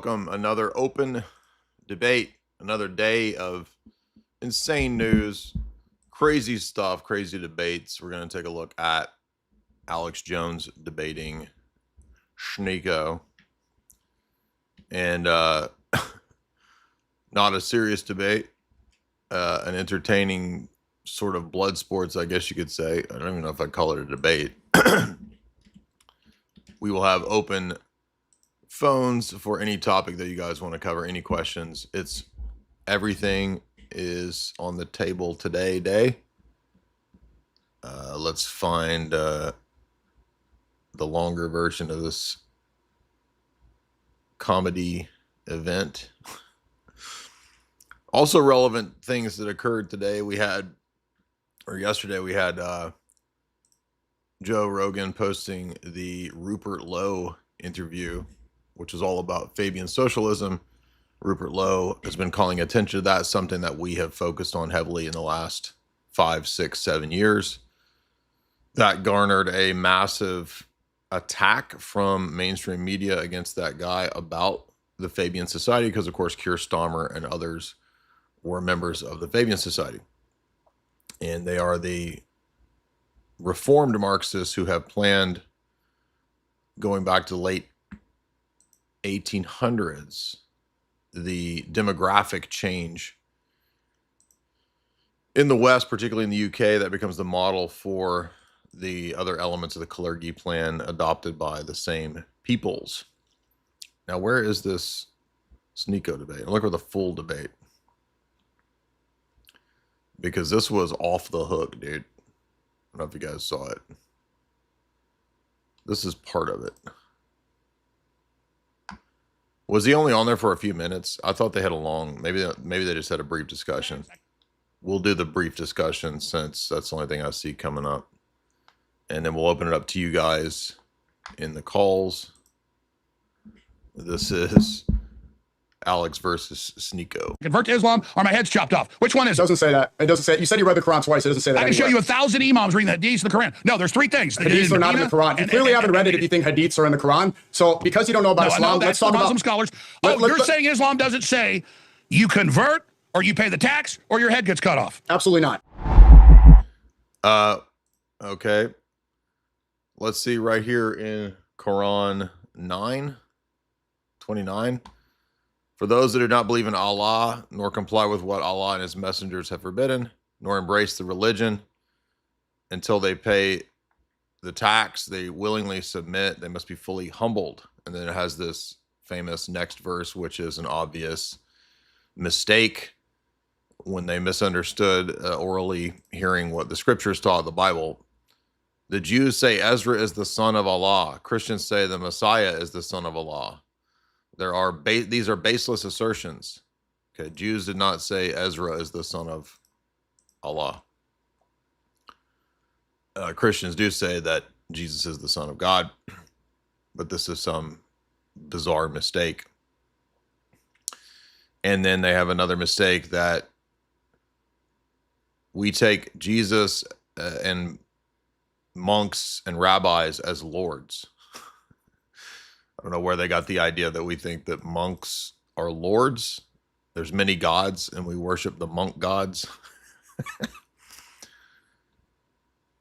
welcome another open debate, another day of insane news, crazy stuff, crazy debates. We're going to take a look at Alex Jones debating Sneako. And not a serious debate, an entertaining sort of blood sports, I guess you could say. I don't even know if I'd call it a debate. We will have open phones for any topic that you guys want to cover, any questions. Everything is on the table today. Let's find the longer version of this comedy event. Also relevant things that occurred today. Yesterday we had Joe Rogan posting the Rupert Lowe interview, which is all about Fabian socialism. Rupert Lowe has been calling attention to that, something that we have focused on heavily in the last 5, 6, 7 years. That garnered a massive attack from mainstream media against that guy about the Fabian Society, because of course Keir Starmer and others were members of the Fabian Society. And they are the reformed Marxists who have planned, going back to the late 1800s, the demographic change in the West, particularly in the UK, that becomes the model for the other elements of the Kalergi plan adopted by the same peoples. Now, where is this Sneako debate? Look for the full debate, because this was off the hook, dude. I don't know if you guys saw it. This is part of it. Was he only on there for a few minutes? I thought they had a long, maybe they just had a brief discussion. We'll do the brief discussion since that's the only thing I see coming up. And then we'll open it up to you guys in the calls. This is Alex versus Sneako. Convert to Islam or my head's chopped off. Which one is It doesn't say that. It doesn't say. You said you read the Quran twice. It doesn't say that. I can show you 1,000 imams reading the hadiths of the Quran. No, there's 3 things. Hadiths are not in the Quran. You clearly haven't read it if you think hadiths are in the Quran. So because you don't know about Islam, let's talk about Muslim scholars. You're saying Islam doesn't say you convert or you pay the tax or your head gets cut off. Absolutely not. Okay. Let's see right here in Quran 9:29. For those that do not believe in Allah, nor comply with what Allah and his messengers have forbidden, nor embrace the religion until they pay the tax, they willingly submit, they must be fully humbled. And then it has this famous next verse, which is an obvious mistake when they misunderstood orally hearing what the scriptures taught, the Bible. The Jews say Ezra is the son of Allah. Christians say the Messiah is the son of Allah. These are baseless assertions. Okay, Jews did not say Ezra is the son of Allah. Christians do say that Jesus is the son of God, but this is some bizarre mistake. And then they have another mistake that we take Jesus and monks and rabbis as lords. I don't know where they got the idea that we think that monks are lords. There's many gods, and we worship the monk gods.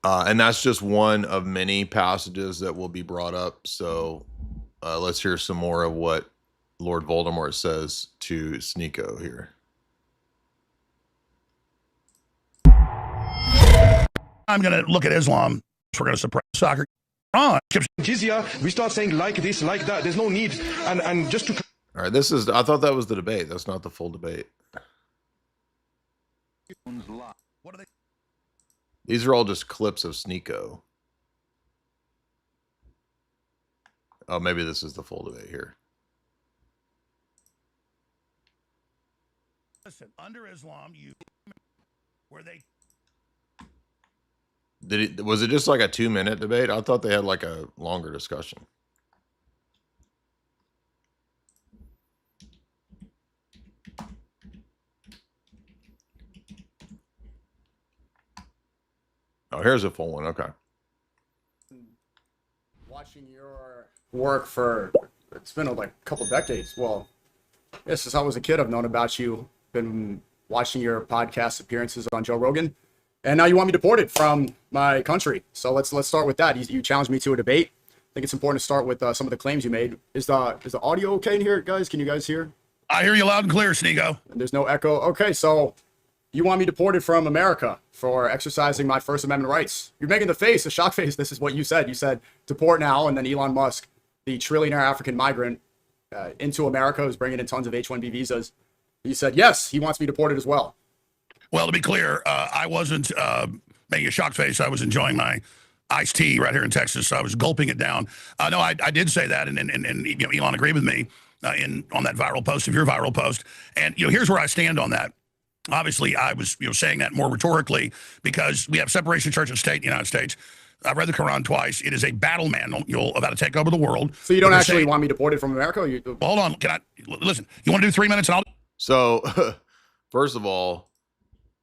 And that's just one of many passages that will be brought up. So let's hear some more of what Lord Voldemort says to Sneako here. I'm going to look at Islam. We're going to suppress soccer. Jizya, we start saying like this, like that. There's no need. And just to... All right, I thought that was the debate. That's not the full debate. What are they? These are all just clips of Sneako. Oh, maybe this is the full debate here. Listen, under Islam, where they... Was it just like a 2-minute debate? I thought they had like a longer discussion. Oh, here's a full one. Okay. Watching your work for it's been like a couple decades. Well, yes, since I was a kid, I've known about you. Been watching your podcast appearances on Joe Rogan, and now you want me deported from my country. So let's start with that. You challenged me to a debate. I think it's important to start with some of the claims you made. Is the audio okay in here, guys? Can you guys hear? I hear you loud and clear, Sneako. And there's no echo. Okay, so you want me deported from America for exercising my First Amendment rights. You're making the face, a shock face. This is what you said. You said deport now, and then Elon Musk, the trillionaire African migrant into America, who's bringing in tons of H-1B visas. You said, yes, he wants me deported as well. Well, to be clear, I wasn't making a shock face. I was enjoying my iced tea right here in Texas. So I was gulping it down. No, I did say that, and you know, Elon agreed with me on that viral post of your viral post. And you know, here's where I stand on that. Obviously, I was saying that more rhetorically because we have separation of church and state in the United States. I've read the Quran twice. It is a battle manual about to take over the world. So you don't actually want me deported from America? Well, hold on. Can I listen? You want to do 3 minutes and I'll. So, first of all,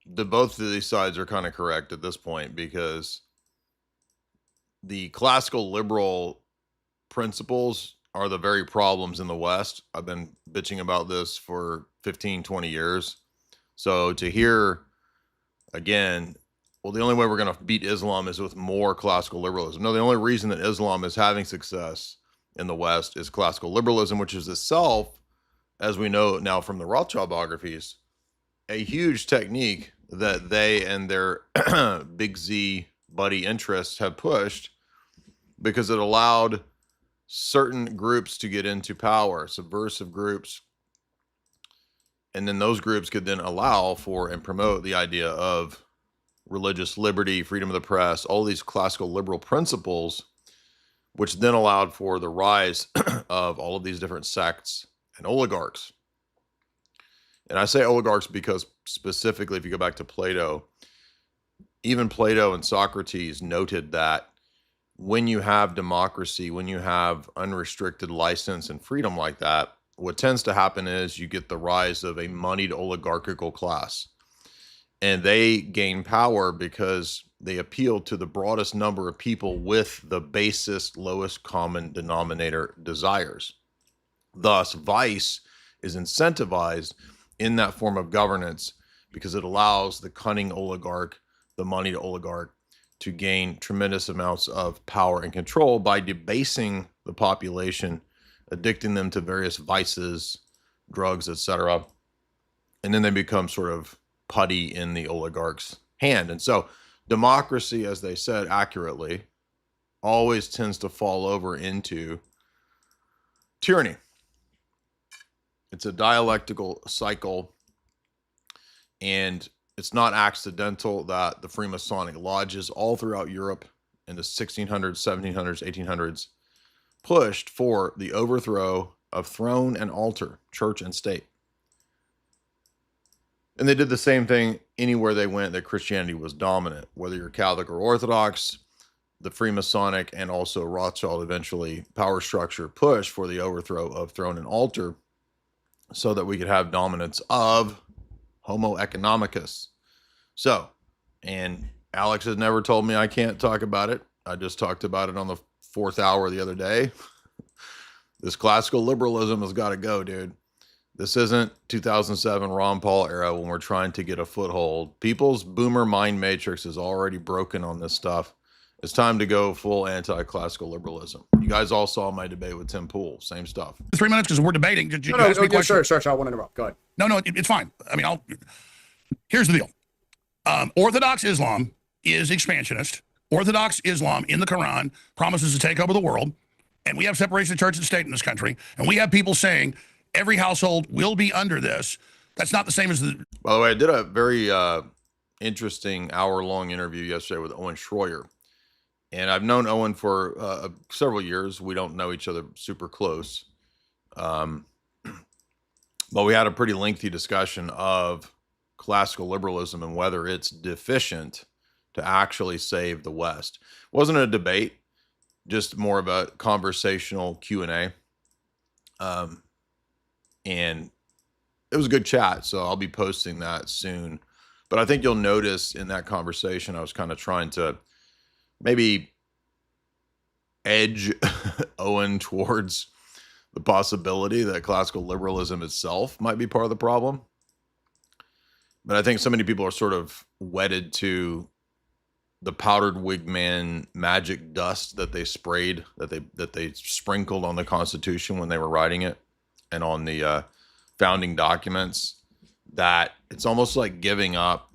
both of these sides are kind of correct at this point because the classical liberal principles are the very problems in the West. I've been bitching about this for 15, 20 years. So to hear again, well, the only way we're going to beat Islam is with more classical liberalism. No, the only reason that Islam is having success in the West is classical liberalism, which is itself, as we know now from the Rothschild biographies, a huge technique that they and their big Z buddy interests have pushed because it allowed certain groups to get into power, subversive groups. And then those groups could then allow for and promote the idea of religious liberty, freedom of the press, all these classical liberal principles, which then allowed for the rise of all of these different sects and oligarchs. And I say oligarchs because specifically, if you go back to Plato, even Plato and Socrates noted that when you have democracy, when you have unrestricted license and freedom like that, what tends to happen is you get the rise of a moneyed oligarchical class. And they gain power because they appeal to the broadest number of people with the basest, lowest common denominator desires. Thus, vice is incentivized in that form of governance because it allows the cunning oligarch, the moneyed oligarch, to gain tremendous amounts of power and control by debasing the population, addicting them to various vices, drugs, etc. And then they become sort of putty in the oligarch's hand. And so democracy, as they said accurately, always tends to fall over into tyranny. It's a dialectical cycle, and it's not accidental that the Freemasonic lodges all throughout Europe in the 1600s, 1700s, 1800s pushed for the overthrow of throne and altar, church and state. And they did the same thing anywhere they went that Christianity was dominant, whether you're Catholic or Orthodox. The Freemasonic and also Rothschild eventually power structure push for the overthrow of throne and altar so that we could have dominance of Homo economicus. So, and Alex has never told me I can't talk about it. I just talked about it on the 4th hour the other day. This classical liberalism has got to go, dude. This isn't 2007 Ron Paul era when we're trying to get a foothold. People's boomer mind matrix is already broken on this stuff. It's time to go full anti-classical liberalism. You guys all saw my debate with Tim Pool. Same stuff. 3 minutes because we're debating. Sure. I want to interrupt. Go ahead. No, it's fine. I mean, here's the deal. Orthodox Islam is expansionist. Orthodox Islam in the Quran promises to take over the world. And we have separation of church and state in this country. And we have people saying every household will be under this. That's not the same as the... By the way, I did a very interesting hour-long interview yesterday with Owen Schroyer. And I've known Owen for several years. We don't know each other super close. But we had a pretty lengthy discussion of classical liberalism and whether it's deficient to actually save the West. It wasn't a debate, just more of a conversational Q&A. And it was a good chat, so I'll be posting that soon. But I think you'll notice in that conversation, I was kind of trying to maybe edge Owen towards the possibility that classical liberalism itself might be part of the problem. But I think so many people are sort of wedded to the powdered wig man magic dust that they sprayed, that they sprinkled on the Constitution when they were writing it, and on the founding documents, that it's almost like giving up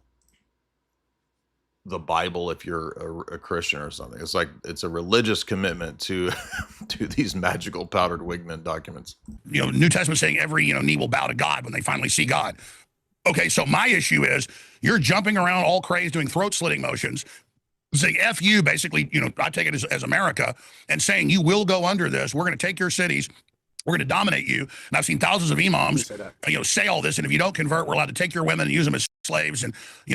the Bible if you're a Christian or something. It's like it's a religious commitment to to these magical powdered wig man documents. New Testament saying every knee will bow to God when they finally see God. Okay, so my issue is you're jumping around all crazed doing throat slitting motions, saying F you, basically, I take it as America, and saying you will go under this. We're going to take your cities. We're going to dominate you. And I've seen thousands of imams, say all this. And if you don't convert, we're allowed to take your women and use them as slaves and,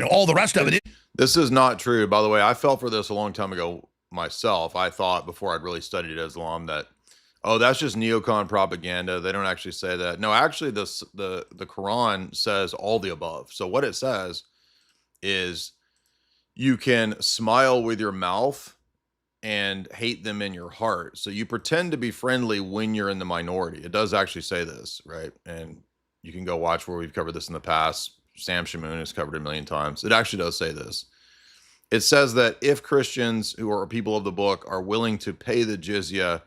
all the rest of it. This is not true. By the way, I fell for this a long time ago myself. I thought before I'd really studied Islam that, oh, that's just neocon propaganda. They don't actually say that. No, actually, the Quran says all the above. So what it says is you can smile with your mouth and hate them in your heart. So you pretend to be friendly when you're in the minority. It does actually say this, right? And you can go watch where we've covered this in the past. Sam Shamoon has covered it a million times. It actually does say this. It says that if Christians who are people of the book are willing to pay the jizya,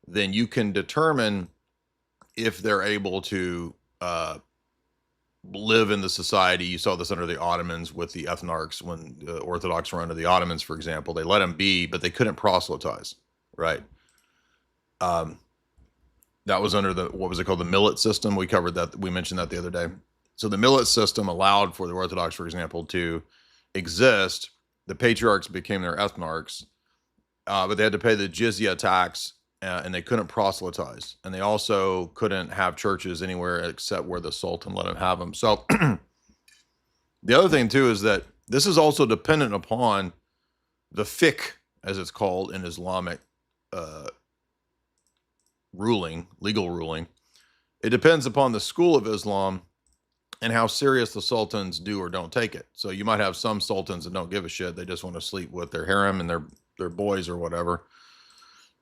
then you can determine if they're able to live in the society. You saw this under the Ottomans with the ethnarchs when the Orthodox were under the Ottomans, for example. They let them be, but they couldn't proselytize, right? That was under what was it called? The millet system. We covered that. We mentioned that the other day. So the millet system allowed for the Orthodox, for example, to exist. The patriarchs became their ethnarchs, but they had to pay the jizya tax, and they couldn't proselytize. And they also couldn't have churches anywhere except where the Sultan let them have them. So the other thing, too, is that this is also dependent upon the fiqh, as it's called in Islamic legal ruling. It depends upon the school of Islam and how serious the sultans do or don't take it. So you might have some sultans that don't give a shit. They just want to sleep with their harem and their boys or whatever.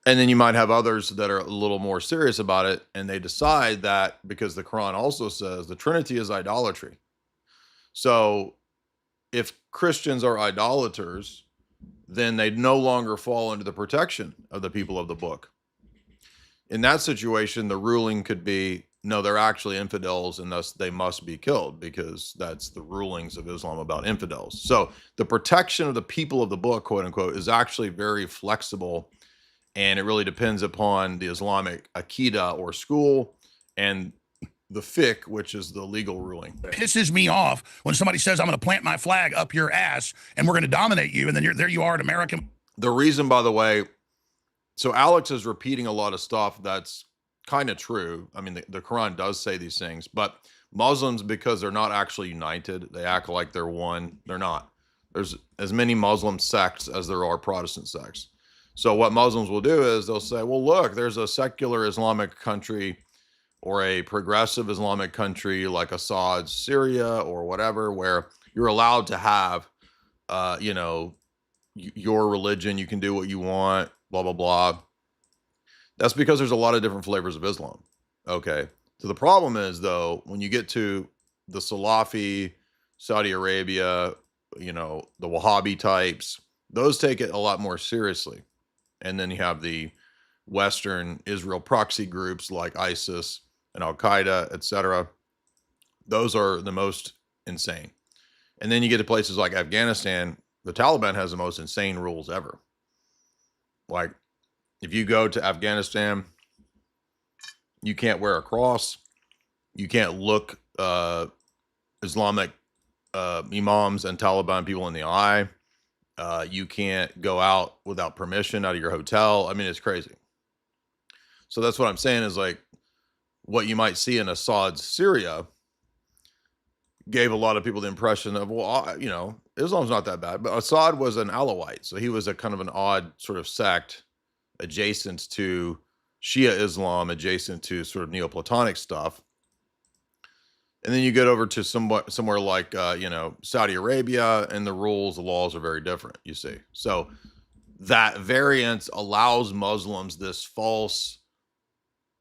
And then you might have others that are a little more serious about it, and they decide that because the Quran also says the Trinity is idolatry. So if Christians are idolaters, then they no longer fall under the protection of the people of the book. In that situation, the ruling could be, no, they're actually infidels, and thus they must be killed, because that's the rulings of Islam about infidels. So the protection of the people of the book, quote unquote, is actually very flexible, and it really depends upon the Islamic Aqidah or school and the fiqh, which is the legal ruling. Pisses me off when somebody says, I'm going to plant my flag up your ass and we're going to dominate you. And then there you are, an American. The reason, by the way, so Alex is repeating a lot of stuff that's kind of true. I mean, the Quran does say these things, but Muslims, because they're not actually united, they act like they're one. They're not. There's as many Muslim sects as there are Protestant sects. So what Muslims will do is they'll say, well, look, there's a secular Islamic country or a progressive Islamic country like Assad's Syria or whatever, where you're allowed to have, your religion. You can do what you want, blah, blah, blah. That's because there's a lot of different flavors of Islam. Okay. So the problem is, though, when you get to the Salafi, Saudi Arabia, the Wahhabi types, those take it a lot more seriously. And then you have the Western Israel proxy groups like ISIS and Al-Qaeda, etc. Those are the most insane. And then you get to places like Afghanistan. The Taliban has the most insane rules ever. Like, if you go to Afghanistan, you can't wear a cross. You can't look Islamic imams and Taliban people in the eye. You can't go out without permission out of your hotel. I mean, it's crazy. So that's what I'm saying is, like, what you might see in Assad's Syria gave a lot of people the impression of, well, Islam's not that bad. But Assad was an Alawite, so he was a kind of an odd sort of sect adjacent to Shia Islam, adjacent to sort of Neoplatonic stuff. And then you get over to somewhere like, Saudi Arabia, and the rules, the laws are very different, you see. So that variance allows Muslims this false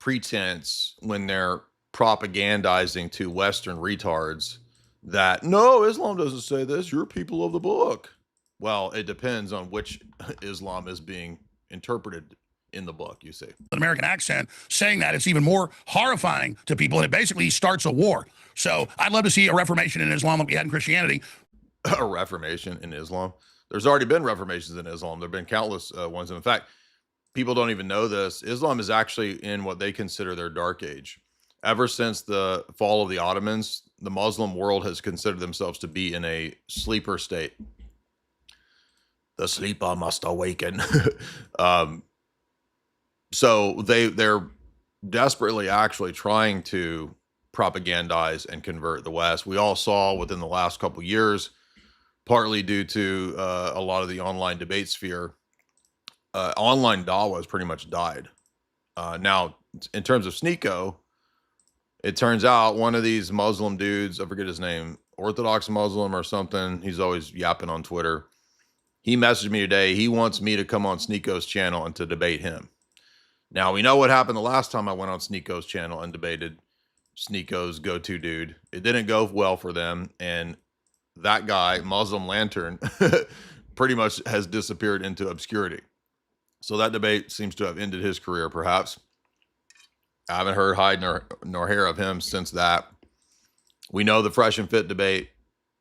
pretense when they're propagandizing to Western retards that, no, Islam doesn't say this. You're people of the book. Well, it depends on which Islam is being interpreted in the book, you see. An American accent saying that, it's even more horrifying to people, and it basically starts a war. So I'd love to see a reformation in Islam like we had in Christianity. A reformation in Islam? There's already been reformations in Islam. There have been countless ones. And in fact, people don't even know this. Islam is actually in what they consider their dark age. Ever since the fall of the Ottomans, the Muslim world has considered themselves to be in a sleeper state. The sleeper must awaken. So they're desperately actually trying to propagandize and convert the West. We all saw within the last couple of years, partly due to a lot of the online debate sphere, online dawah has pretty much died. Now, in terms of Sneako, it turns out one of these Muslim dudes, I forget his name, Orthodox Muslim or something, he's always yapping on Twitter. He messaged me today. He wants me to come on Sneako's channel and to debate him. Now, we know what happened the last time I went on Sneako's channel and debated Sneako's go-to dude. It didn't go well for them, and that guy, Muslim Lantern, pretty much has disappeared into obscurity. So that debate seems to have ended his career, perhaps. I haven't heard hide nor hair of him since that. We know the Fresh and Fit debate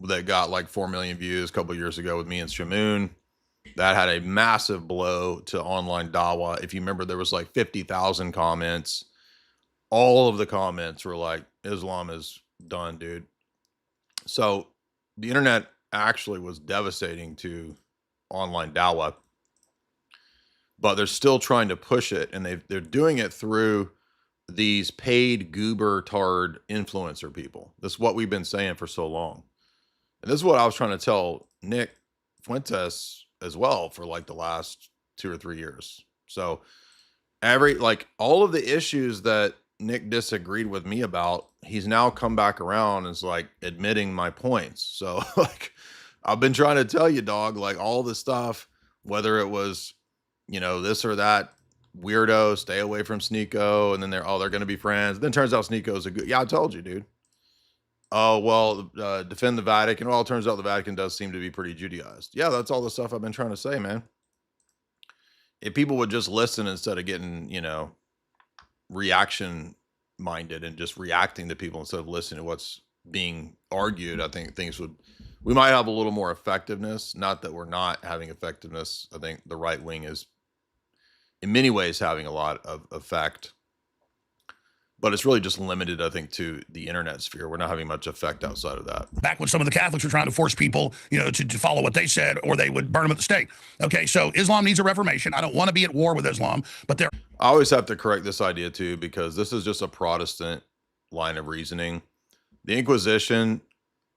that got like 4 million views a couple years ago with me and Shamoon. That had a massive blow to online dawah. If you remember, there was like 50,000 comments. All of the comments were like, Islam is done, dude. So the internet actually was devastating to online dawah, but they're still trying to push it, and they're doing it through these paid goober tard influencer people. This is what we've been saying for so long. And this is what I was trying to tell Nick Fuentes as well for like the last 2 or 3 years. So all of the issues that Nick disagreed with me about, he's now come back around and is like admitting my points. So like, I've been trying to tell you, dog, like all the stuff, whether it was, this or that weirdo, stay away from Sneako. And then they're going to be friends. Then turns out Sneako's a good, yeah, I told you, dude. Oh, well, defend the Vatican. Well, it turns out the Vatican does seem to be pretty Judaized. Yeah, that's all the stuff I've been trying to say, man. If people would just listen instead of getting, reaction minded and just reacting to people instead of listening to what's being argued, I think we might have a little more effectiveness. Not that we're not having effectiveness. I think the right wing is in many ways having a lot of effect. But it's really just limited, I think, to the internet sphere. We're not having much effect outside of that. Back when some of the Catholics were trying to force people, to follow what they said, or they would burn them at the stake. Okay, so Islam needs a reformation. I don't want to be at war with Islam, but I always have to correct this idea, too, because this is just a Protestant line of reasoning. The Inquisition,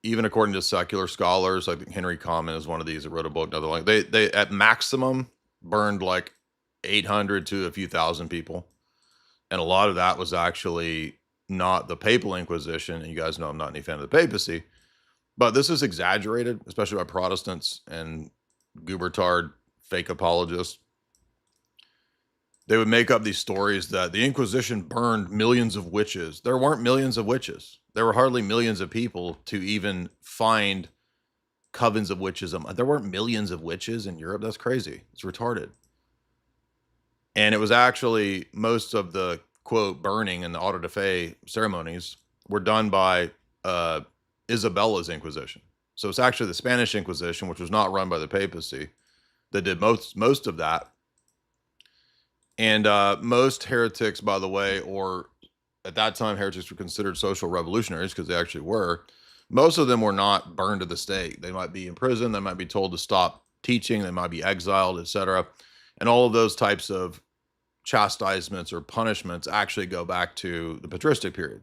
even according to secular scholars, I think Henry Common is one of these that wrote a book, another one. They at maximum burned like 800 to a few thousand people. And a lot of that was actually not the papal Inquisition. And you guys know I'm not any fan of the papacy. But this is exaggerated, especially by Protestants and goobertard fake apologists. They would make up these stories that the Inquisition burned millions of witches. There weren't millions of witches. There were hardly millions of people to even find covens of witches. There weren't millions of witches in Europe. That's crazy. It's retarded. And it was actually most of the, quote, burning and the auto da fe ceremonies were done by Isabella's Inquisition. So it's actually the Spanish Inquisition, which was not run by the papacy, that did most of that. And most heretics, by the way, or at that time, heretics were considered social revolutionaries because they actually were. Most of them were not burned to the stake. They might be in prison. They might be told to stop teaching. They might be exiled, etc. And all of those types of chastisements or punishments actually go back to the patristic period.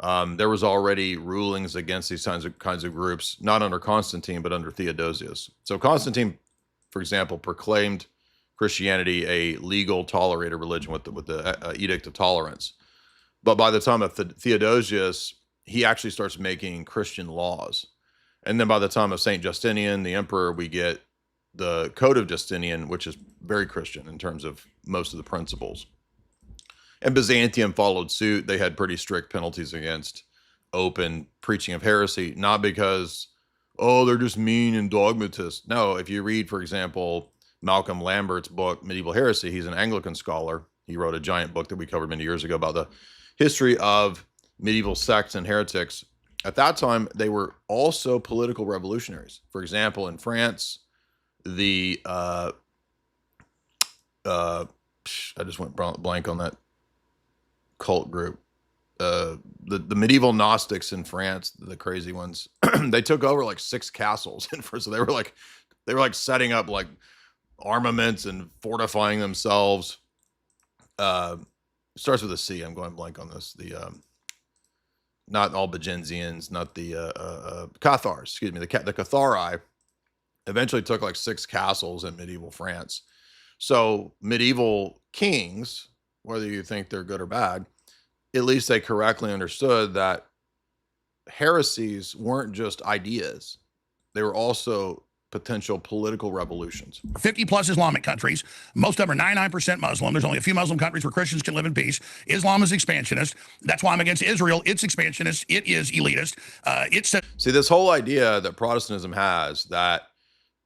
There was already rulings against these kinds of groups, not under Constantine, but under Theodosius. So Constantine, for example, proclaimed Christianity a legal, tolerated religion with the Edict of Tolerance. But by the time of Theodosius, he actually starts making Christian laws. And then by the time of St. Justinian, the emperor, we get the Code of Justinian, which is very Christian in terms of most of the principles. And Byzantium followed suit. They had pretty strict penalties against open preaching of heresy, not because, oh, they're just mean and dogmatist. No, if you read, for example, Malcolm Lambert's book, Medieval Heresy, he's an Anglican scholar. He wrote a giant book that we covered many years ago about the history of medieval sects and heretics. At that time, they were also political revolutionaries. For example, in France, the I just went blank on that cult group. The medieval Gnostics in France, the crazy ones, they took over like 6 castles in France. So they were like setting up like armaments and fortifying themselves. Starts with a C. I'm going blank on this. The not Albigensians, not the Cathars. Excuse me. The Cathari eventually took like 6 castles in medieval France. So medieval kings, whether you think they're good or bad, at least they correctly understood that heresies weren't just ideas. They were also potential political revolutions. 50 plus Islamic countries. Most of them are 99% Muslim. There's only a few Muslim countries where Christians can live in peace. Islam is expansionist. That's why I'm against Israel. It's expansionist. It is elitist. See, this whole idea that Protestantism has that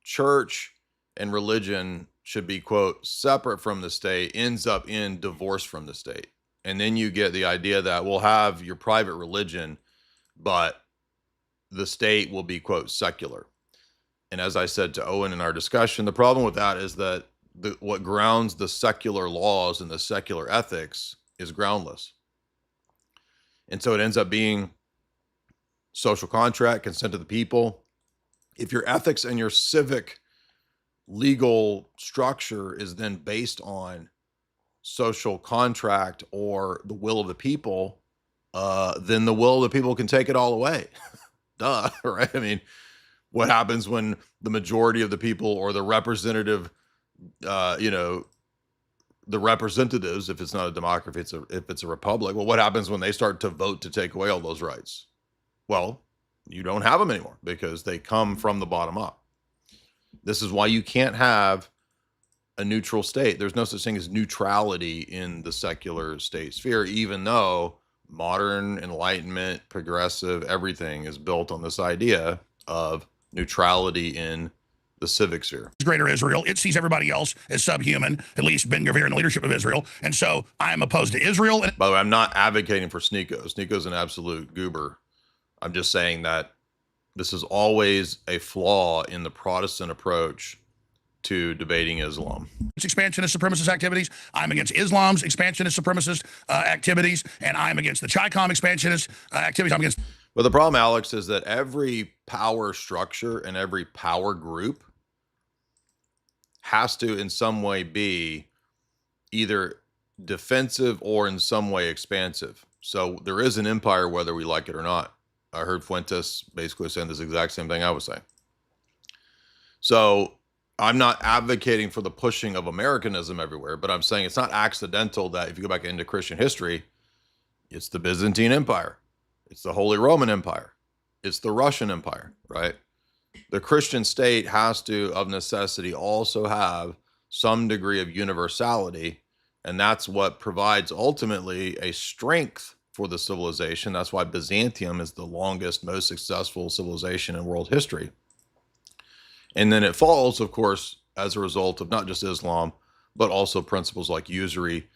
church and religion should be, quote, separate from the state ends up in divorce from the state. And then you get the idea that we'll have your private religion, but the state will be, quote, secular. And as I said to Owen in our discussion, the problem with that is that what grounds the secular laws and the secular ethics is groundless. And so it ends up being social contract, consent of the people. If your ethics and your civic legal structure is then based on social contract or the will of the people, then the will of the people can take it all away. Duh, right? I mean, what happens when the majority of the people or the representative, the representatives, if it's not a democracy, if it's a republic, well, what happens when they start to vote to take away all those rights? Well, you don't have them anymore because they come from the bottom up. This is why you can't have a neutral state. There's no such thing as neutrality in the secular state sphere, even though modern enlightenment, progressive, everything is built on this idea of neutrality in the civic sphere. Greater Israel. It sees everybody else as subhuman, at least Ben Gvir and the leadership of Israel. And so I am opposed to Israel. By the way, I'm not advocating for Sneako. Sneako's an absolute goober. I'm just saying that this is always a flaw in the Protestant approach to debating Islam. It's expansionist supremacist activities. I'm against Islam's expansionist supremacist activities, and I'm against the Chi-Com expansionist activities. I'm against. But the problem, Alex, is that every power structure and every power group has to in some way be either defensive or in some way expansive. So there is an empire whether we like it or not. I heard Fuentes basically saying this exact same thing I was saying. So I'm not advocating for the pushing of Americanism everywhere, but I'm saying it's not accidental that if you go back into Christian history, it's the Byzantine Empire, it's the Holy Roman Empire, it's the Russian Empire, right? The Christian state has to, of necessity, also have some degree of universality, and that's what provides ultimately a strength for the civilization. That's why Byzantium is the longest, most successful civilization in world history. And then it falls, of course, as a result of not just Islam, but also principles like usury.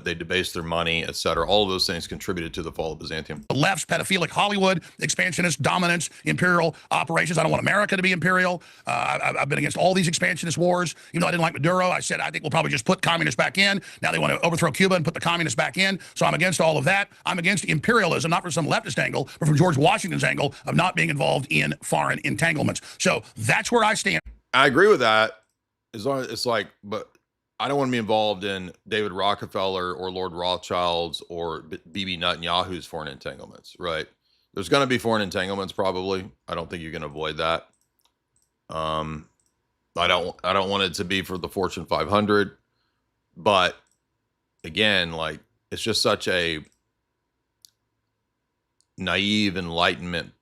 They debase their money, etc. All of those things contributed to the fall of Byzantium. The left's pedophilic Hollywood, expansionist dominance, imperial operations. I don't want America to be imperial. I've been against all these expansionist wars. Even though I didn't like Maduro, I said I think we'll probably just put communists back in. Now they want to overthrow Cuba and put the communists back in. So I'm against all of that. I'm against imperialism, not from some leftist angle, but from George Washington's angle of not being involved in foreign entanglements. So that's where I stand. I agree with that. As long as it's like, but I don't want to be involved in David Rockefeller or Lord Rothschild's or Bibi Netanyahu's foreign entanglements, right? There's going to be foreign entanglements probably. I don't think you can avoid that. I don't want it to be for the Fortune 500, but again, like it's just such a naive Enlightenment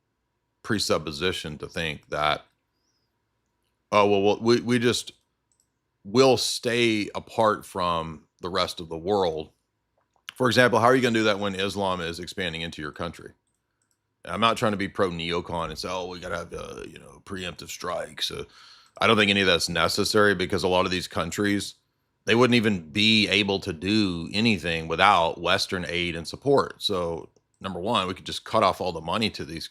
presupposition to think that, oh, well, we just will stay apart from the rest of the world For example, how are you going to do that when Islam is expanding into your country? I'm not trying to be pro neocon and say, oh, we got to have, preemptive strikes. I don't think any of that's necessary, because a lot of these countries, they wouldn't even be able to do anything without Western aid and support. So, number one, we could just cut off all the money to these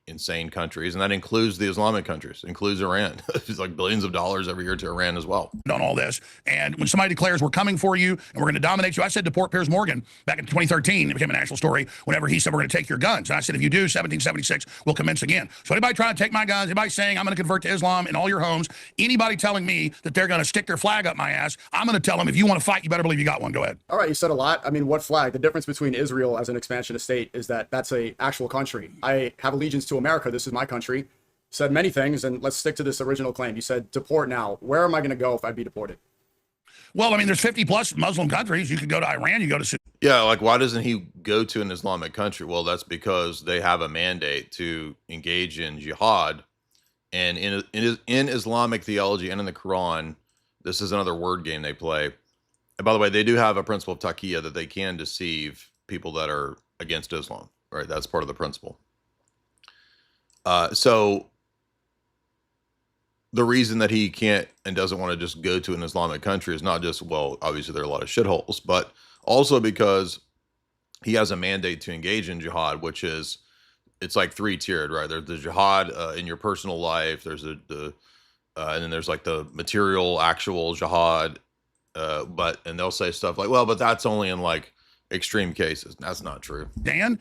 insane countries, and that includes the Islamic countries, includes Iran. It's like billions of dollars every year to Iran as well. On all this, and when somebody declares we're coming for you and we're going to dominate you, I said deport Piers Morgan back in 2013. It became a national story whenever he said we're going to take your guns. And I said, if you do, 1776 will commence again. So anybody trying to take my guns, anybody saying I'm going to convert to Islam in all your homes, anybody telling me that they're going to stick their flag up my ass, I'm going to tell them, if you want to fight, you better believe you got one. Go ahead. All right, you said a lot. I mean, what flag? The difference between Israel as an expansionist state is that that's a actual country. I have allegiance to America. This is my country. Said many things, and let's stick to this original claim. You said deport now. Where am I going to go if I'd be deported? Well, I mean, there's 50 plus Muslim countries. You could go to Iran. You go to. Yeah, like, why doesn't he go to an Islamic country? Well, that's because they have a mandate to engage in jihad, and in Islamic theology and in the Quran, this is another word game they play. And by the way, they do have a principle of taqiyya, that they can deceive people that are against Islam. Right, that's part of the principle. So the reason that he can't and doesn't want to just go to an Islamic country is not just, well, obviously there are a lot of shitholes, but also because he has a mandate to engage in jihad, which is, it's like three-tiered, right? There's the jihad in your personal life. There's and then there's like the material, actual jihad. And they'll say stuff like, well, but that's only in like extreme cases. That's not true. Dan,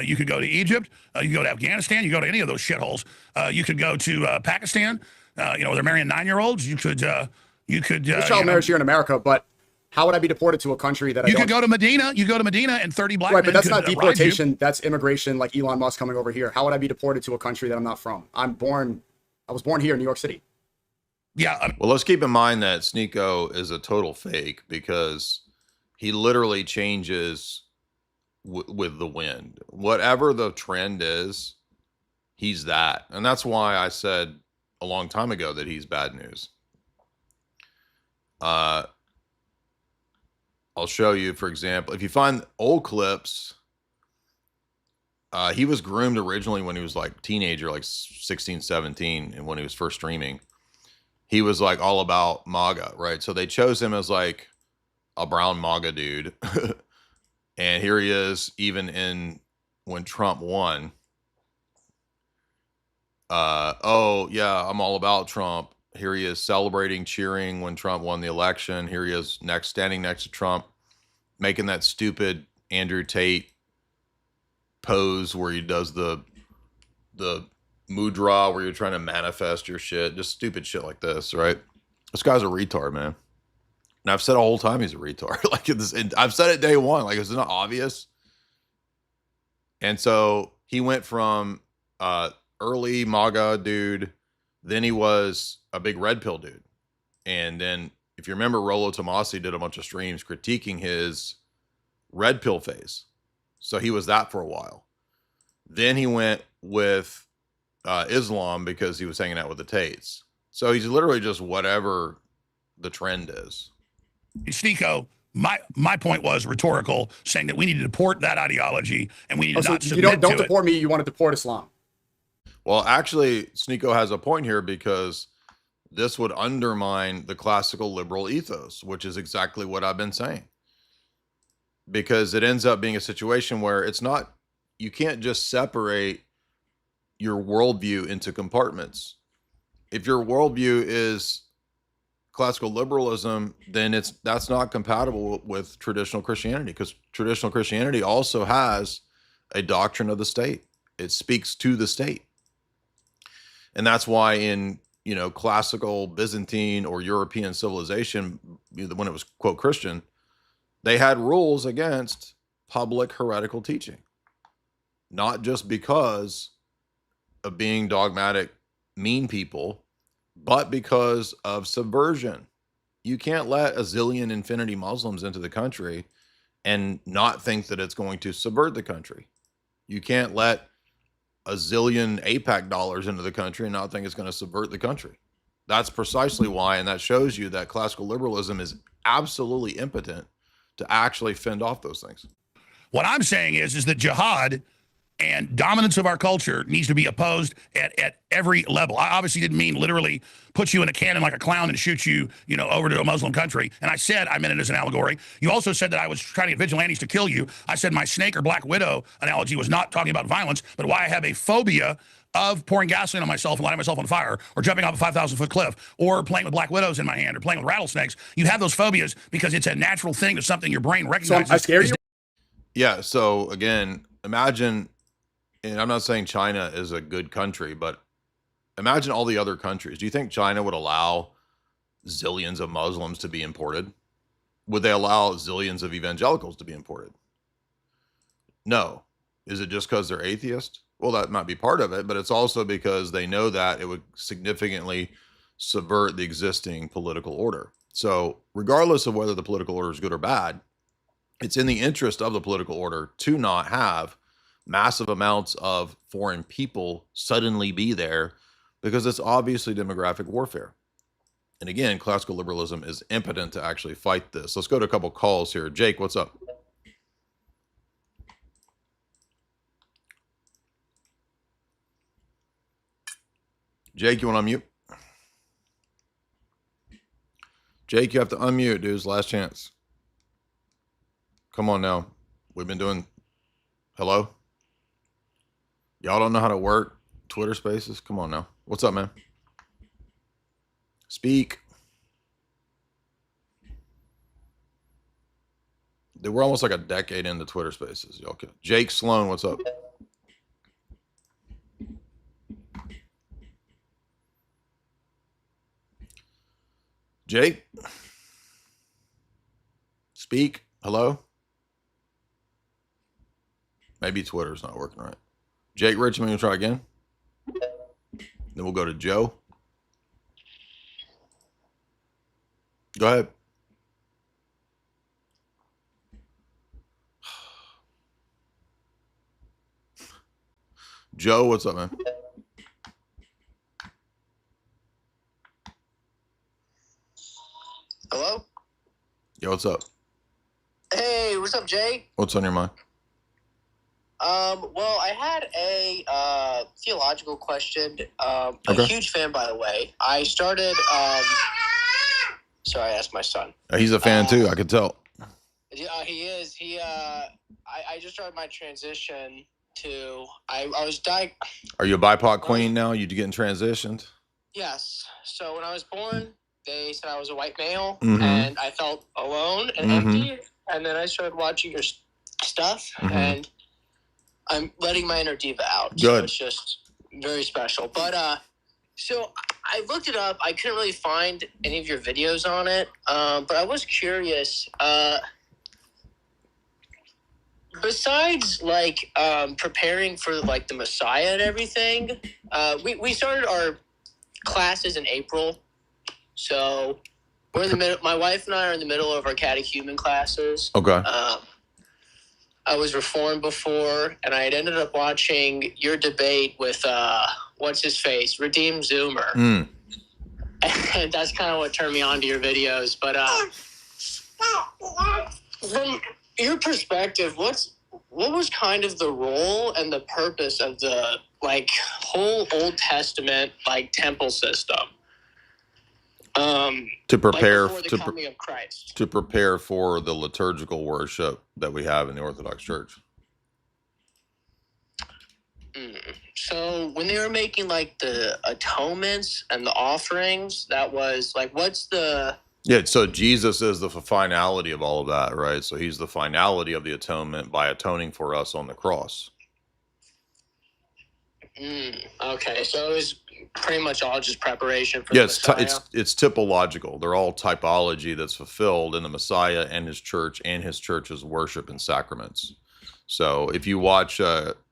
you could go to Egypt. You could go to Afghanistan. You go to any of those shitholes. You could go to Pakistan. They're marrying 9-year-olds. You could. There's child marriage here in America, but how would I be deported to a country that you could go to Medina? You go to Medina and 30 black men. Right, but that's not deportation. That's immigration, like Elon Musk coming over here. How would I be deported to a country that I'm not from? I was born here in New York City. Yeah. Well, let's keep in mind that Sneako is a total fake, because he literally changes with the wind. Whatever the trend is, he's that. And that's why I said a long time ago that he's bad news. I'll show you, for example, if you find old clips, he was groomed originally when he was like teenager, like 16, 17, and when he was first streaming. He was like all about MAGA, right? So they chose him as like a brown MAGA dude. And here he is, even when Trump won. Oh yeah, I'm all about Trump. Here he is celebrating, cheering when Trump won the election. Here he is standing next to Trump, making that stupid Andrew Tate pose where he does the mudra where you're trying to manifest your shit. Just stupid shit like this, right? This guy's a retard, man. And I've said the whole time he's a retard. Like I've said it day one. Like, it's not obvious. And so he went from early MAGA dude, then he was a big red pill dude. And then, if you remember, Rollo Tomasi did a bunch of streams critiquing his red pill phase. So he was that for a while. Then he went with Islam because he was hanging out with the Tates. So he's literally just whatever the trend is. Sneako, my point was rhetorical, saying that we need to deport that ideology and we need to not submit you don't deport me. You want to deport Islam. Well, actually, Sneako has a point here, because this would undermine the classical liberal ethos, which is exactly what I've been saying. Because it ends up being a situation where it's not, you can't just separate your worldview into compartments. If your worldview is classical liberalism, then that's not compatible with traditional Christianity, because traditional Christianity also has a doctrine of the state. It speaks to the state. And that's why in, classical Byzantine or European civilization, when it was, quote, Christian, they had rules against public heretical teaching. Not just because of being dogmatic, mean people, but because of subversion. You can't let a zillion infinity Muslims into the country and not think that it's going to subvert the country. You can't let a zillion APAC dollars into the country and not think it's going to subvert the country. That's precisely why, and that shows you that classical liberalism is absolutely impotent to actually fend off those things. What I'm saying is that jihad and dominance of our culture needs to be opposed at every level. I obviously didn't mean literally put you in a cannon like a clown and shoot you, over to a Muslim country. And I said I meant it as an allegory. You also said that I was trying to get vigilantes to kill you. I said my snake or black widow analogy was not talking about violence, but why I have a phobia of pouring gasoline on myself and lighting myself on fire, or jumping off a 5,000-foot cliff, or playing with black widows in my hand, or playing with rattlesnakes. You have those phobias because it's a natural thing. It's something your brain recognizes. So I scared you? Yeah. So again, imagine, and I'm not saying China is a good country, but imagine all the other countries. Do you think China would allow zillions of Muslims to be imported? Would they allow zillions of evangelicals to be imported? No. Is it just because they're atheist? Well, that might be part of it, but it's also because they know that it would significantly subvert the existing political order. So regardless of whether the political order is good or bad, it's in the interest of the political order to not have massive amounts of foreign people suddenly be there, because it's obviously demographic warfare. And again, classical liberalism is impotent to actually fight this. Let's go to a couple calls here. Jake, what's up? Jake, you want to unmute? Jake, you have to unmute, dude. It's last chance. Come on now. We've been doing... Hello? Y'all don't know how to work Twitter Spaces? Come on now. What's up, man? Speak. Dude, we're almost like a decade into Twitter Spaces. Okay. Jake Sloan, what's up? Jake? Speak. Hello? Maybe Twitter's not working right. Jake Richmond, you try again? Then we'll go to Joe. Go ahead. Joe, what's up, man? Hello? Yo, what's up? Hey, what's up, Jay? What's on your mind? Well, I had a theological question. I'm Okay. a huge fan, by the way. I started, sorry, I asked my son. He's a fan too, I could tell. Yeah, he is. I just started my transition to, I was Are you a BIPOC queen now? You getting transitioned? Yes. So when I was born, they said I was a white male, Mhm. and I felt alone and empty. And then I started watching your stuff, and I'm letting my inner diva out. Good. So it's just very special. But so I looked it up. I couldn't really find any of your videos on it. But I was curious. Besides, like, preparing for, like, the Messiah and everything, we started our classes in April. So we're in the middle. My wife and I are in the middle of our catechumen classes. Okay. I was Reformed before, and I had ended up watching your debate with, what's his face? Redeemed Zoomer. And that's kind of what turned me on to your videos. But from your perspective, what was kind of the role and the purpose of the, like, whole Old Testament, like, temple system? To prepare like before the coming of Christ. To prepare for the liturgical worship that we have in the Orthodox Church. So when they were making, like, the atonements and the offerings, that was like, what's the... Yeah, so Jesus is the finality of all of that, right? So he's the finality of the atonement by atoning for us on the cross. Okay, so it was pretty much all just preparation for Yeah, the Messiah. it's typological. They're all typology that's fulfilled in the Messiah and his church's worship and sacraments. So if you watch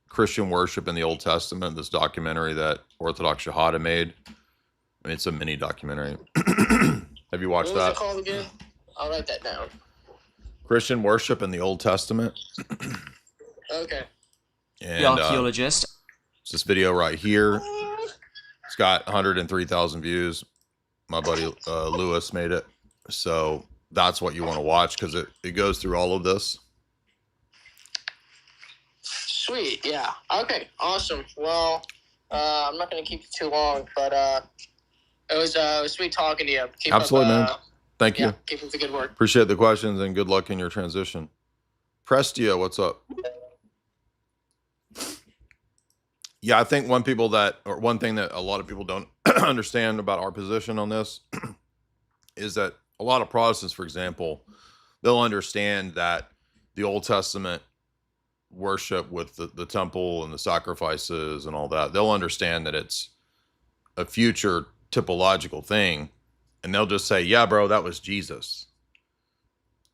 Christian worship in the Old Testament, this documentary that Orthodox Shahada made, I mean, it's a mini documentary. Have you watched that? What was it called again? I'll write that down. Christian worship in the Old Testament. Okay. And, The archaeologist. it's this video right here. It's got 103,000 views. My buddy Lewis made it. So that's what you want to watch because it goes through all of this. Sweet. Yeah. Okay. Awesome. Well, I'm not going to keep you too long, but it was sweet talking to you. Keep Absolutely, up, man. Thank you. Keep up the good work. Appreciate the questions and good luck in your transition. Prestia, what's up? Yeah, I think one thing that a lot of people don't understand about our position on this is that a lot of Protestants, for example, they'll understand that the Old Testament worship with the temple and the sacrifices and all that, they'll understand that it's a future typological thing. And they'll just say, yeah, bro, that was Jesus.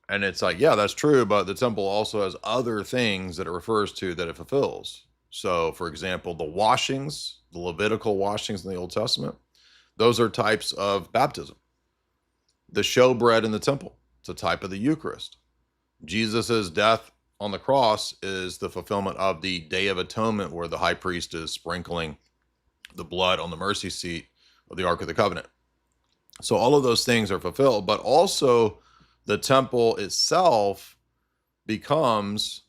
And it's like, yeah, that's true. But the temple also has other things that it refers to that it fulfills. So, for example, the washings, the Levitical washings in the Old Testament, those are types of baptism. The showbread in the temple, it's a type of the Eucharist. Jesus's death on the cross is the fulfillment of the Day of Atonement, where the high priest is sprinkling the blood on the mercy seat of the Ark of the Covenant. So all of those things are fulfilled, but also the temple itself becomes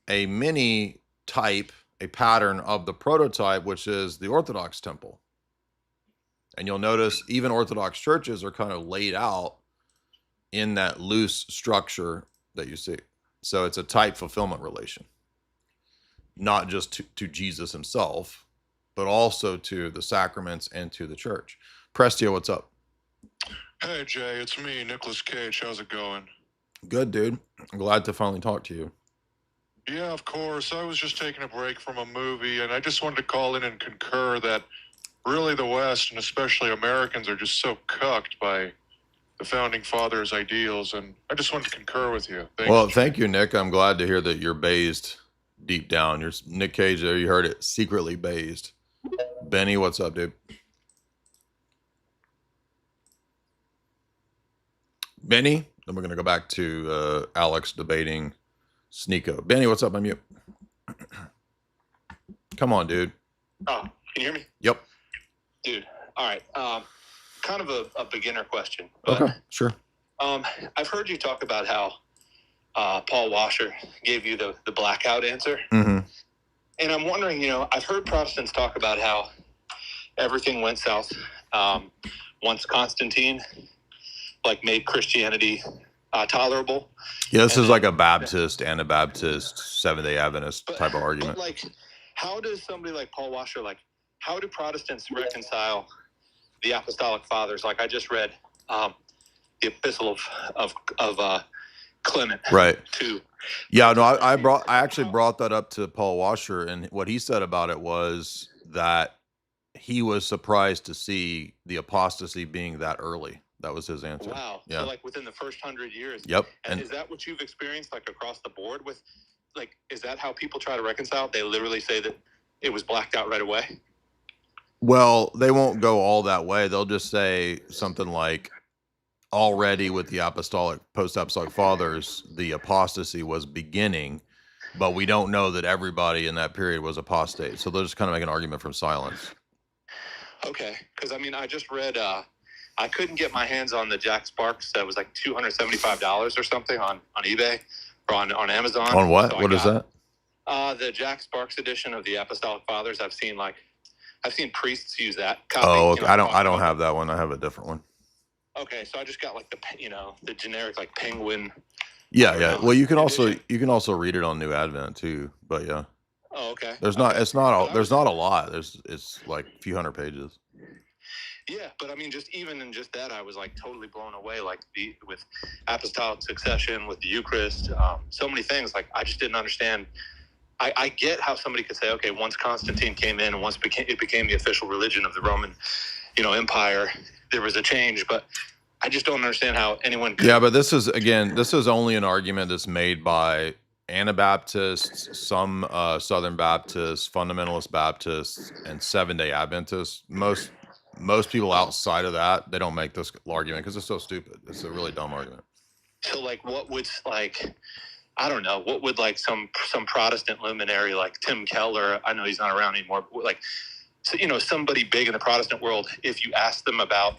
a mini type, a pattern of the prototype, which is the Orthodox temple. And you'll notice even Orthodox churches are kind of laid out in that loose structure that you see. So it's a type fulfillment relation, not just to Jesus himself, but also to the sacraments and to the church. Prestia, what's up? Hey, Jay, it's me, Nicolas Cage. How's it going? Good, dude. I'm glad to finally talk to you. Yeah, of course. I was just taking a break from a movie, and I just wanted to call in and concur that really the West, and especially Americans, are just so cucked by the Founding Fathers' ideals, and I just wanted to concur with you. Thanks. Well, thank you, Nick. I'm glad to hear that you're based deep down. You're Nick Cage there. You heard it. Secretly based. Benny, what's up, dude? Benny? Then we're going to go back to Alex debating Sneako. Benny, what's up? I'm mute. Come on, dude. Oh, can you hear me? Yep. Dude, all right. Kind of a beginner question. But, Okay, sure. I've heard you talk about how Paul Washer gave you the blackout answer. Mm-hmm. And I'm wondering, I've heard Protestants talk about how everything went south once Constantine made Christianity tolerable. Yeah, this is like a Baptist, Anabaptist, Seventh-day Adventist type of argument. But how does somebody like Paul Washer, how do Protestants reconcile the Apostolic Fathers? I just read the Epistle of Clement. Right. Yeah, no, I brought actually brought that up to Paul Washer, and what he said about it was that he was surprised to see the apostasy being that early. That was his answer. Wow. Yeah. So within the first 100 years. Yep. And is that what you've experienced across the board with, is that how people try to reconcile? They literally say that it was blacked out right away? Well, they won't go all that way. They'll just say something like, already with the post-apostolic fathers, the apostasy was beginning, but we don't know that everybody in that period was apostate. So they'll just kind of make an argument from silence. Okay. Because, I just read, I couldn't get my hands on the Jack Sparks. That was $275 or something on eBay or on Amazon. On what? So what is that? The Jack Sparks edition of the Apostolic Fathers. I've seen priests use that copy. Oh, okay. I don't have that one. I have a different one. Okay, so I just got the generic Penguin. Yeah. Well, you can also read it on New Advent too. But yeah. Oh, okay. There's not a lot. It's a few hundred pages. Yeah, but just even in just that, I was totally blown away. With apostolic succession, with the Eucharist, so many things. I just didn't understand. I get how somebody could say, okay, once Constantine came in and once it became the official religion of the Roman, Empire, there was a change. But I just don't understand how anyone could. Yeah, but this is only an argument that's made by Anabaptists, some Southern Baptists, Fundamentalist Baptists, and Seventh-day Adventists. Most people outside of that, they don't make this argument because it's so stupid. It's a really dumb argument. So, what would I don't know, what would some Protestant luminary like Tim Keller, I know he's not around anymore, but somebody big in the Protestant world, if you ask them about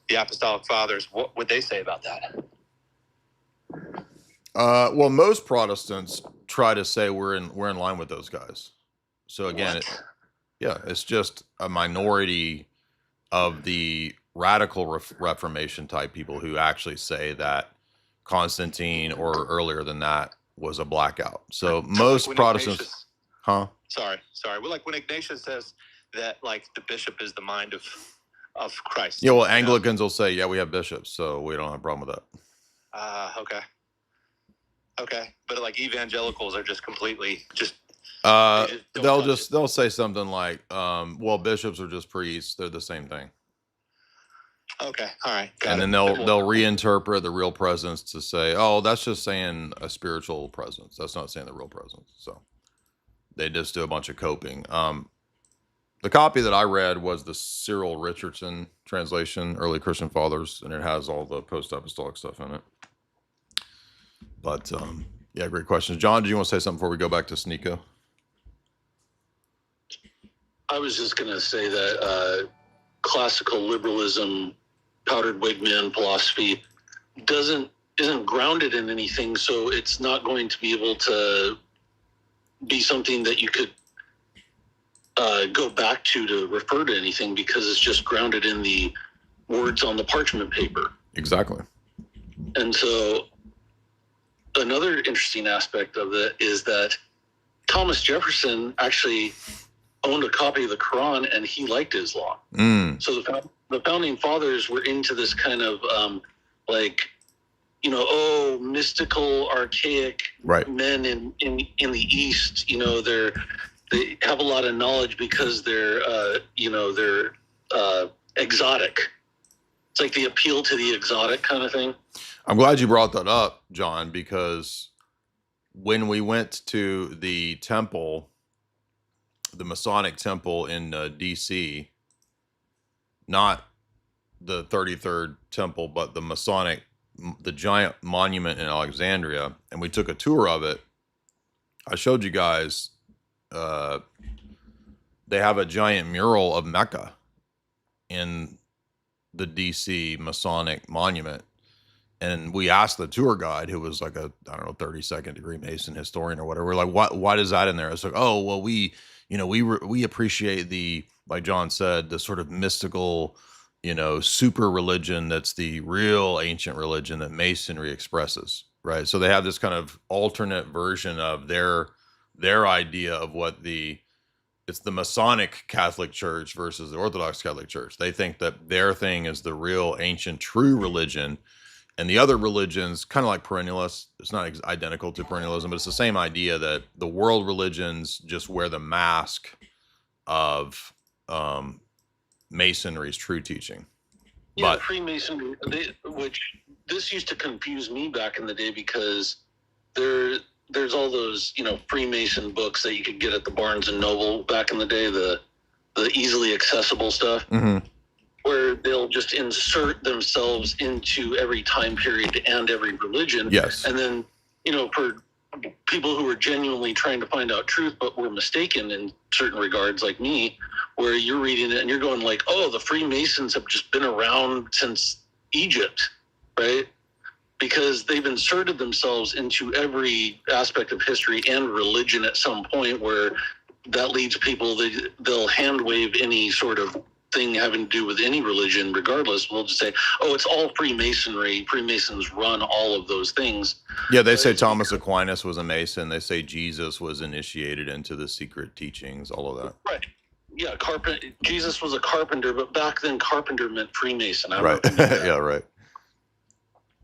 the Apostolic Fathers, what would they say about that? Well, most Protestants try to say we're in line with those guys. So again, it's just a minority of the radical Reformation type people who actually say that Constantine or earlier than that was a blackout. So most when Protestants, Ignatius, huh? sorry. Well, like when Ignatius says that, like the bishop is the mind of Christ. Yeah, well, Anglicans will say, yeah, we have bishops, so we don't have a problem with that. Okay, but like evangelicals are just completely just. They'll say something like, well, bishops are just priests; they're the same thing. Okay, all right, and then they'll reinterpret the real presence to say, oh, that's just saying a spiritual presence. That's not saying the real presence. So they just do a bunch of coping. The copy that I read was the Cyril Richardson translation, Early Christian Fathers, and it has all the post-apostolic stuff in it. But yeah, great questions. John, do you want to say something before we go back to Sneako? I was just going to say that classical liberalism, powdered wig man philosophy isn't grounded in anything, so it's not going to be able to be something that you could go back to refer to anything, because it's just grounded in the words on the parchment paper. Exactly. And so another interesting aspect of it is that Thomas Jefferson actually owned a copy of the Quran, and he liked Islam. So the founding fathers were into this kind of mystical, archaic men in the East. They have a lot of knowledge because they're exotic. It's like the appeal to the exotic kind of thing. I'm glad you brought that up, John, because when we went to the temple, the Masonic temple in DC, not the 33rd temple, but the giant monument in Alexandria, and we took a tour of it. I showed you guys, they have a giant mural of Mecca in the DC Masonic monument. And we asked the tour guide, who was like 32nd degree Mason historian or whatever. We're like, why is that in there? It's like, oh, well, we appreciate the, like John said, the sort of mystical, super religion that's the real ancient religion that Masonry expresses, right? So they have this kind of alternate version of their idea of what it's the Masonic Catholic Church versus the Orthodox Catholic Church. They think that their thing is the real ancient true religion. And the other religions, kind of like perennialists, it's not identical to perennialism, but it's the same idea that the world religions just wear the mask of Masonry's true teaching. Yeah, but Freemasonry, which this used to confuse me back in the day, because there's all those Freemason books that you could get at the Barnes and Noble back in the day, the easily accessible stuff. Mm-hmm. Where they'll just insert themselves into every time period and every religion. Yes. And then, for people who are genuinely trying to find out truth, but were mistaken in certain regards, like me, where you're reading it and you're going like, oh, the Freemasons have just been around since Egypt, right? Because they've inserted themselves into every aspect of history and religion at some point, where that leads people, they'll hand wave any sort of thing having to do with any religion regardless. We'll just say, oh, it's all Freemasonry. Freemasons run all of those things. Yeah, they say Thomas Aquinas was a Mason. They say Jesus was initiated into the secret teachings, all of that. Right. Yeah, Jesus was a carpenter, but back then carpenter meant Freemason. Right. Yeah, right.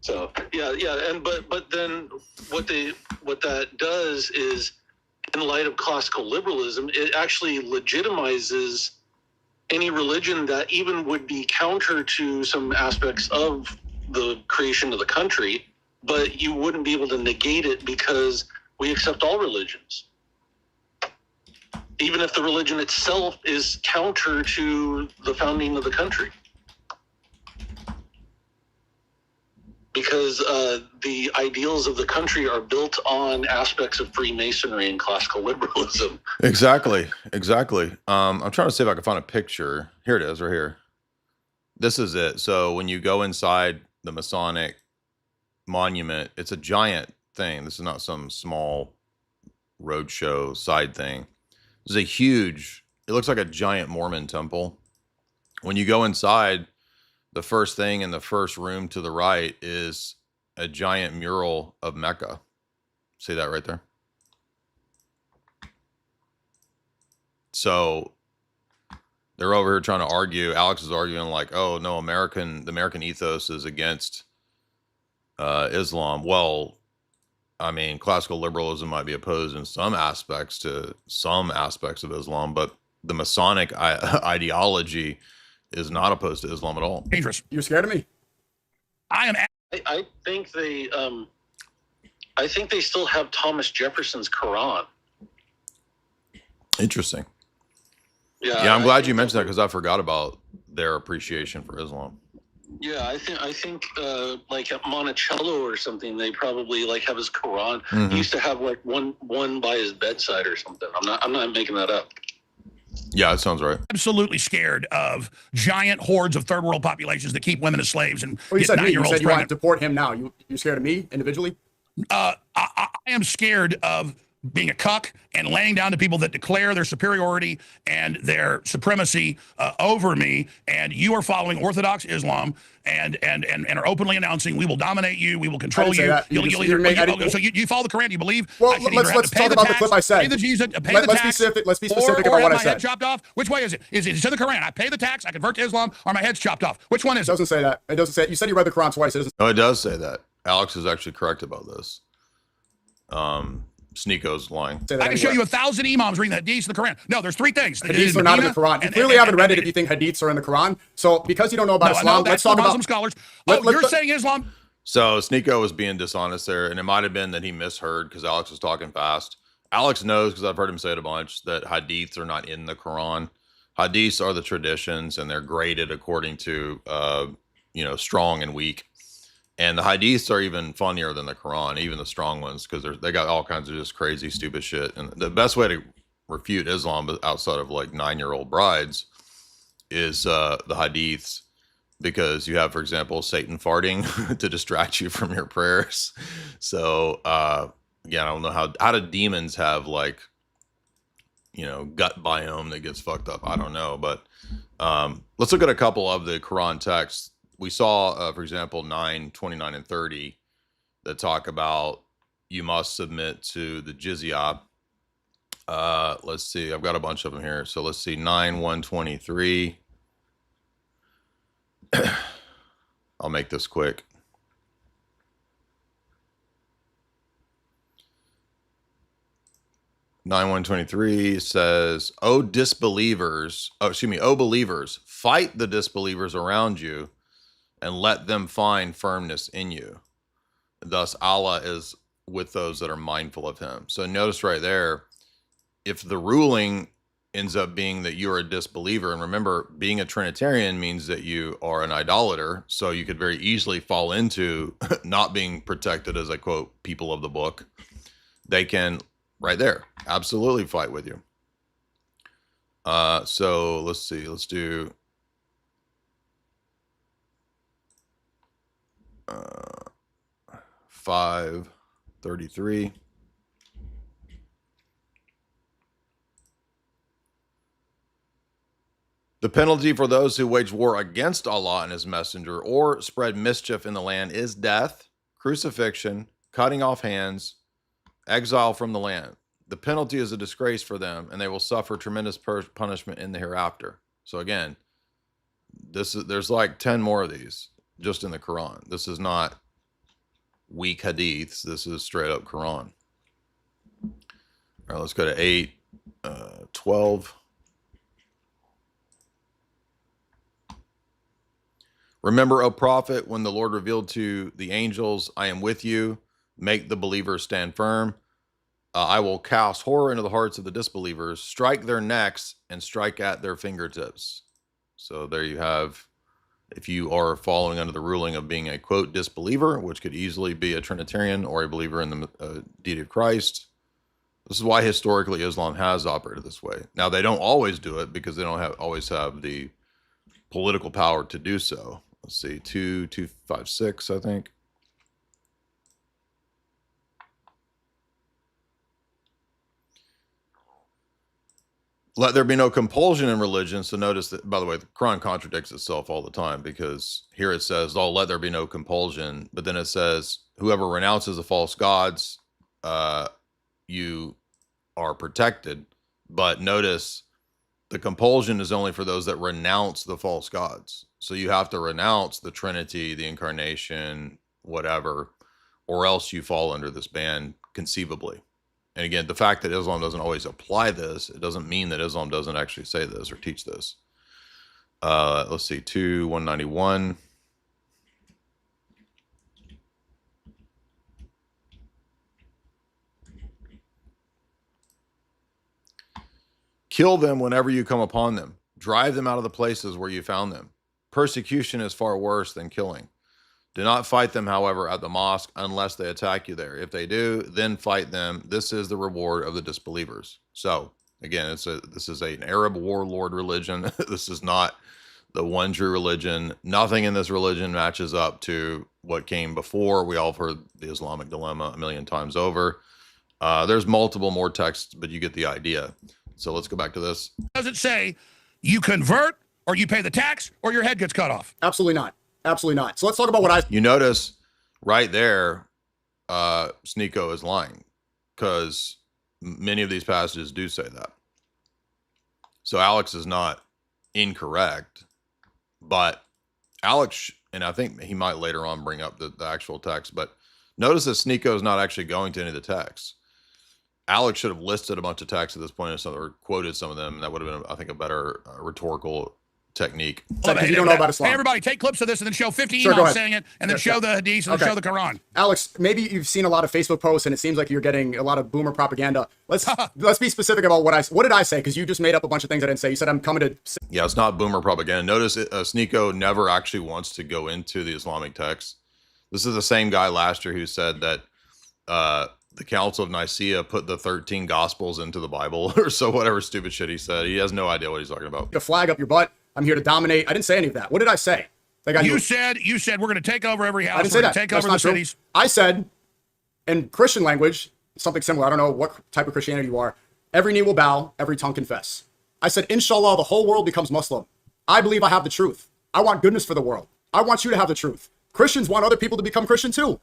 So yeah, and but then what that does is, in light of classical liberalism, it actually legitimizes any religion that even would be counter to some aspects of the creation of the country, but you wouldn't be able to negate it because we accept all religions. Even if the religion itself is counter to the founding of the country. Because the ideals of the country are built on aspects of Freemasonry and classical liberalism. Exactly. I'm trying to see if I can find a picture. Here it is, right here. This is it. So when you go inside the Masonic monument, it's a giant thing. This is not some small roadshow side thing. This is a huge, it looks like a giant Mormon temple. When you go inside, the first thing in the first room to the right is a giant mural of Mecca. See that right there? So they're over here trying to argue. Alex is arguing like, oh no, the American ethos is against Islam. Well, I mean, classical liberalism might be opposed in some aspects to some aspects of Islam, but the Masonic ideology is not opposed to Islam at all. Dangerous. You're scared of me? I think they still have Thomas Jefferson's Quran. Interesting. Yeah, I'm glad you mentioned that because I forgot about their appreciation for Islam. Yeah, I think like at Monticello or something, they probably like have his Quran. Mm-hmm. He used to have like one by his bedside or something. I'm not making that up. Yeah, that sounds right. Absolutely scared of giant hordes of third world populations that keep women as slaves and Oh, you get said me. You 9-year-olds said you want to pregnant. deport him now. You're scared of me individually? I am scared of being a cuck and laying down to people that declare their superiority and their supremacy over me, and you are following Orthodox Islam and are openly announcing we will dominate you, we will control you. So you follow the Quran? You believe? Well, I should let's either have to pay talk the about the tax, clip I said. Pay the Jesus, pay Let's the be tax, specific. Let's be or specific about what have I my head said. chopped off. Which way is it? Is it in the Quran? I pay the tax, I convert to Islam, or my head's chopped off. Which one is It it? doesn't say that. It doesn't say. You said you read the Quran twice. It doesn't. No, it does say that. Alex is actually correct about this. Sneako's lying. Say that I can show anywhere. you 1,000 imams reading the hadiths in the Quran. No, there's 3 things. Hadiths are not in the Quran. You clearly haven't read it if you think hadiths are in the Quran. So because you don't know about Islam, let's talk about Muslim scholars. You're saying Islam? So Sneako was being dishonest there, and it might have been that he misheard because Alex was talking fast. Alex knows, because I've heard him say it a bunch, that hadiths are not in the Quran. Hadiths are the traditions, and they're graded according to, strong and weak. And the hadiths are even funnier than the Quran, even the strong ones, because they got all kinds of just crazy, stupid shit. And the best way to refute Islam outside of like 9-year-old brides is the hadiths, because you have, for example, Satan farting to distract you from your prayers. So, again, I don't know how do demons have like, gut biome that gets fucked up? I don't know. But let's look at a couple of the Quran texts. We saw, for example, 9, 29, and 30 that talk about you must submit to the jizya. Let's see. I've got a bunch of them here. So let's see. 9, 1, 23. I'll make this quick. Nine 123 says, O believers, fight the disbelievers around you and let them find firmness in you. Thus, Allah is with those that are mindful of him. So notice right there, if the ruling ends up being that you're a disbeliever, and remember, being a Trinitarian means that you are an idolater, so you could very easily fall into not being protected as, I quote, people of the book. They can, right there, absolutely fight with you. So let's see, let's do 5:33. The penalty for those who wage war against Allah and his messenger or spread mischief in the land is death, crucifixion, cutting off hands, exile from the land. The penalty is a disgrace for them, and they will suffer tremendous punishment in the hereafter. So again, there's like 10 more of these just in the Quran. This is not weak hadiths. This is straight up Quran. All right, let's go to 8, 12. Remember, O prophet, when the Lord revealed to the angels, I am with you, make the believers stand firm. I will cast horror into the hearts of the disbelievers, strike their necks, and strike at their fingertips. So there you have, if you are following under the ruling of being a, quote, disbeliever, which could easily be a Trinitarian or a believer in the deity of Christ. This is why historically Islam has operated this way. Now, they don't always do it because they don't always have the political power to do so. Let's see, 2256, I think. let there be no compulsion in religion. So notice that, by the way, the Quran contradicts itself all the time, because here it says, oh, let there be no compulsion. But then it says, whoever renounces the false gods, you are protected. But notice the compulsion is only for those that renounce the false gods. So you have to renounce the Trinity, the incarnation, whatever, or else you fall under this ban conceivably. And again, the fact that Islam doesn't always apply this, it doesn't mean that Islam doesn't actually say this or teach this. Let's see, 191. Kill them whenever you come upon them. Drive them out of the places where you found them. Persecution is far worse than killing. Do not fight them, however, at the mosque unless they attack you there. If they do, then fight them. This is the reward of the disbelievers. So, again, this is an Arab warlord religion. This is not the one true religion. Nothing in this religion matches up to what came before. We all have heard the Islamic dilemma a million times over. There's multiple more texts, but you get the idea. So let's go back to this. Does it say you convert or you pay the tax or your head gets cut off? Absolutely not. Absolutely not. So let's talk about what I... You notice right there, Sneako is lying, because many of these passages do say that. So Alex is not incorrect, but Alex, and I think he might later on bring up the actual text, but notice that Sneako is not actually going to any of the texts. Alex should have listed a bunch of texts at this point or quoted some of them. And that would have been, I think, a better rhetorical technique. Because you don't know about Islam. Hey, everybody, take clips of this and then show 50 Sure, emails saying it, and then show the hadiths and then show the Quran. Alex, maybe you've seen a lot of Facebook posts, and it seems like you're getting a lot of boomer propaganda. Let's be specific about what did I say? Because you just made up a bunch of things I didn't say. You said I'm coming to... Yeah, it's not boomer propaganda. Notice Sneako never actually wants to go into the Islamic text. This is the same guy last year who said that the Council of Nicaea put the 13 Gospels into the Bible, or so whatever stupid shit he said. He has no idea what he's talking about. A flag up your butt. I'm here to dominate. I didn't say any of that. What did I say? You said we're going to take over every house. I didn't say that. Take That's over the not true. cities. I said, in Christian language, something similar. I don't know what type of Christianity you are. Every knee will bow, every tongue confess. I said, inshallah, the whole world becomes Muslim. I believe I have the truth. I want goodness for the world. I want you to have the truth. Christians want other people to become Christian too.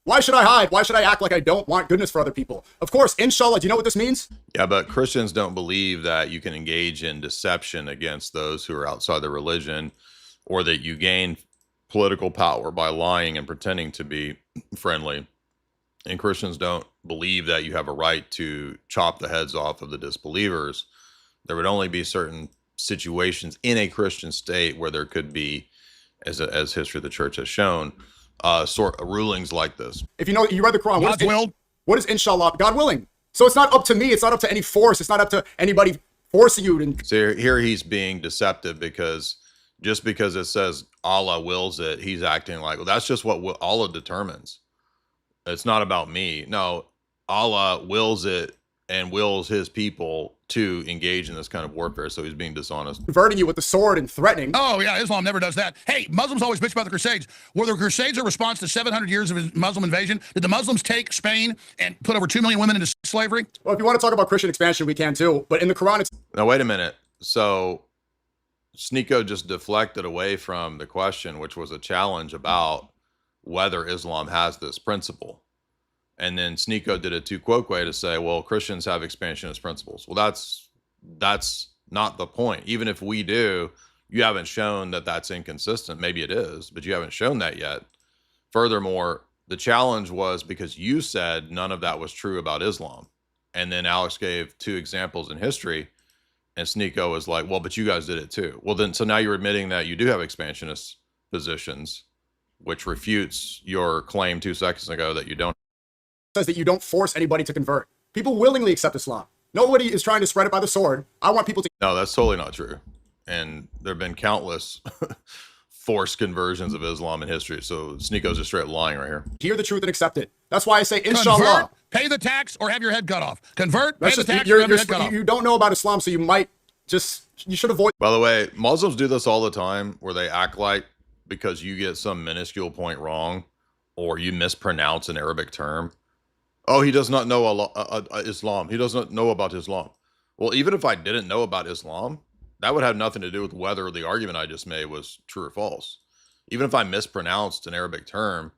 Why should I hide? Why should I act like I don't want goodness for other people? Of course, inshallah, do you know what this means? Yeah, but Christians don't believe that you can engage in deception against those who are outside the religion, or that you gain political power by lying and pretending to be friendly. And Christians don't believe that you have a right to chop the heads off of the disbelievers. There would only be certain situations in a Christian state where there could be, as history of the church has shown, sort of rulings like this. If you know, you read the Quran. God's will. What is inshallah? God willing. So it's not up to me. It's not up to any force. It's not up to anybody forcing you to. So here he's being deceptive, because just because it says Allah wills it, he's acting like, well, that's just what Allah determines. It's not about me. No, Allah wills it and wills his people to engage in this kind of warfare. So he's being dishonest. Converting you with the sword and threatening. Oh, yeah, Islam never does that. Hey, Muslims always bitch about the Crusades. Were the Crusades a response to 700 years of Muslim invasion? Did the Muslims take Spain and put over 2 million women into slavery? Well, if you want to talk about Christian expansion, we can too. But in the Quran, it's... Now, wait a minute. So Sneako just deflected away from the question, which was a challenge about whether Islam has this principle. And then Sneako did it too quick way to say, well, Christians have expansionist principles. Well, that's not the point. Even if we do, you haven't shown that that's inconsistent. Maybe it is, but you haven't shown that yet. Furthermore, the challenge was because you said none of that was true about Islam. And then Alex gave 2 examples in history, and Sneako was like, well, but you guys did it too. Well, then, so now you're admitting that you do have expansionist positions, which refutes your claim 2 seconds ago that you don't. Says that you don't force anybody to convert. People willingly accept Islam. Nobody is trying to spread it by the sword. I want people to... No, that's totally not true. And there have been countless forced conversions of Islam in history. So Sneako's just straight lying right here. Hear the truth and accept it. That's why I say, inshallah. Convert, pay the tax, or have your head cut off. Convert, pay the tax, or have your head cut off. You don't know about Islam, so you might just... You should avoid... By the way, Muslims do this all the time, where they act like because you get some minuscule point wrong, or you mispronounce an Arabic term, oh, he does not know Allah, Islam. He does not know about Islam. Well, even if I didn't know about Islam, that would have nothing to do with whether the argument I just made was true or false. Even if I mispronounced an Arabic term,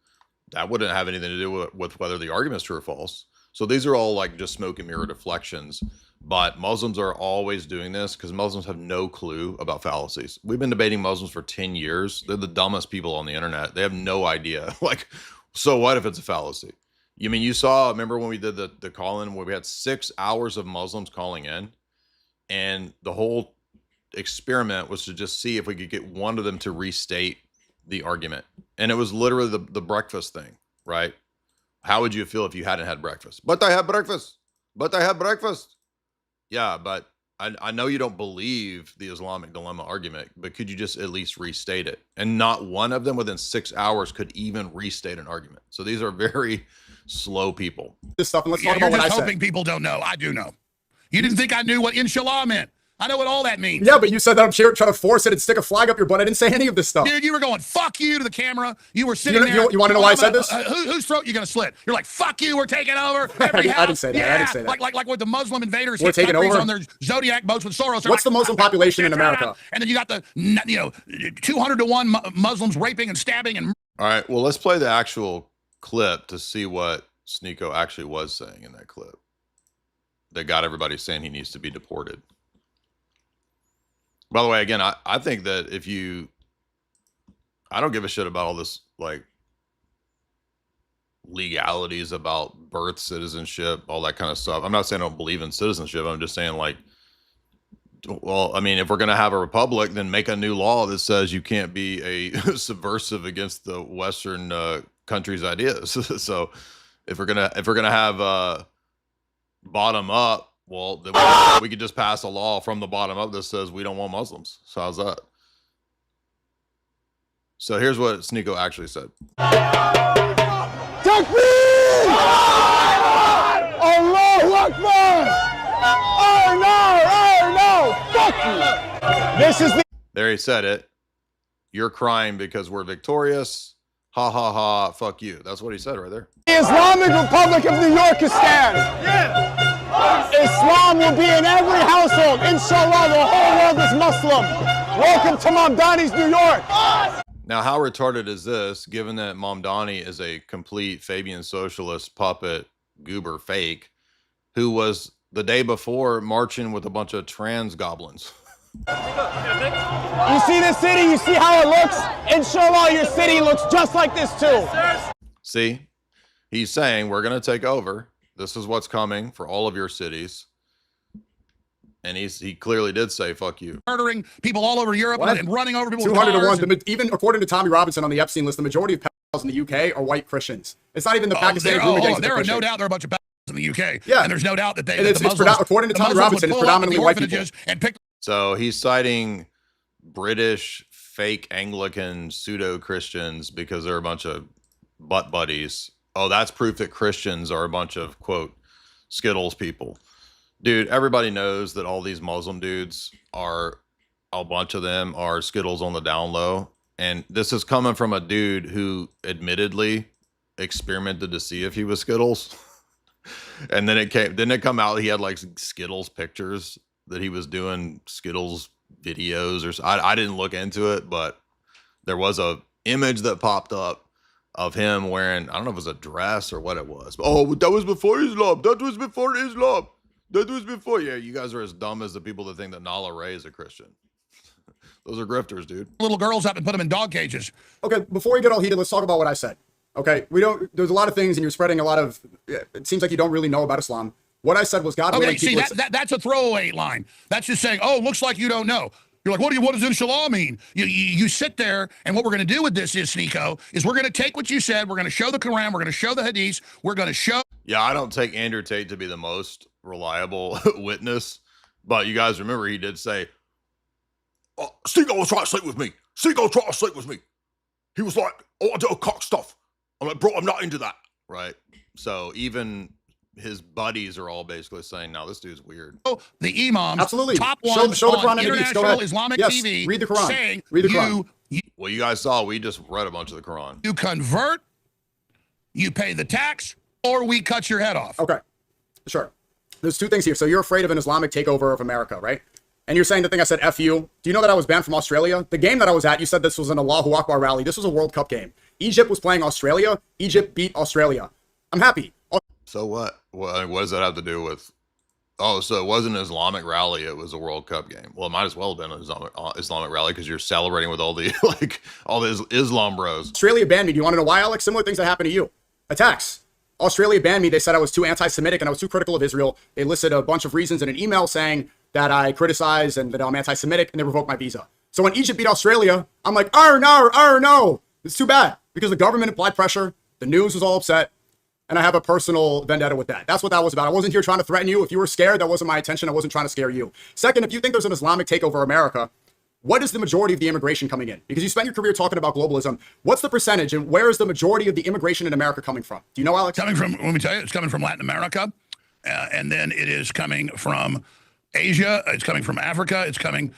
that wouldn't have anything to do with whether the argument is true or false. So these are all like just smoke and mirror deflections. But Muslims are always doing this because Muslims have no clue about fallacies. We've been debating Muslims for 10 years. They're the dumbest people on the internet. They have no idea. Like, so what if it's a fallacy? You mean you saw, remember when we did the call-in where we had 6 hours of Muslims calling in, and the whole experiment was to just see if we could get one of them to restate the argument. And it was literally the breakfast thing, right? How would you feel if you hadn't had breakfast? But I had breakfast. But I had breakfast. Yeah, but I know you don't believe the Islamic dilemma argument, but could you just at least restate it? And not one of them within 6 hours could even restate an argument. So these are very slow people. This stuff, and let's Yeah, talk you're about what I just said. hoping people don't know. I do know. You didn't think I knew what inshallah meant. I know what all that means. Yeah, but you said that I'm trying to force it and stick a flag up your butt. I didn't say any of this stuff. Dude, you were going, fuck you to the camera. You were sitting there. You want to know why I said this? Whose throat you going to slit? You're like, fuck you, we're taking over. I didn't say that. Yeah, I didn't say that. Like with the Muslim invaders We're hit taking countries over? on their Zodiac boats with Soros. They're What's the Muslim population in America? And then you got the 200-to-1 Muslims raping and stabbing and. All right, well, let's play the actual clip to see what Sneako actually was saying in that clip that got everybody saying he needs to be deported. By the way, again, I think that I don't give a shit about all this, like, legalities about birth citizenship, all that kind of stuff. I'm not saying I don't believe in citizenship. I'm just saying, like, well, I mean, if we're going to have a republic, then make a new law that says you can't be a subversive against the Western country's ideas. So if we're gonna have bottom up, well, then we could just pass a law from the bottom up that says we don't want Muslims. So how's that? So here's what Sneako actually said. Takbir! Allahu Akbar! Oh no! Fuck you! This is the. There he said it. You're crying because we're victorious. Ha ha ha. Fuck you. That's what he said right there. Islamic Republic of New Yorkistan. Islam will be in every household. Inshallah, the whole world is Muslim. Welcome to Mamdani's New York. Now, how retarded is this, given that Mamdani is a complete Fabian socialist puppet goober fake, who was the day before marching with a bunch of trans goblins? You see this city? You see how it looks? Inshallah, your city looks just like this too. See, he's saying we're going to take over. This is what's coming for all of your cities. And he clearly did say, fuck you. Murdering people all over Europe and running over people with 200 to cars. 1. Even according to Tommy Robinson on the Epstein list, the majority of pedophiles in the UK are white Christians. It's not even the Pakistani grooming gangs. There are no doubt there are a bunch of pedophiles in the UK. Yeah. And there's no doubt that And according to Tommy Robinson, it's predominantly white people. And pick So he's citing British fake Anglican pseudo-Christians because they're a bunch of butt buddies. Oh, that's proof that Christians are a bunch of, quote, Skittles people. Dude, everybody knows that all these Muslim dudes are, a bunch of them are Skittles on the down low. And this is coming from a dude who admittedly experimented to see if he was Skittles. And then didn't it come out he had like Skittles pictures that he was doing Skittles videos or I didn't look into it, but there was a image that popped up of him wearing, I don't know if it was a dress or what it was. But, oh, that was before Islam. That was before Islam. That was before. Yeah, you guys are as dumb as the people that think that Nala Ray is a Christian. Those are grifters, dude. little girls up and put them in dog cages. Okay, before we get all heated, let's talk about what I said. Okay, there's a lot of things, and you're spreading a lot of, it seems like you don't really know about Islam. What I said was God willing. Okay, see, that's a throwaway line. That's just saying, oh, looks like you don't know. You're like, what does inshallah mean? You sit there, and what we're going to do with this is, Sneako, is we're going to take what you said, we're going to show the Quran, we're going to show the Hadith, we're going to show. Yeah, I don't take Andrew Tate to be the most reliable witness, but you guys remember he did say, oh, Sneako was trying to sleep with me. Sneako tried to sleep with me. He was like, oh, I do cock stuff. I'm like, bro, I'm not into that. Right? So even his buddies are all basically saying, no, this dude's weird. The imams, absolutely, top one show the Quran on international Islamic yes, TV, read the Quran. saying read the Quran. Well, you guys saw, we just read a bunch of the Quran. You convert, you pay the tax, or we cut your head off. Okay, sure. There's two things here. So you're afraid of an Islamic takeover of America, right? And you're saying the thing I said, F you. Do you know that I was banned from Australia? The game that I was at, you said this was an Allahu Akbar rally. This was a World Cup game. Egypt was playing Australia. Egypt beat Australia. I'm happy. So what? What does that have to do with? Oh, so it wasn't an Islamic rally. It was a World Cup game. Well, it might as well have been an Islamic rally because you're celebrating with all the all the Islam bros. Australia banned me. Do you want to know why, Alex? Similar things that happened to you. Attacks. Australia banned me. They said I was too anti-Semitic and I was too critical of Israel. They listed a bunch of reasons in an email saying that I criticize and that I'm anti-Semitic, and they revoked my visa. So when Egypt beat Australia, I'm like, no. It's too bad because the government applied pressure. The news was all upset. And I have a personal vendetta with that. That's what that was about. I wasn't here trying to threaten you. If you were scared, that wasn't my intention. I wasn't trying to scare you. Second, if you think there's an Islamic takeover of America, what is the majority of the immigration coming in? Because you spent your career talking about globalism. What's the percentage and where is the majority of the immigration in America coming from? Do you know, Alex? Coming from, let me tell you, it's coming from Latin America. And then it is coming from Asia. It's coming from Africa. It's coming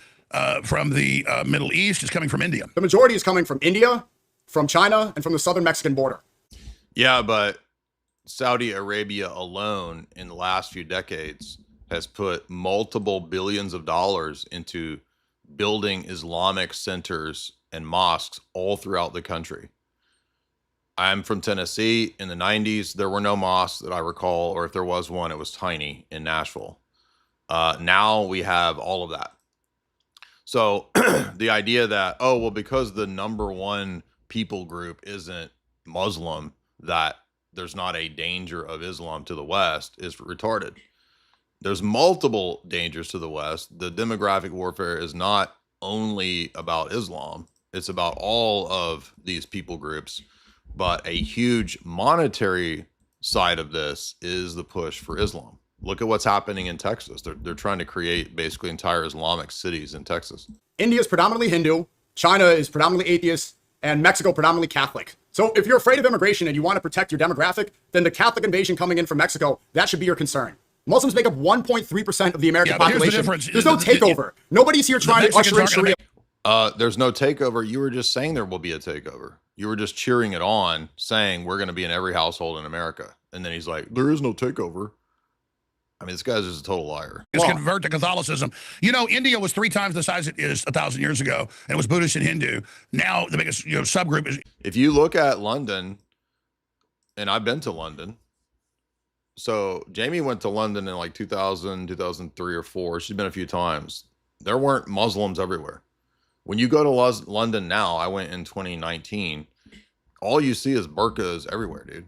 from the Middle East. It's coming from India. The majority is coming from India, from China, and from the southern Mexican border. Yeah, but Saudi Arabia alone in the last few decades has put multiple billions of dollars into building Islamic centers and mosques all throughout the country. I'm from Tennessee. In the 90s, there were no mosques that I recall, or if there was one, it was tiny in Nashville. Now we have all of that. So the idea that, oh, well, because the number one people group isn't Muslim, that there's not a danger of Islam to the West is retarded. There's multiple dangers to the West. The demographic warfare is not only about Islam. It's about all of these people groups. But a huge monetary side of this is the push for Islam. Look at what's happening in Texas. They're trying to create basically entire Islamic cities in Texas. India is predominantly Hindu. China is predominantly atheist. And Mexico predominantly Catholic. So if you're afraid of immigration and you want to protect your demographic, then the Catholic invasion coming in from Mexico, that should be your concern. Muslims make up 1.3% of the American population. There's no takeover. Nobody's here trying to usher in Sharia. There's no takeover. You were just saying there will be a takeover. You were just cheering it on, saying we're going to be in every household in America. And then he's like, there is no takeover. I mean, this guy's just a total liar. It's convert to Catholicism. You know, India was 3 times the size it is 1,000 years ago, and it was Buddhist and Hindu. Now the biggest subgroup is. If you look at London, and I've been to London. So Jamie went to London in like 2000, 2003 or 4. She's been a few times. There weren't Muslims everywhere. When you go to London now, I went in 2019. All you see is burqas everywhere, dude.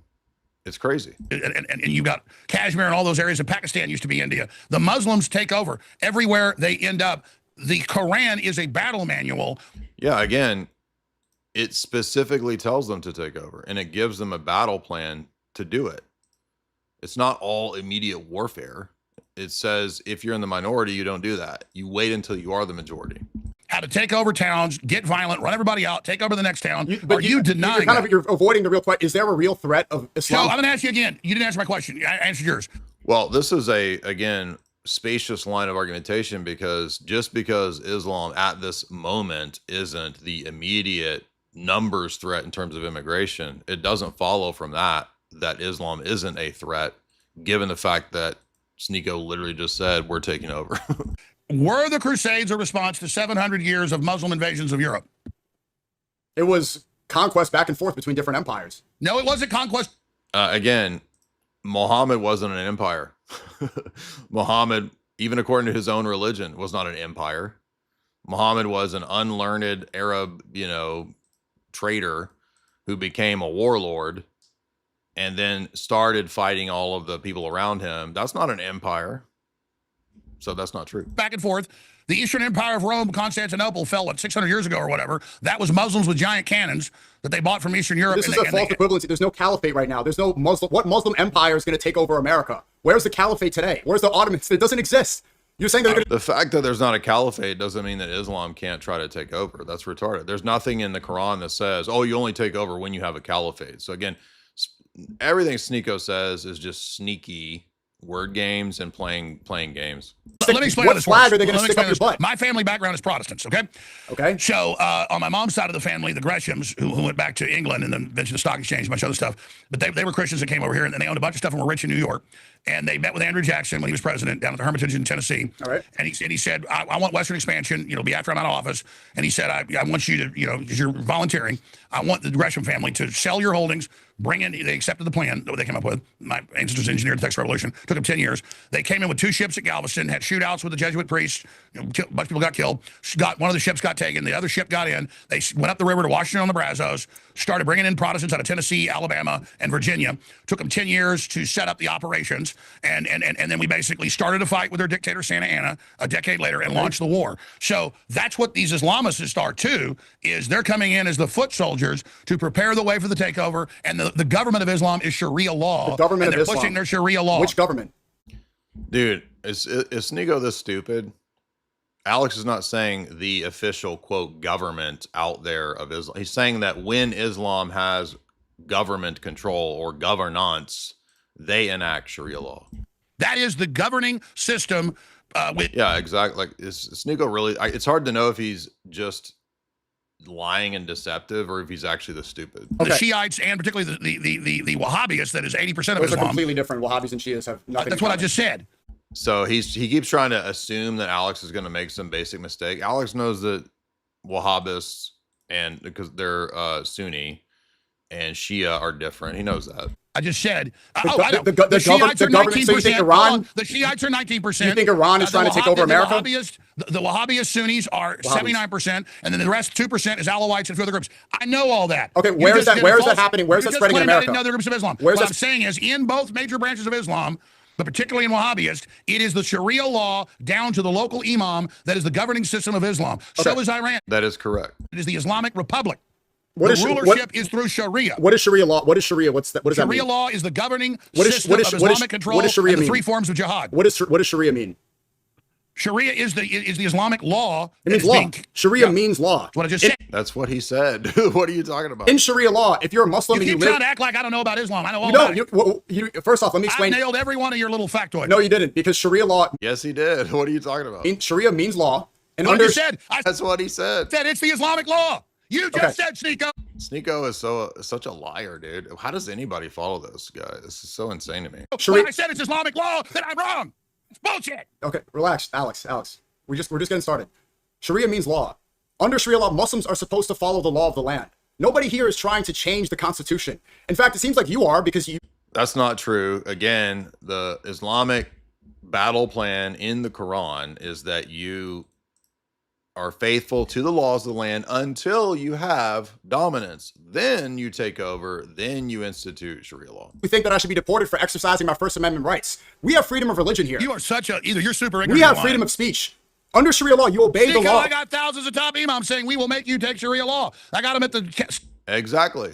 It's crazy. And you've got Kashmir and all those areas of Pakistan used to be India. The Muslims take over everywhere they end up. The Quran is a battle manual. Yeah, again, it specifically tells them to take over, and it gives them a battle plan to do it. It's not all immediate warfare. It says if you're in the minority, you don't do that. You wait until you are the majority. How to take over towns, get violent, run everybody out, take over the next town. You're denying you're avoiding the real question. Is there a real threat of Islam? So I'm going to ask you again. You didn't answer my question. I answered yours. Well, this is again, spacious line of argumentation because just because Islam at this moment isn't the immediate numbers threat in terms of immigration, it doesn't follow from that Islam isn't a threat, given the fact that Sneako literally just said we're taking over. Were the Crusades a response to 700 years of Muslim invasions of Europe? It was conquest back and forth between different empires. No, it wasn't conquest. Again, Muhammad wasn't an empire. Muhammad, even according to his own religion, was not an empire. Muhammad was an unlearned Arab, trader who became a warlord and then started fighting all of the people around him. That's not an empire. So that's not true. Back and forth. The Eastern Empire of Rome, Constantinople, fell 600 years ago or whatever. That was Muslims with giant cannons that they bought from Eastern Europe. This is a false equivalency. There's no caliphate right now. There's no Muslim. What Muslim empire is going to take over America? Where's the caliphate today? Where's the Ottomans? It doesn't exist. You're saying they're going to... The fact that there's not a caliphate doesn't mean that Islam can't try to take over. That's retarded. There's nothing in the Quran that says, oh, you only take over when you have a caliphate. So again, everything Sneako says is just sneaky word games and playing games. Let me explain what this flag works. are they going to stick up your butt? My family background is Protestants, okay? Okay. So on my mom's side of the family, the Greshams, who went back to England and then eventually the stock exchange, a bunch of other stuff, but they were Christians that came over here and they owned a bunch of stuff and were rich in New York. and they met with Andrew Jackson when he was president down at the Hermitage in Tennessee. All right. And he said, I want Western expansion, be after I'm out of office. And he said, I want you to, because you're volunteering, I want the Gresham family to sell your holdings, bring in, they accepted the plan that they came up with. My ancestors engineered the Texas Revolution. Took them 10 years. They came in with 2 ships at Galveston, had shootouts with the Jesuit priests. A bunch of people got killed. One of the ships got taken. The other ship got in. They went up the river to Washington on the Brazos, started bringing in Protestants out of Tennessee, Alabama, and Virginia. Took them 10 years to set up the operations. And then we basically started a fight with their dictator, Santa Anna, a decade later, and launched the war. So that's what these Islamists are too, is they're coming in as the foot soldiers to prepare the way for the takeover. And the government of Islam is Sharia law. The government and they're of Islam. pushing their Sharia law. Which government? Dude, is Sneako this stupid? Alex is not saying the official, quote, government out there of Islam. He's saying that when Islam has government control or governance, they enact Sharia law. That is the governing system. Yeah, exactly. Like, is Sneako really? It's hard to know if he's just lying and deceptive or if he's actually the stupid. The Shiites and particularly the Wahhabis, that is 80% of Those Islam. are completely different. Wahhabis and Shias have nothing. That's what I just said. So he keeps trying to assume that Alex is going to make some basic mistake. Alex knows that Wahhabists, and because they're Sunni and Shia, are different. He knows that. I just said. The Shiites are 19%. So you think Iran? The Shiites are 19%. You think Iran is trying to take over America? The Wahhabist Sunnis are 79%, and then the rest 2% is Alawites and a few other groups. I know all that. Okay, where is that happening? Where is that spreading in America? I didn't know the groups of Islam. What I'm saying is, in both major branches of Islam, but particularly in Wahhabist, it is the Sharia law down to the local imam that is the governing system of Islam. Okay. So is Iran. That is correct. It is the Islamic Republic. Rulership is through Sharia. What is Sharia law? What is Sharia? What does that mean? Sharia law is the governing system of Islamic control and the 3 forms of jihad. What does Sharia mean? Sharia is the Islamic law. It means law. Sharia means law. That's what I just said. That's what he said. What are you talking about? In Sharia law, if you're a Muslim you and keep trying to act like I don't know about Islam. I know all about it. First off, let me explain. I nailed every one of your little factoids. No, you didn't, because Sharia law. Yes, he did. What are you talking about? Sharia means law. And that's what he said. Said it's the Islamic law. You just said, Sneako. Sneako is such a liar, dude. How does anybody follow this guy? This is so insane to me. When I said it's Islamic law, then I'm wrong. It's bullshit. Okay, relax, Alex. We're just getting started. Sharia means law. Under Sharia law, Muslims are supposed to follow the law of the land. Nobody here is trying to change the Constitution. In fact, it seems like you are, because you. That's not true. Again, the Islamic battle plan in the Quran is that you are faithful to the laws of the land until you have dominance. Then you take over. Then you institute Sharia law. We think that I should be deported for exercising my First Amendment rights. We have freedom of religion here. You are either you're super ignorant. We have freedom of speech. Under Sharia law, you obey the law. I got thousands of top imams saying we will make you take Sharia law. I got them at the. Exactly.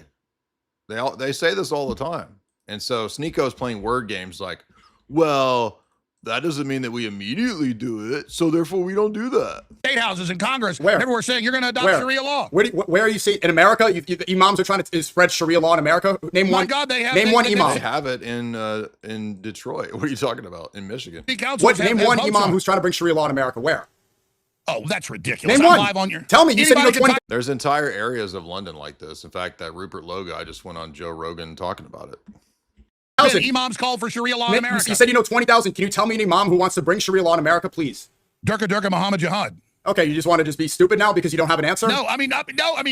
They say this all the time. And so Sneako's playing word games like, well, that doesn't mean that we immediately do it, so therefore we don't do that. State houses and Congress, where? Everywhere saying you're going to adopt Sharia law. Where are you seeing in America? The imams are trying to spread Sharia law in America. Name one. My God, they have. Name one imam. They have it in Detroit. What are you talking about? In Michigan. Name one imam who's trying to bring Sharia law in America. Where? Oh, that's ridiculous. Name one. Live on your. Tell me. You said you know 20. There's entire areas of London like this. In fact, that Rupert Lowe guy just went on Joe Rogan talking about it. Imams call for Sharia law in America. You said you know 20,000. Can you tell me an imam who wants to bring Sharia law in America, please? Durka Muhammad Jihad. Okay, you just want to just be stupid now because you don't have an answer? No, I mean,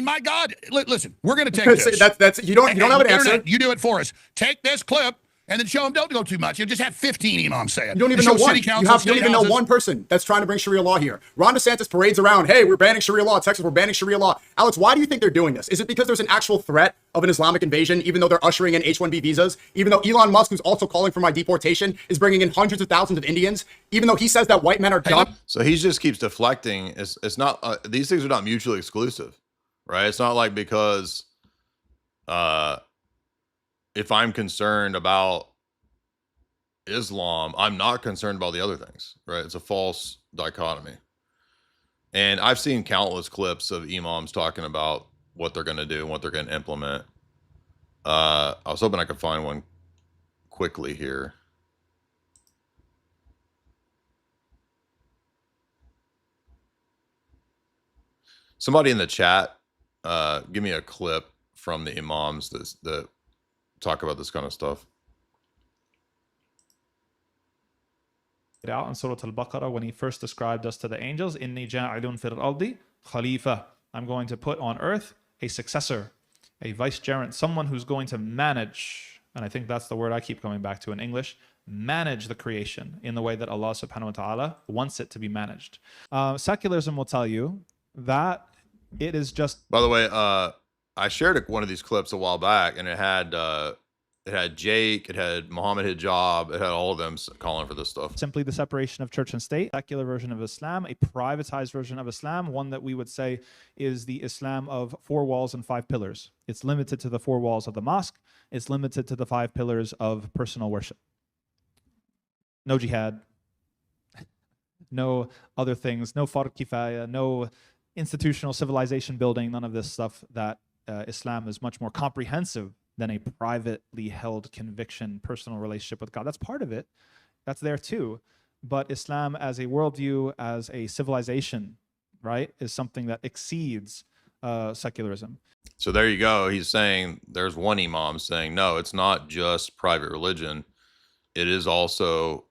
my God. Listen, we're going to take this. That's you don't have an answer. You do it for us. Take this clip and then show them. Don't go too much. You just have 15 imams say it. You don't even know one. You don't even know one person that's trying to bring Sharia law here. Ron DeSantis parades around. Hey, we're banning Sharia law. Texas, we're banning Sharia law. Alex, why do you think they're doing this? Is it because there's an actual threat of an Islamic invasion, even though they're ushering in H-1B visas, even though Elon Musk, who's also calling for my deportation, is bringing in hundreds of thousands of Indians, even though he says that white men are dumb? So he just keeps deflecting. It's not, these things are not mutually exclusive, right? It's not like because if I'm concerned about Islam, I'm not concerned about the other things, right? It's a false dichotomy. And I've seen countless clips of imams talking about what they're going to do and what they're going to implement. I was hoping I could find one quickly here. Somebody in the chat, give me a clip from the imams that talk about this kind of stuff. out in Surah Al-Baqarah when he first described us to the angels, Inni ja'ilun fil ardi khalifa. I'm going to put on earth a successor, a vicegerent, someone who's going to manage, and I think that's the word I keep coming back to in English, manage the creation in the way that Allah subhanahu wa ta'ala wants it to be managed. Secularism will tell you that it is just... By the way, I shared one of these clips a while back, and it had Jake, it had Muhammad Hijab, it had all of them calling for this stuff. Simply the separation of church and state, secular version of Islam, a privatized version of Islam, one that we would say is the Islam of 4 walls and 5 pillars. It's limited to the 4 walls of the mosque. It's limited to the 5 pillars of personal worship. No jihad, no other things, no fard kifaya, no institutional civilization building, none of this stuff. That Islam is much more comprehensive than a privately held conviction, personal relationship with God. That's part of it. That's there too. But Islam as a worldview, as a civilization, right, is something that exceeds secularism. So there you go. He's saying, there's one imam saying, no, it's not just private religion. It is also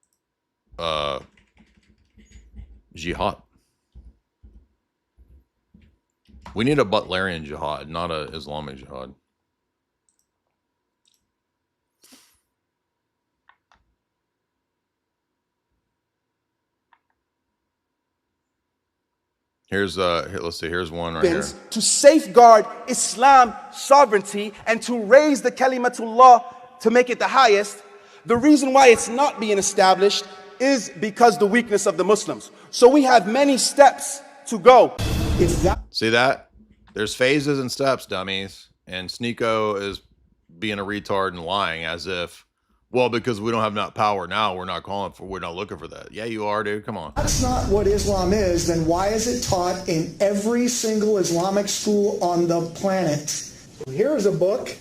jihad. We need a Butlerian jihad, not a Islamic jihad. Here's let's see, here's one right here. To safeguard Islam sovereignty and to raise the kalimatullah to make it the highest. The reason why it's not being established is because the weakness of the Muslims. So we have many steps to go. See that? There's phases and steps, dummies. And Sneako is being a retard and lying as if, well, because we don't have enough power now, we're not looking for that. Yeah, you are, dude. Come on. That's not what Islam is. Then why is it taught in every single Islamic school on the planet? Here is a book,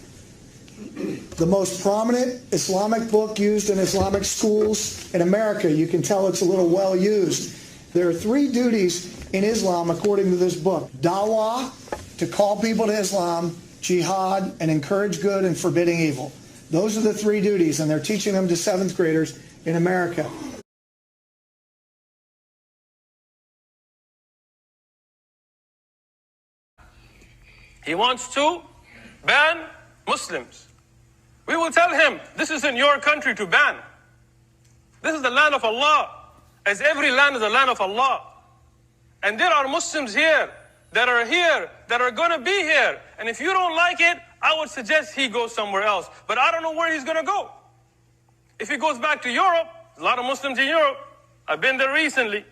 the most prominent Islamic book used in Islamic schools in America. You can tell it's a little well used. There are 3 duties in Islam according to this book. Dawah, to call people to Islam, jihad, and encourage good and forbidding evil. Those are the 3 duties, and they're teaching them to 7th graders in America. He wants to ban Muslims. We will tell him, this isn't your country to ban. This is the land of Allah, as every land is the land of Allah. And there are Muslims here that are going to be here. And if you don't like it, I would suggest he goes somewhere else. But I don't know where he's going to go. If he goes back to Europe, a lot of Muslims in Europe. I've been there recently.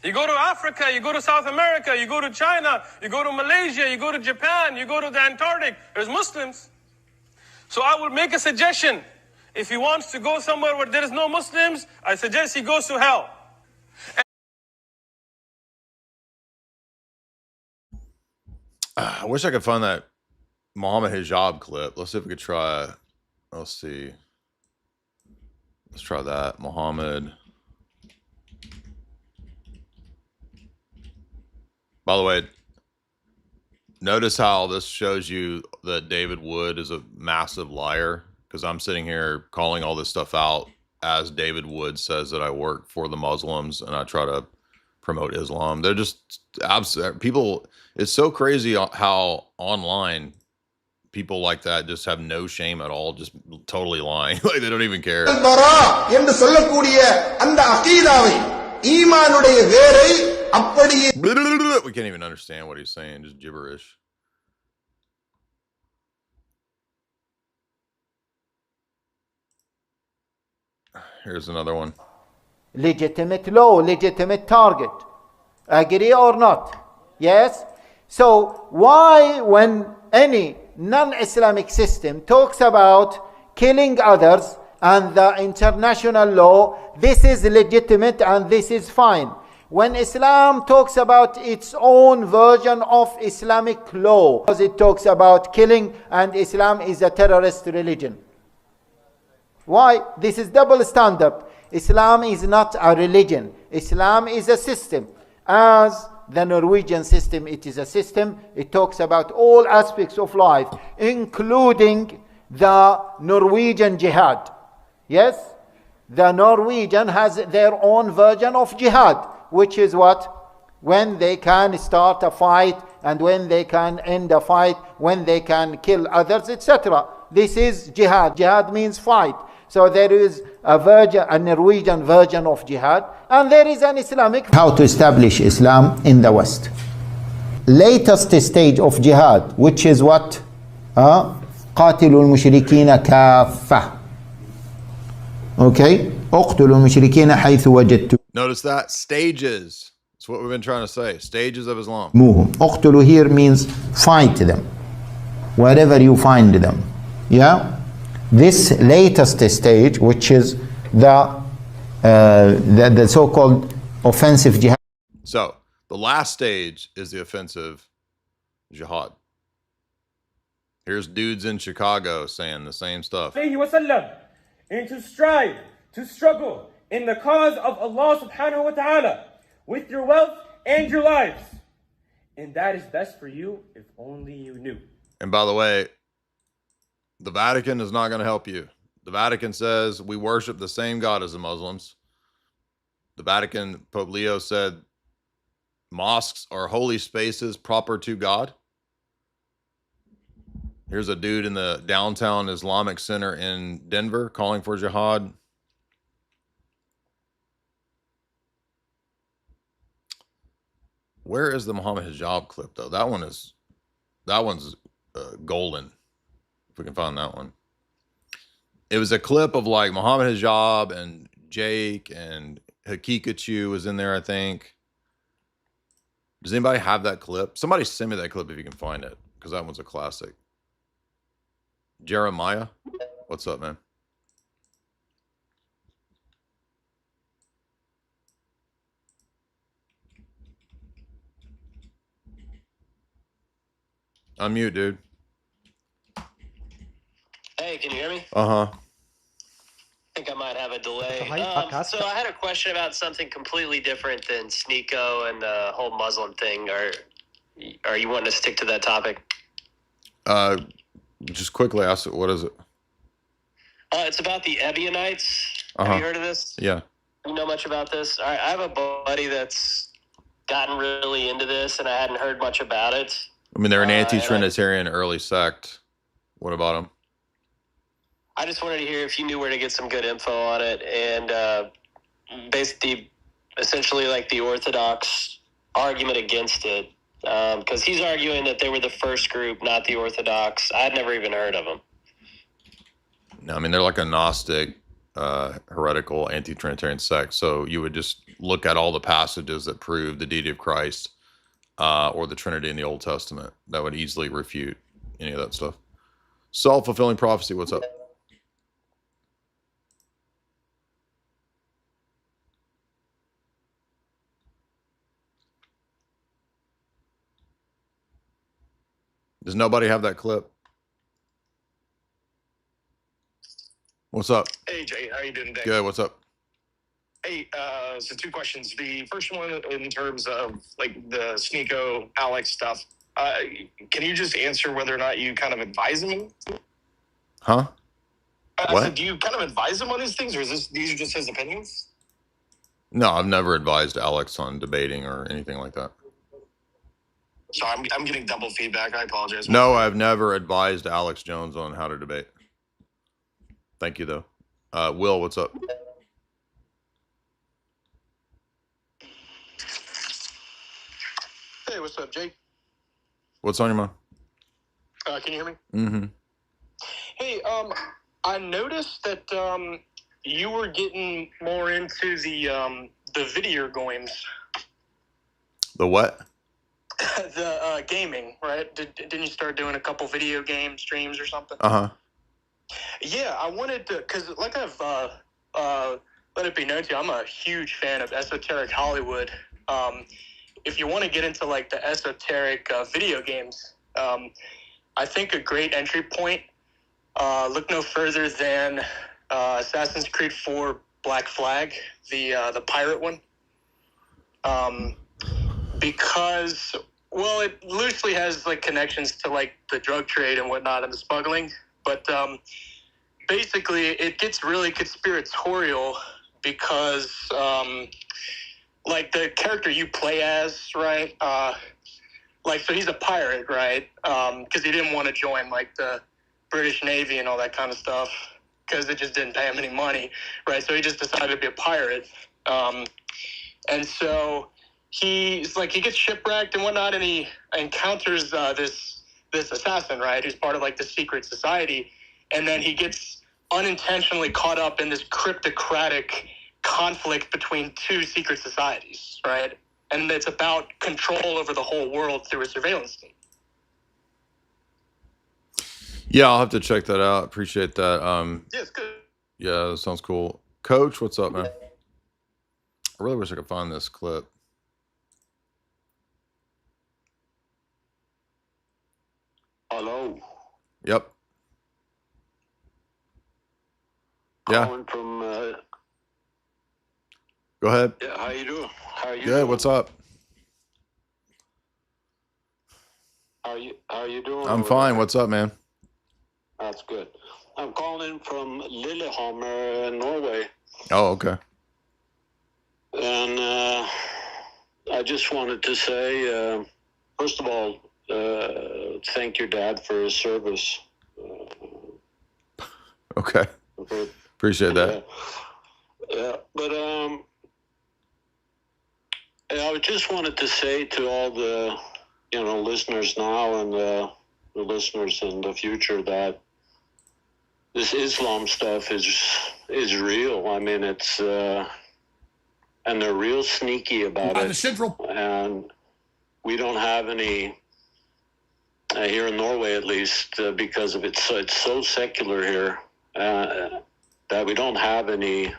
You go to Africa, you go to South America, you go to China, you go to Malaysia, you go to Japan, you go to the Antarctic. There's Muslims. So I would make a suggestion. If he wants to go somewhere where there is no Muslims, I suggest he goes to hell. I wish I could find that Muhammad Hijab clip. Let's see if we could try. Let's see. Let's try that. Muhammad. By the way, notice how this shows you that David Wood is a massive liar, because I'm sitting here calling all this stuff out as David Wood says that I work for the Muslims and I try to promote Islam. They're just absolute people. It's so crazy how online people like that just have no shame at all, just totally lying. Like they don't even care. We can't even understand what he's saying, just gibberish. Here's another one. Legitimate law, legitimate target. Agree or not? Yes? So why when any non-Islamic system talks about killing others and the international law, this is legitimate and this is fine. When Islam talks about its own version of Islamic law, because it talks about killing and Islam is a terrorist religion. Why? This is double standard. Islam is not a religion. Islam is a system. As the Norwegian system, it is a system. It talks about all aspects of life, including the Norwegian jihad. Yes? The Norwegian has their own version of jihad, which is what? When they can start a fight and when they can end a fight, when they can kill others, etc. This is jihad. Jihad means fight. So there is a Norwegian version of jihad, and there is an Islamic. How to establish Islam in the West. Latest stage of jihad, which is what? قاتلوا المشركين كافة. Okay? اقتلوا المشركين حيث وجدتم. Notice that? Stages. That's what we've been trying to say. Stages of Islam. اقتلوا here means fight them. Wherever you find them. Yeah? This latest stage, which is the so-called offensive jihad. So, the last stage is the offensive jihad. Here's dudes in Chicago saying the same stuff. And to strive, to struggle in the cause of Allah subhanahu wa ta'ala with your wealth and your lives. And that is best for you if only you knew. And by the way, the Vatican is not going to help you. The Vatican says we worship the same God as the Muslims. The Vatican, Pope Leo said, mosques are holy spaces proper to God. Here's a dude in the downtown Islamic Center in Denver calling for jihad. Where is the Muhammad hijab clip though? That one's golden. If we can find that one. It was a clip of like Muhammad hijab and Jake and Hakikachu was in there, I think. Does anybody have that clip? Somebody send me that clip if you can find it, because that one's a classic. Jeremiah, what's up, man? Unmute, dude. Hey, can you hear me? Uh-huh. I think I might have a delay. So I had a question about something completely different than Sneako and the whole Muslim thing. Are you wanting to stick to that topic? Just quickly ask it. What is it? It's about the Ebionites. Have you heard of this? Yeah. You know much about this? I have a buddy that's gotten really into this, and I hadn't heard much about it. I mean, they're an anti-Trinitarian early sect. What about them? I just wanted to hear if you knew where to get some good info on it, and basically, essentially like the Orthodox argument against it, because he's arguing that they were the first group, not the Orthodox. I'd never even heard of them. No, I mean, they're like a Gnostic, heretical, anti-Trinitarian sect. So you would just look at all the passages that prove the deity of Christ or the Trinity in the Old Testament. That would easily refute any of that stuff. Self-fulfilling prophecy, what's up? Does nobody have that clip? What's up? Hey, Jay, how you doing today? Good, what's up? Hey, so two questions. The first one in terms of like the Sneako Alex stuff. Can you just answer whether or not you kind of advise him? Huh? What? So do you kind of advise him on these things, or these are just his opinions? No, I've never advised Alex on debating or anything like that. So I'm getting double feedback. I apologize. No, I've never advised Alex Jones on how to debate. Thank you, though. Will, what's up? Hey, what's up, Jake? What's on your mind? Can you hear me? Mm-hmm. Hey, I noticed that you were getting more into the video games. The what? The gaming, right? Didn't you start doing a couple video game streams or something? Uh-huh. Yeah, I wanted to, because like I've let it be known to you, I'm a huge fan of esoteric Hollywood. If you want to get into like the esoteric video games, I think a great entry point, look no further than Assassin's Creed 4 Black Flag, the pirate one. Because, well, it loosely has like connections to like the drug trade and whatnot and the smuggling, but basically it gets really conspiratorial because like the character you play as, right? Like, so he's a pirate, right? Because he didn't want to join like the British Navy and all that kind of stuff because it just didn't pay him any money, right? So he just decided to be a pirate. And so he's like, he gets shipwrecked and whatnot, and he encounters this assassin, right? Who's part of like the secret society. And then he gets unintentionally caught up in this cryptocratic conflict between two secret societies, right? And it's about control over the whole world through a surveillance state. Yeah, I'll have to check that out. Appreciate that. Yeah, it's good. Yeah, that sounds cool. Coach, what's up, man? I really wish I could find this clip. Hello. Yep. Yeah. Calling from. Go ahead. Yeah, how you doing? How are you? Good. Doing? What's up? How are you doing? I'm fine. What's up, man? That's good. I'm calling from Lillehammer, Norway, Oh, okay. and I just wanted to say, first of all, thank your dad for his service. Okay. Appreciate that. Yeah, but I just wanted to say to all the listeners now and the listeners in the future that this Islam stuff is real. I mean, it's and they're real sneaky about it. And we don't have any here in Norway, at least, because of it's so secular here that we don't have any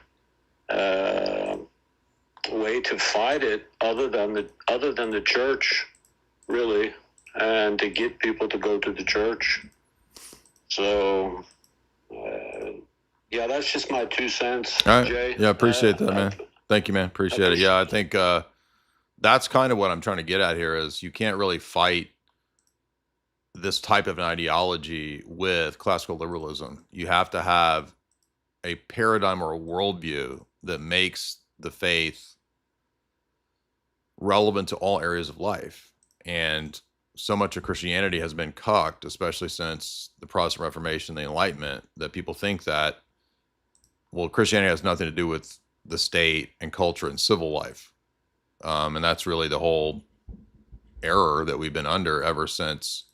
way to fight it other than the church, really, and to get people to go to the church. So, yeah, that's just my 2 cents, All right. Jay. Yeah, appreciate that, man. Thank you, man. Appreciate it. Yeah, I think that's kind of what I'm trying to get at here is you can't really fight this type of an ideology with classical liberalism. You have to have a paradigm or a worldview that makes the faith relevant to all areas of life. And so much of Christianity has been cucked, especially since the Protestant Reformation, the Enlightenment, that people think that, well, Christianity has nothing to do with the state and culture and civil life. And that's really the whole error that we've been under ever since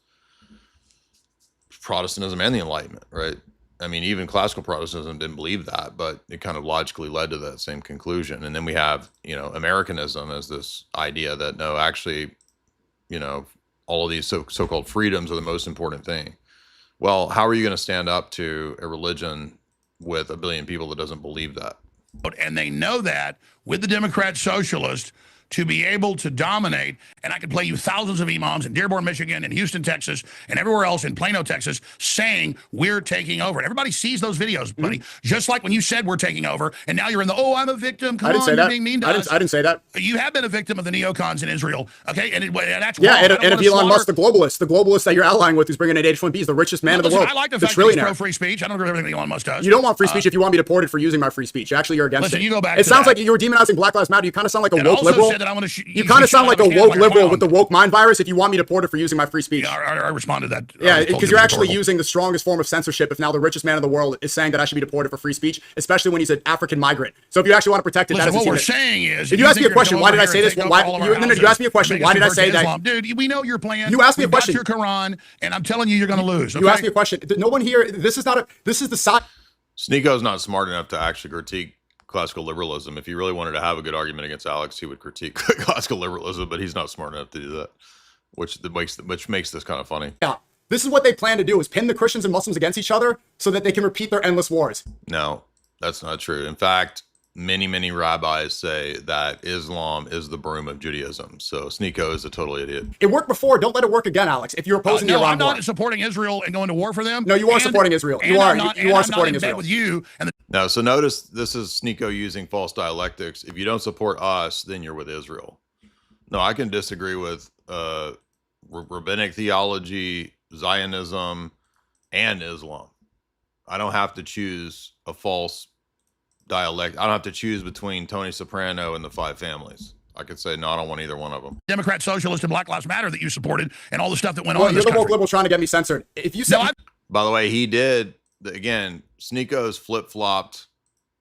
Protestantism and the Enlightenment, right? I mean, even classical Protestantism didn't believe that, but it kind of logically led to that same conclusion. And then we have, Americanism as this idea that, no, actually, all of these so-called freedoms are the most important thing. Well, how are you going to stand up to a religion with 1 billion people that doesn't believe that? And they know that with the Democrat socialist to be able to dominate, and I could play you thousands of imams in Dearborn, Michigan, and Houston, Texas, and everywhere else in Plano, Texas, saying we're taking over. And everybody sees those videos, buddy. Just like when you said we're taking over, and now you're in the, I'm a victim. Come on, you're being mean to us. I didn't say that. You have been a victim of the neocons in Israel, okay? And that's yeah, wrong. and if Elon Musk, the globalist that you're outlining with, who's bringing in H-1B, is the richest man in the world. I like the fact that he's pro-free speech. I don't agree with everything Elon Musk does. You don't want free speech if you want me deported for using my free speech. Actually, you're against it. You go back. It sounds like you were demonizing Black Lives Matter. You kind of sound like a woke liberal. Said that I want to you kind of sound like a woke liberal with the woke mind virus if you want me deported for using my free speech. Yeah, I responded to that. Yeah, because you're actually using the strongest form of censorship if now the richest man in the world is saying that I should be deported for free speech, especially when he's an African migrant. So if you actually want to protect it, what we're saying is... If you ask me a question, why did I say this? You asked me a question, why did I say that? Dude, we know your plan. You asked me a question. Your Quran, and I'm telling you, you're going to lose. You asked me a question. No one here, this is the side... Sneako's not smart enough to actually critique classical liberalism. If he really wanted to have a good argument against Alex, he would critique classical liberalism, but he's not smart enough to do that, which makes this kind of funny. Yeah, this is what they plan to do, is pin the Christians and Muslims against each other so that they can repeat their endless wars. No, that's not true. In fact, many rabbis say that Islam is the broom of Judaism. So Sneako is a total idiot. It worked before. Don't let it work again, Alex. If you're opposing the Iran war. I'm not supporting Israel and going to war for them. No, you are supporting Israel. You are supporting Israel. With you. No, so notice this is Sneako using false dialectics. If you don't support us, then you're with Israel. No, I can disagree with rabbinic theology, Zionism, and Islam. I don't have to choose a false dialect. I don't have to choose between Tony Soprano and the Five Families. I could say, no, I don't want either one of them. Democrat, Socialist, and Black Lives Matter that you supported and all the stuff that went on in you're this the woke country. liberal trying to get me censored. If you said... By the way, he did, again, Sneako's flip-flopped.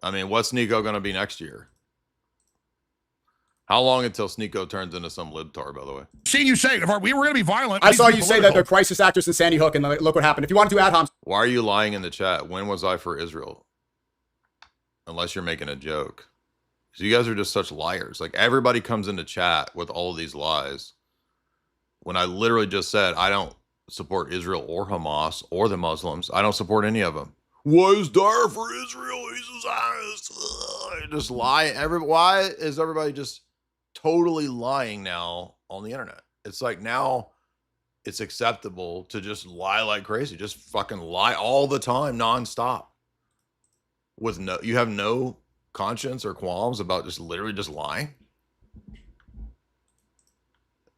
I mean, what's Sneako going to be next year? How long until Sneako turns into some libtard, by the way? Seeing you say, if we were going to be violent... I saw you say that they're crisis actors in Sandy Hook, and look what happened. If you want to do ad homs... Why are you lying in the chat? When was I for Israel? Unless you're making a joke. So you guys are just such liars. Like, everybody comes into chat with all of these lies. When I literally just said, I don't support Israel or Hamas or the Muslims. I don't support any of them. Why is Dyer for Israel? He's a Zionist. Just lie. Why is everybody just totally lying now on the internet? It's like now it's acceptable to just lie like crazy. Just fucking lie all the time, nonstop. With you have no conscience or qualms about just literally just lying.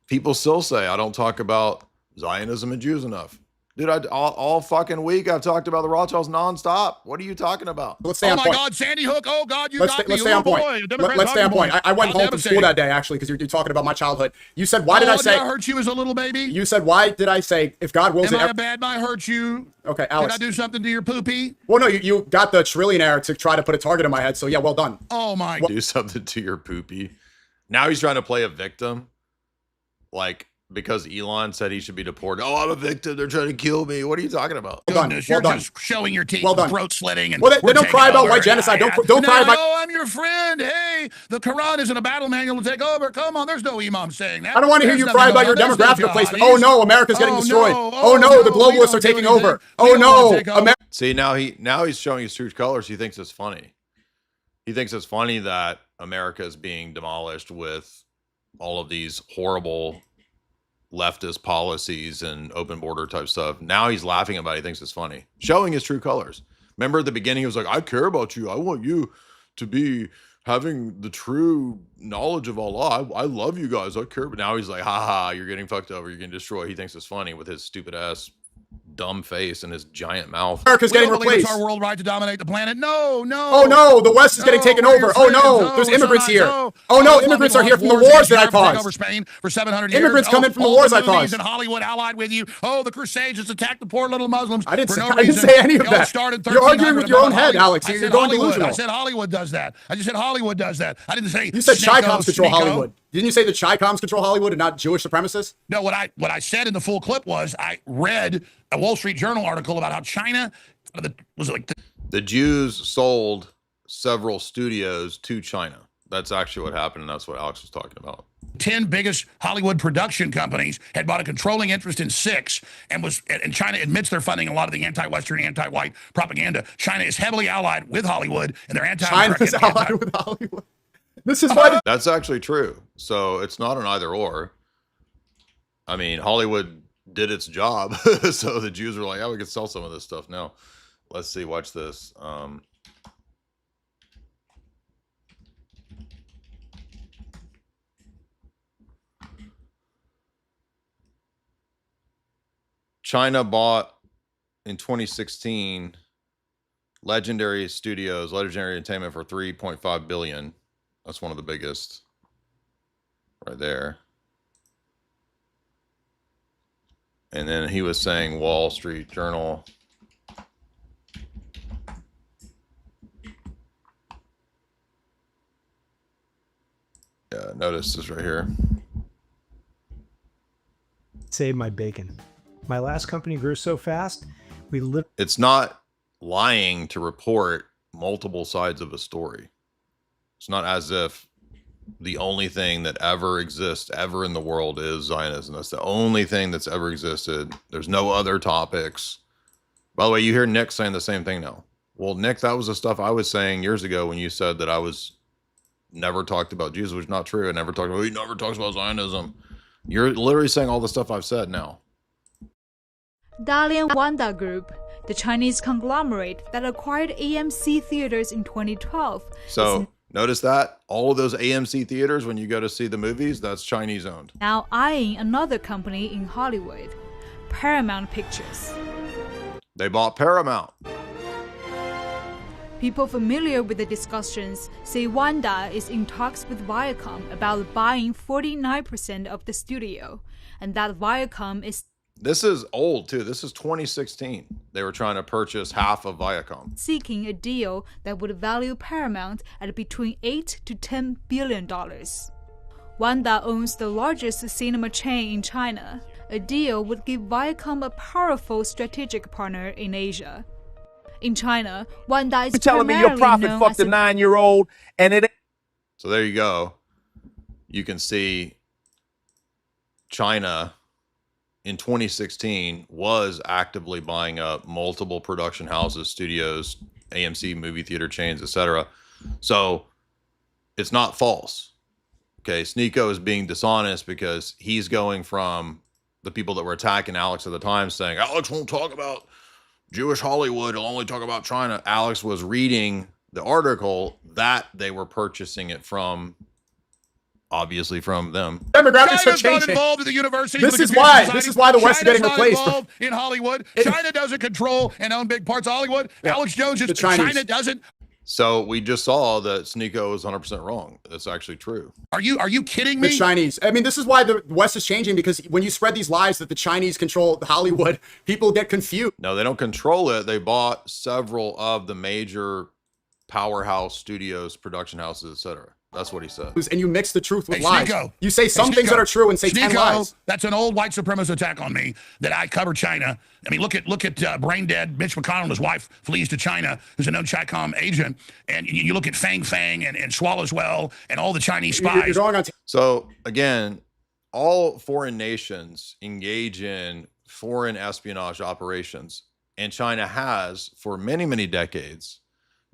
People still say I don't talk about Zionism and Jews enough. Dude, all fucking week I've talked about the Rothschilds nonstop. What are you talking about? Let's stay on point. Oh my God, Sandy Hook. Oh God, let's stay on point. Let's stay on point. I went home from school that day, actually, because you're talking about my childhood. You said, why did I say... Did I hurt you as a little baby? You said, why did I say, if God wills it... Am I a bad man? I hurt you? Okay, Alex. Did I do something to your poopy? Well, no, you got the trillionaire to try to put a target in my head, so yeah, well done. Oh my... Do something to your poopy. Now he's trying to play a victim. Like... because Elon said he should be deported. Oh, I'm a victim. They're trying to kill me. What are you talking about? Goodness, you're just showing your teeth, throat slitting, and they don't cry about white genocide. Don't cry about. Oh, I'm your friend. Hey, the Quran isn't a battle manual to take over. Come on, there's no imam saying that. I don't want to hear you cry about your demographic replacement. Oh no, America's getting destroyed. Oh no, the globalists are taking over. Oh no, See, now he's showing his true colors. He thinks it's funny. He thinks it's funny that America is being demolished with all of these horrible leftist policies and open border type stuff. Now he's laughing about it. He thinks it's funny. Showing his true colors. Remember at the beginning, he was like, I care about you. I want you to be having the true knowledge of Allah. I love you guys. I care. But now he's like, haha, you're getting fucked over. You're getting destroyed. He thinks it's funny with his stupid ass dumb face and his giant mouth. America's getting replaced. It's our world right to dominate the planet. No. Oh no, the West is getting taken over. Oh no, there's immigrants here. Oh no, immigrants are here from the wars that I caused. Over Spain for 700 years. Immigrants come in from the wars I caused. In Hollywood allied with you. Oh, the Crusades just attacked the poor little Muslims. I didn't say any of that. You're arguing with your own head, Alex. You're going delusional. I said Hollywood does that. I just said Hollywood does that. I didn't say. You said Chi-Coms control Hollywood. Didn't you say the Chi-Coms control Hollywood and not Jewish supremacists? No, what I said in the full clip was I read a Wall Street Journal article about how China the Jews sold several studios to China. That's actually what happened, and that's what Alex was talking about. 10 biggest Hollywood production companies had bought a controlling interest in 6, and China admits they're funding a lot of the anti-Western, anti-white propaganda. China is heavily allied with Hollywood, and they're China's allied with Hollywood. This is why that's actually true. So it's not an either or. I mean, Hollywood did its job, so the Jews were like, "Yeah, we could sell some of this stuff now." Let's see. Watch this. China bought in 2016 Legendary Studios, Legendary Entertainment for $3.5 billion. That's one of the biggest right there. And then he was saying Wall Street Journal. Yeah, notice this right here. Save my bacon. My last company grew so fast, it's not lying to report multiple sides of a story. It's not as if the only thing that ever exists ever in the world is Zionism. That's the only thing that's ever existed. There's no other topics. By the way, you hear Nick saying the same thing now. Well, Nick, that was the stuff I was saying years ago when you said that I was never talked about Jesus, which is not true. I never talked about, he never talks about Zionism. You're literally saying all the stuff I've said now. Dalian Wanda Group, the Chinese conglomerate that acquired AMC theaters in 2012. So notice that all of those AMC theaters, when you go to see the movies, that's Chinese owned. Now eyeing another company in Hollywood, Paramount Pictures. They bought Paramount. People familiar with the discussions say Wanda is in talks with Viacom about buying 49% of the studio, and that Viacom is This is old too. This is 2016. They were trying to purchase half of Viacom. seeking a deal that would value Paramount at between $8 to $10 billion. Wanda owns the largest cinema chain in China. A deal would give Viacom a powerful strategic partner in Asia. In China, Wanda is You're telling me your prophet fucked a 9-year-old and it. So there you go. You can see China in 2016 was actively buying up multiple production houses, studios, AMC movie theater chains, etc. So it's not false. Okay, Sneako is being dishonest because he's going from the people that were attacking Alex at the time saying, Alex won't talk about Jewish Hollywood, he'll only talk about China. Alex was reading the article that they were purchasing it from, obviously from them. Demographics are China's not changing. involved in the university. This is why the West is getting replaced. Involved in Hollywood. China doesn't control and own big parts of Hollywood. Yeah. Alex Jones just Chinese. China doesn't. So we just saw that Sneako is 100% wrong. That's actually true. Are you kidding The me? Chinese. I mean, this is why the West is changing, because when you spread these lies that the Chinese control Hollywood, people get confused. No, they don't control it. They bought several of the major powerhouse studios, production houses, etc. That's what he said. And you mix the truth with Hey, lies. Sneako. You say some things that are true and say 10 lies. That's an old white supremacist attack on me that I cover China. I mean, look at brain dead Mitch McConnell and his wife flees to China, who's a known Chi-Com agent, and you look at Fang and Swallowswell and all the Chinese spies. So again, all foreign nations engage in foreign espionage operations, and China has for many, many decades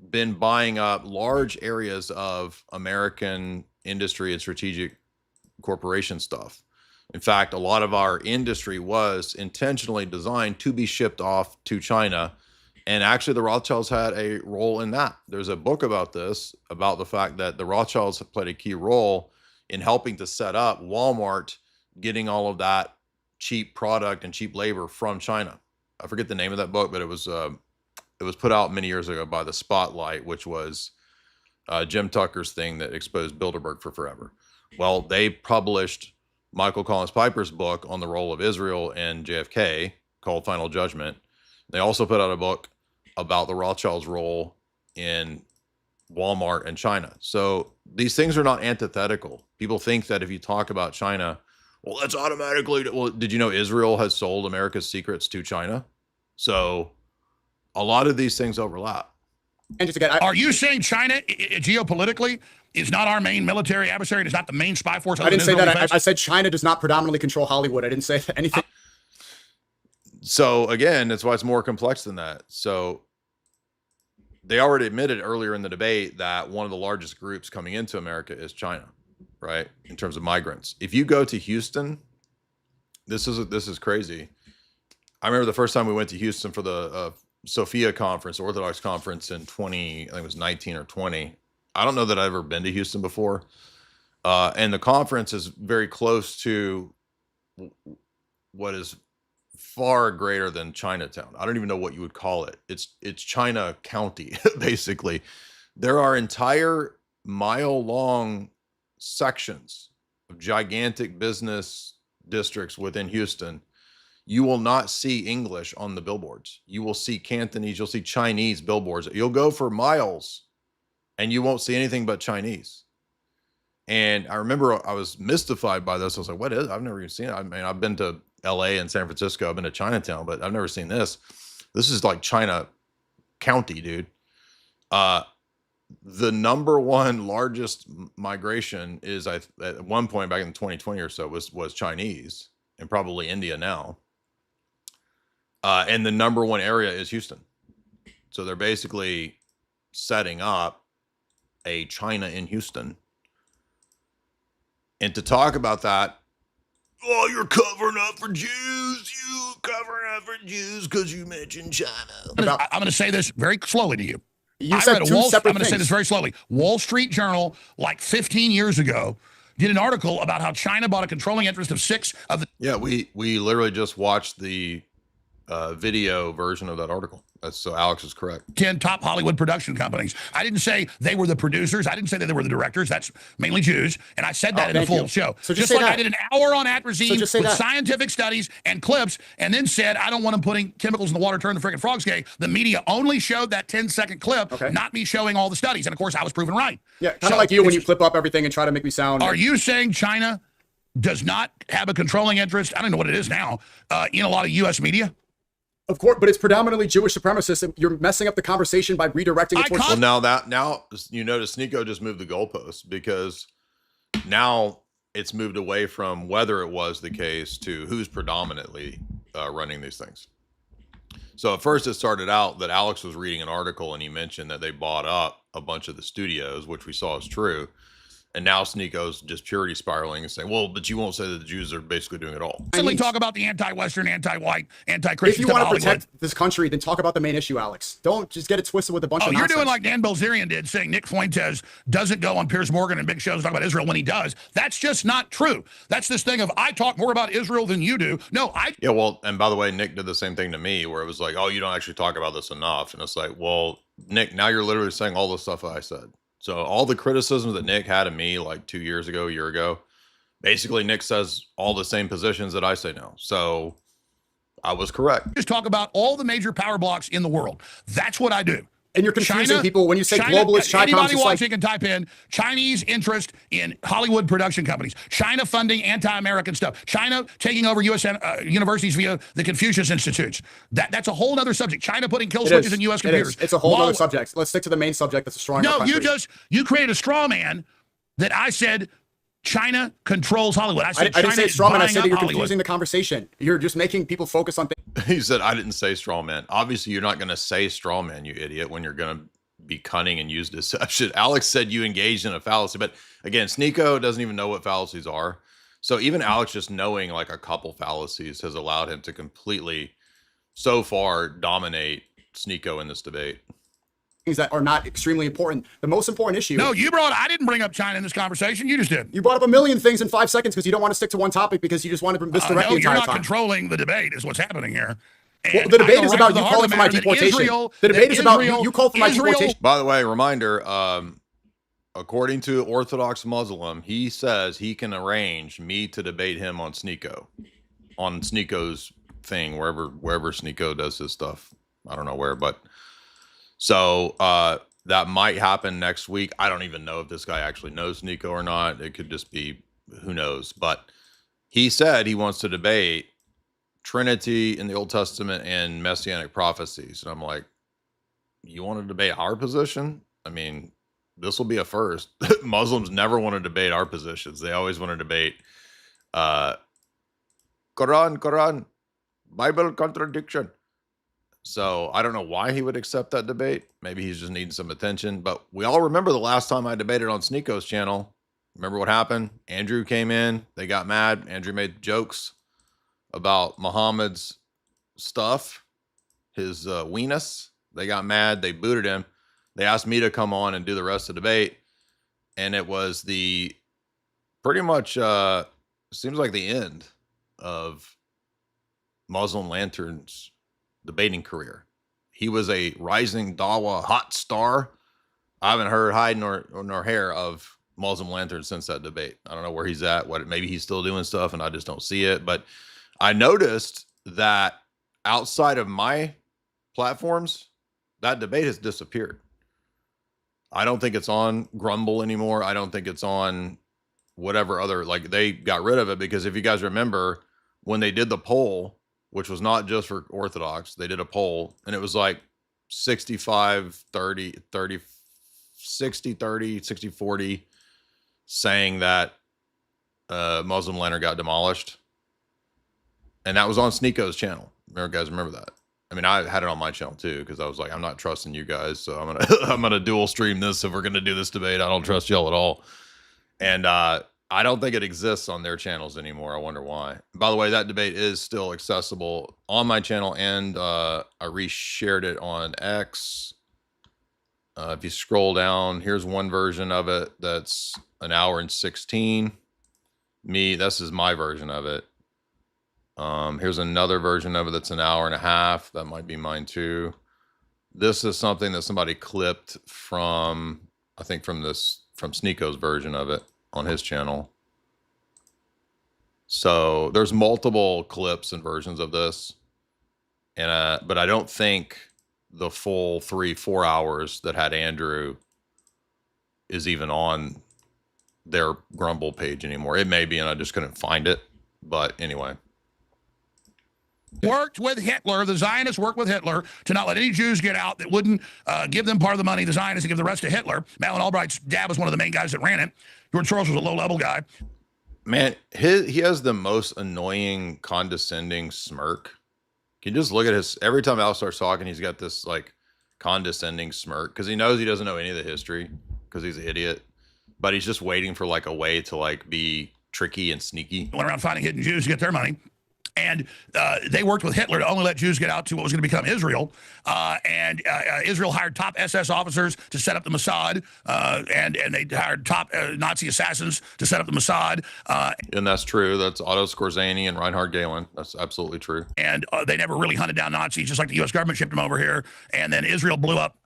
been buying up large areas of American industry and strategic corporation stuff. In fact, a lot of our industry was intentionally designed to be shipped off to China. And actually, the Rothschilds had a role in that. There's a book about this, about the fact that the Rothschilds have played a key role in helping to set up Walmart, getting all of that cheap product and cheap labor from China. I forget the name of that book, but it was put out many years ago by the Spotlight, which was Jim Tucker's thing that exposed Bilderberg for forever. Well, they published Michael Collins Piper's book on the role of Israel and JFK called Final Judgment. They also put out a book about the Rothschilds' role in Walmart and China. So these things are not antithetical. People think that if you talk about China, well, that's automatically, well, did you know Israel has sold America's secrets to China? So a lot of these things overlap. And just again, Are you saying China geopolitically is not our main military adversary? It is not the main spy force? I didn't say that. I said China does not predominantly control Hollywood. I didn't say anything. So again, that's why it's more complex than that. So they already admitted earlier in the debate that one of the largest groups coming into America is China, right? In terms of migrants. If you go to Houston, this is crazy. I remember the first time we went to Houston for the Sophia conference, Orthodox conference in I think it was 19 or 20. I don't know that I've ever been to Houston before. And the conference is very close to what is far greater than Chinatown. I don't even know what you would call it. It's China County, basically. There are entire mile-long sections of gigantic business districts within Houston. You will not see English on the billboards. You will see Cantonese, you'll see Chinese billboards. You'll go for miles and you won't see anything but Chinese. And I remember I was mystified by this. I was like, what is it? I've never even seen it. I mean, I've been to LA and San Francisco. I've been to Chinatown, but I've never seen this. This is like China County, dude. The number one largest migration is, at one point back in 2020 or so, was Chinese, and probably India now. And the number one area is Houston. So they're basically setting up a China in Houston. And to talk about that, oh, you're covering up for Jews. You covering up for Jews because you mentioned China. I'm going to say this very slowly to you. You said two separate I'm going to say this very slowly. Wall Street Journal, like 15 years ago, did an article about how China bought a controlling interest of 6 of the... Yeah, we literally just watched the video version of that article. So Alex is correct. 10 top Hollywood production companies. I didn't say they were the producers. I didn't say that they were the directors. That's mainly Jews. And I said that in the full show. So just like I did an hour on atrazine with scientific studies and clips, and then said, I don't want them putting chemicals in the water, turn the freaking frogs gay. The media only showed that 10-second clip, not me showing all the studies. And of course, I was proven right. Yeah, kind of like you when you clip up everything and try to make me sound. Are you saying China does not have a controlling interest? I don't know what it is now, in a lot of U.S. media. Of course, but it's predominantly Jewish supremacists. You're messing up the conversation by redirecting it towards. Well, now you notice Sneako just moved the goalposts, because now it's moved away from whether it was the case to who's predominantly running these things. So at first it started out that Alex was reading an article and he mentioned that they bought up a bunch of the studios, which we saw is true. And now Sneako's just purity spiraling and saying, well, but you won't say that the Jews are basically doing it all. Simply talk about the anti-Western, anti-white, anti-Christian. If you want to protect this country, then talk about the main issue, Alex. Don't just get it twisted with a bunch of nonsense. You're doing like Dan Bilzerian did, saying Nick Fuentes doesn't go on Piers Morgan and big shows talk about Israel when he does. That's just not true. That's this thing of, I talk more about Israel than you do. No, Yeah, well, and by the way, Nick did the same thing to me, where it was like, oh, you don't actually talk about this enough. And it's like, well, Nick, now you're literally saying all the stuff I said. So all the criticisms that Nick had of me like 2 years ago, a year ago, basically Nick says all the same positions that I say now. So I was correct. Just talk about all the major power blocks in the world. That's what I do. And you're confusing people when you say globalist China. Anybody watching can type in Chinese interest in Hollywood production companies, China funding anti-American stuff, China taking over U.S. universities via the Confucius Institutes. That's a whole other subject. China putting kill switches in U.S. computers. It's a whole other subject. Let's stick to the main subject that's destroying our country. You created a straw man that I said China controls Hollywood. I didn't say straw man. I said that you're confusing the conversation. You're just making people focus on things. He said, I didn't say straw man. Obviously, you're not going to say straw man, you idiot, when you're going to be cunning and use deception. Alex said you engaged in a fallacy. But again, Sneako doesn't even know what fallacies are. So even Alex just knowing like a couple fallacies has allowed him to completely, so far, dominate Sneako in this debate. Things that are not extremely important. The most important issue. No, I didn't bring up China in this conversation. You just did. You brought up a million things in 5 seconds because you don't want to stick to one topic because you just want to misdirect the entire time. You're not controlling the debate is what's happening here. Well, the debate is about you calling for my deportation. The debate is about you called for my deportation. By the way, reminder, according to Orthodox Muslim, he says he can arrange me to debate him on Sneako, on Sneako's thing, wherever Sneako does his stuff. I don't know where, but so that might happen next week. I don't even know if this guy actually knows Sneako or not. It could just be, who knows, but he said he wants to debate Trinity in the Old Testament and Messianic prophecies. And I'm like, you want to debate our position? I mean, this will be a first. Muslims never want to debate our positions. They always want to debate Quran, Bible contradiction. So I don't know why he would accept that debate. Maybe he's just needing some attention. But we all remember the last time I debated on Sneako's channel. Remember what happened? Andrew came in. They got mad. Andrew made jokes about Muhammad's stuff, his weenus. They got mad. They booted him. They asked me to come on and do the rest of the debate. And it was pretty much seems like the end of Muslim Lantern's debating career. He was a rising Dawa hot star. I haven't heard hide nor hair of Muslim Lantern since that debate. I don't know where he's at. Maybe he's still doing stuff and I just don't see it. But I noticed that outside of my platforms, that debate has disappeared. I don't think it's on Grumble anymore. I don't think it's on whatever other, like they got rid of it because if you guys remember when they did the poll, which was not just for Orthodox, they did a poll and it was like 65, 30, 30, 60, 30, 60, 40 saying that Muslim Lantern got demolished. And that was on Sneako's channel. Remember that? I mean, I had it on my channel too because I was like, I'm not trusting you guys, so I'm gonna dual stream this if we're gonna do this debate. I don't trust y'all at all, and I don't think it exists on their channels anymore. I wonder why. By the way, that debate is still accessible on my channel, and I reshared it on X. If you scroll down, here's one version of it that's 1 hour and 16. This is my version of it. Here's another version of it that's an hour and a half. That might be mine too. This is something that somebody clipped from, I think from Sneako's version of it on his channel. So there's multiple clips and versions of this. And but I don't think the full 3-4 hours that had Andrew is even on their Grumble page anymore. It may be, and I just couldn't find it. But anyway. Worked with Hitler. The Zionists worked with Hitler to not let any Jews get out that wouldn't give them part of the money. The Zionists to give the rest to Hitler. Madeleine Albright's dad was one of the main guys that ran it. George Soros was a low-level guy. Man, he has the most annoying, condescending smirk. Can you just look at his, every time Al starts talking, he's got this like condescending smirk because he knows he doesn't know any of the history because he's an idiot, but he's just waiting for like a way to like be tricky and sneaky. Went around finding hidden Jews to get their money. And they worked with Hitler to only let Jews get out to what was going to become Israel. Israel hired top SS officers to set up the Mossad, and they hired top Nazi assassins to set up the Mossad. And that's true. That's Otto Skorzeny and Reinhard Gehlen. That's absolutely true. And they never really hunted down Nazis, just like the U.S. government shipped them over here. And then Israel blew up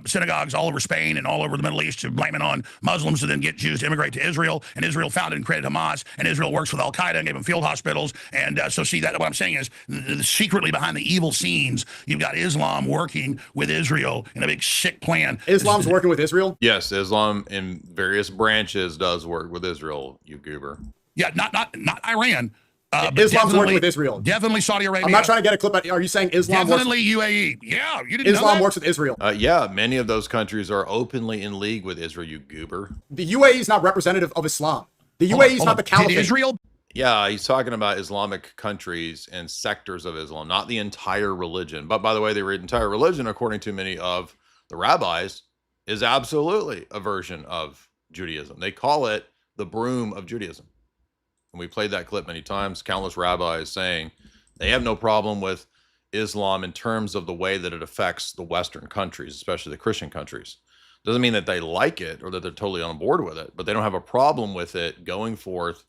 synagogues all over Spain and all over the Middle East to blame it on Muslims to then get Jews to immigrate to Israel. And Israel founded and created Hamas. And Israel works with Al-Qaeda and gave them field hospitals. And so see, that what I'm saying is secretly behind the evil scenes, you've got Islam working with Israel in a big sick plan. Islam's working with Israel? Yes, Islam in various branches does work with Israel, you goober. Yeah, not Iran. Islam's working with Israel. Definitely Saudi Arabia. I'm not trying to get a clip. Are you saying Islam definitely UAE? Yeah, you didn't Islam know that? works with Israel. Yeah, many of those countries are openly in league with Israel, you goober. The UAE is not representative of Islam. The UAE is not the caliphate. Did Israel? Yeah, he's talking about Islamic countries and sectors of Islam, not the entire religion. But by the way, the entire religion, according to many of the rabbis, is absolutely a version of Judaism. They call it the broom of Judaism. And we played that clip many times, countless rabbis saying they have no problem with Islam in terms of the way that it affects the Western countries, especially the Christian countries. Doesn't mean that they like it or that they're totally on board with it, but they don't have a problem with it going forth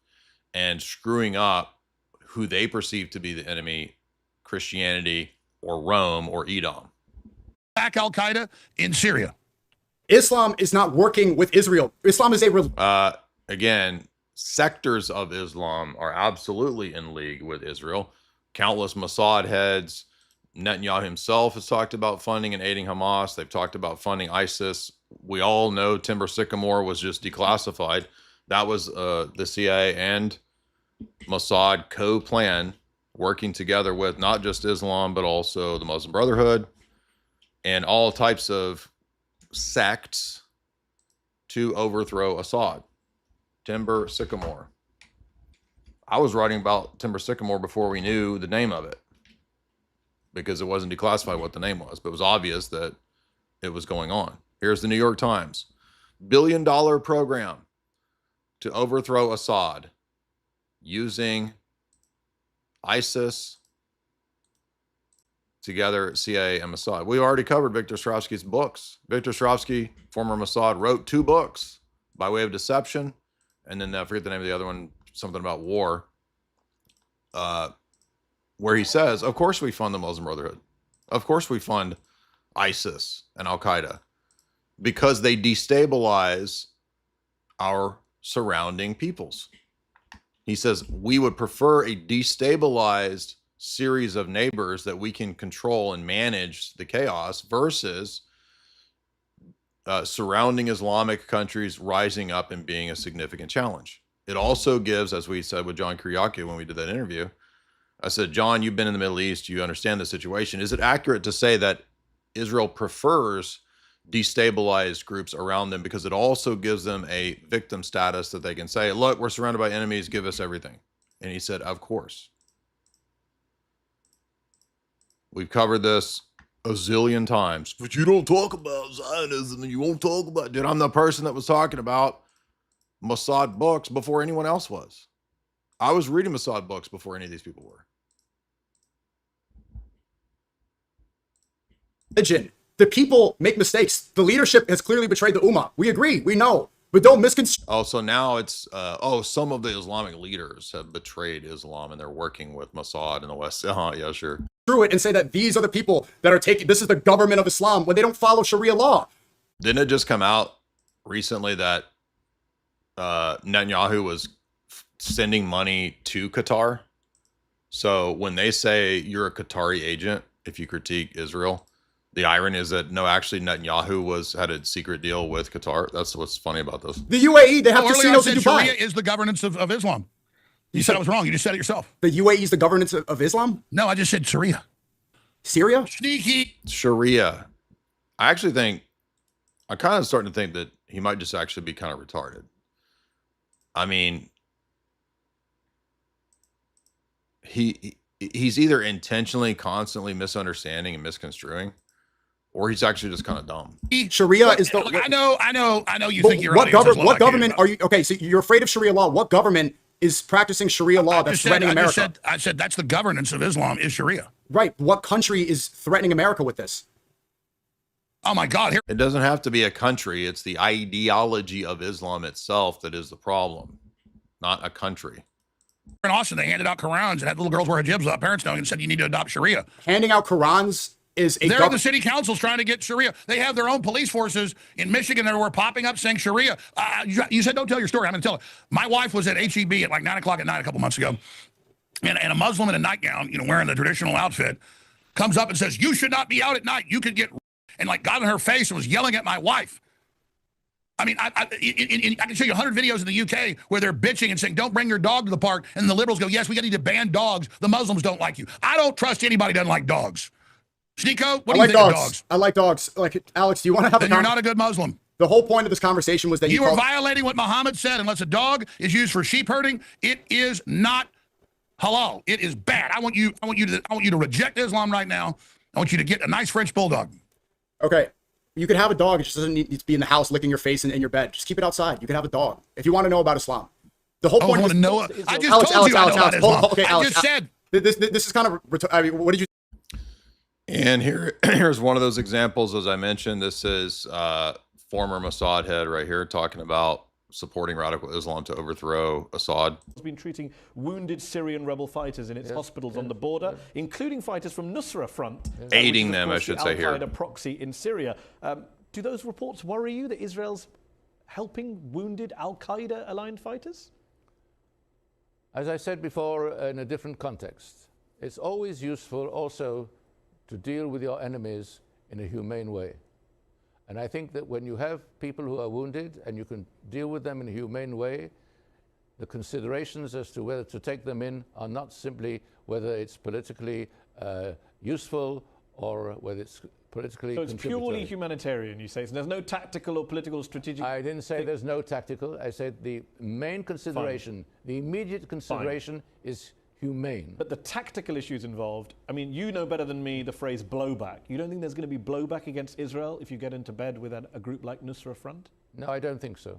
and screwing up who they perceive to be the enemy, Christianity or Rome or Edom. Back Al-Qaeda in Syria. Islam is not working with Israel. Islam is a again, sectors of Islam are absolutely in league with Israel. Countless Mossad heads, Netanyahu himself has talked about funding and aiding Hamas. They've talked about funding ISIS. We all know Timber Sycamore was just declassified. That was the CIA and Mossad co-plan, working together with not just Islam, but also the Muslim Brotherhood and all types of sects to overthrow Assad. Timber Sycamore. I was writing about Timber Sycamore before we knew the name of it because it wasn't declassified what the name was, but it was obvious that it was going on. Here's the New York Times. $1 billion program to overthrow Assad using ISIS together, CIA and Mossad. We already covered Victor Ostrovsky's books. Victor Ostrovsky, former Mossad, wrote 2 books, By Way of Deception, and then I forget the name of the other one, something about war, where he says, of course we fund the Muslim Brotherhood. Of course we fund ISIS and Al-Qaeda because they destabilize our surrounding peoples. He says, we would prefer a destabilized series of neighbors that we can control and manage the chaos versus surrounding Islamic countries rising up and being a significant challenge. It also gives, as we said with John Kiriakou when we did that interview, I said, John, you've been in the Middle East, you understand the situation. Is it accurate to say that Israel prefers destabilized groups around them because it also gives them a victim status that they can say, look, we're surrounded by enemies, give us everything? And he said, of course. We've covered this a zillion times, but you don't talk about Zionism and you won't talk about, dude, I'm the person that was talking about Mossad books before anyone else was. I was reading Mossad books before any of these people were. Religion. The people make mistakes. The leadership has clearly betrayed the Ummah. We agree. We know. But don't misconstrue. Oh, so now it's some of the Islamic leaders have betrayed Islam and they're working with Mossad in the West. Oh, yeah, sure. It and say that these are the people that are taking. This is the government of Islam when they don't follow Sharia law. Didn't it just come out recently that Netanyahu was sending money to Qatar? So when they say you're a Qatari agent, if you critique Israel, the irony is that no, actually Netanyahu had a secret deal with Qatar. That's what's funny about this. The UAE, they have casinos in Dubai. Sharia is the governance of Islam. You said I was wrong. You just said it yourself. The UAE is the governance of Islam? No, I just said Sharia. Syria? Sneaky. Sharia. I kind of starting to think that he might just actually be kind of retarded. I mean, he's either intentionally constantly misunderstanding and misconstruing, or he's actually just kind of dumb. Sharia is the. I know. You think you're what government are you? Okay, so you're afraid of Sharia law. What government is practicing Sharia law that's threatening America? I said that's the governance of Islam is Sharia. Right. What country is threatening America with this? Oh my God! It doesn't have to be a country. It's the ideology of Islam itself that is the problem, not a country. In Austin, they handed out Qurans and had little girls wear hijabs without parents knowing and said you need to adopt Sharia. Handing out Qurans is a. They're the city councils trying to get Sharia. They have their own police forces in Michigan that were popping up saying Sharia. You said don't tell your story. I'm going to tell it. My wife was at HEB at like 9 o'clock at night a couple months ago, and a Muslim in a nightgown, wearing the traditional outfit, comes up and says, "You should not be out at night. You could get," and like got in her face and was yelling at my wife. I mean, I can show you 100 videos in the UK where they're bitching and saying, "Don't bring your dog to the park," and the liberals go, "Yes, we need to ban dogs. The Muslims don't like you." I don't trust anybody who doesn't like dogs. Sneako, what do you think of dogs? I like dogs. Like, Alex, do you want to have Then you're not a good Muslim. The whole point of this conversation was that you are violating what Muhammad said. Unless a dog is used for sheep herding, it is not halal. It is bad. I want you to reject Islam right now. I want you to get a nice French bulldog. Okay. You can have a dog. It just doesn't need to be in the house licking your face in your bed. Just keep it outside. You can have a dog. If you want to know about Islam. The whole point of this... I just told you I know about Islam. Okay, I just said... This is kind of... I mean, what did you... And here's one of those examples, as I mentioned. This is former Mossad head right here talking about supporting radical Islam to overthrow Assad. Has been treating wounded Syrian rebel fighters in its hospitals on the border, including fighters from Nusra Front. Aiding them, I should say here. Al-Qaeda proxy in Syria. Do those reports worry you that Israel's helping wounded Al-Qaeda aligned fighters? As I said before, in a different context, it's always useful also to deal with your enemies in a humane way. And I think that when you have people who are wounded and you can deal with them in a humane way, the considerations as to whether to take them in are not simply whether it's politically useful or whether it's politically So it's purely humanitarian, you say. So there's no tactical or political strategic... I didn't say there's no tactical. I said the main consideration, the immediate consideration is humane. But the tactical issues involved, I mean, you know better than me the phrase blowback. You don't think there's going to be blowback against Israel if you get into bed with a group like Nusra Front? No, I don't think so.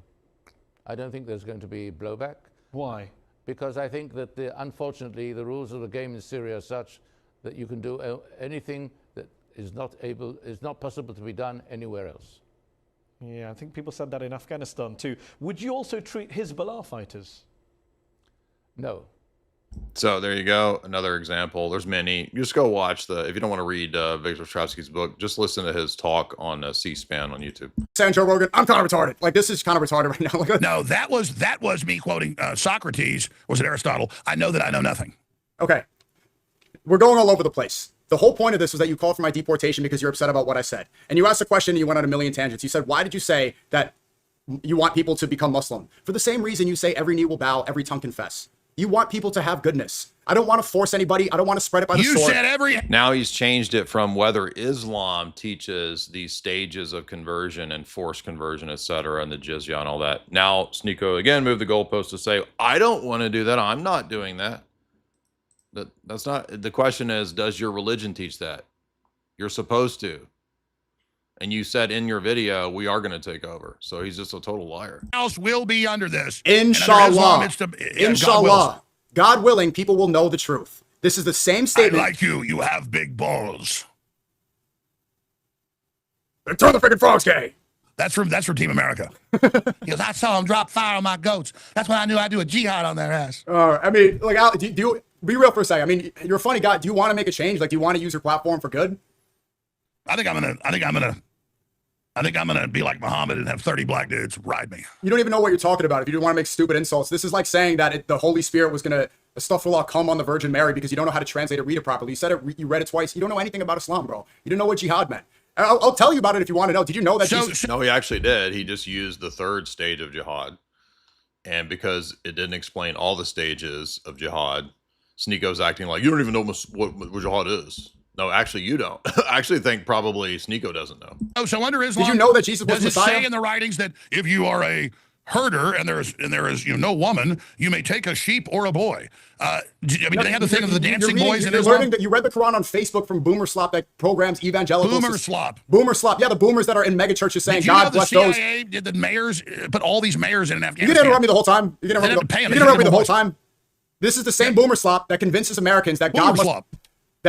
I don't think there's going to be blowback. Why? Because I think that, unfortunately, the rules of the game in Syria are such that you can do anything that is not possible to be done anywhere else. Yeah, I think people said that in Afghanistan too. Would you also treat Hezbollah fighters? No. So there you go. Another example. There's many. You just go watch if you don't want to read Victor Ostrovsky's book, just listen to his talk on C-SPAN on YouTube. Saying Joe Rogan, I'm kind of retarded. Like, this is kind of retarded right now. No, that was me quoting Socrates. Was it Aristotle? I know that I know nothing. Okay. We're going all over the place. The whole point of this was that you called for my deportation because you're upset about what I said. And you asked a question and you went on a million tangents. You said, why did you say that you want people to become Muslim? For the same reason you say every knee will bow, every tongue confess. You want people to have goodness. I don't want to force anybody. I don't want to spread it by the sword. You said every... Now he's changed it from whether Islam teaches these stages of conversion and forced conversion, etc., and the jizya and all that. Now Sneako again moved the goalpost to say, I don't want to do that. I'm not doing that. That's not... The question is, does your religion teach that? You're supposed to. And you said in your video, we are going to take over. So he's just a total liar. House will be under this. Inshallah. Inshallah. God willing, people will know the truth. This is the same statement. I like you. You have big balls. Turn the freaking frogs gay. That's from Team America. He goes, I saw him drop fire on my goats. That's when I knew I'd do a jihad on their ass. I mean, like, Al, do you be real for a second? I mean, you're a funny guy. Do you want to make a change? Like, do you want to use your platform for good? I think I'm gonna be like Muhammad and have 30 black dudes ride me. You don't even know what you're talking about if you don't want to make stupid insults. This is like saying that the Holy Spirit was gonna astaghfirullah come on the Virgin Mary because you don't know how to translate or read it properly. You said it, you read it twice. You don't know anything about Islam, bro. You don't know what jihad meant. I'll tell you about it if you want to know. Did you know that? No, he actually did. He just used the third stage of jihad, and because it didn't explain all the stages of jihad, Sneako's acting like you don't even know what jihad is. No, actually, you don't. I actually think probably Sneako doesn't know. Oh, so under Islam, did you know that Jesus was does Messiah? It say in the writings that if you are a herder and there is no woman, you may take a sheep or a boy? I mean, do they have the thing of the dancing boys in Islam? You read the Quran on Facebook from Boomer Slop that programs evangelicals. Boomer Slop. Boomer Slop. Yeah, the boomers that are in mega churches saying God bless those. those. Did the CIA, did the mayors put all these mayors in Afghanistan? You can interrupt me the whole time. You can interrupt me the whole time. This is the same Boomer Slop that convinces Americans that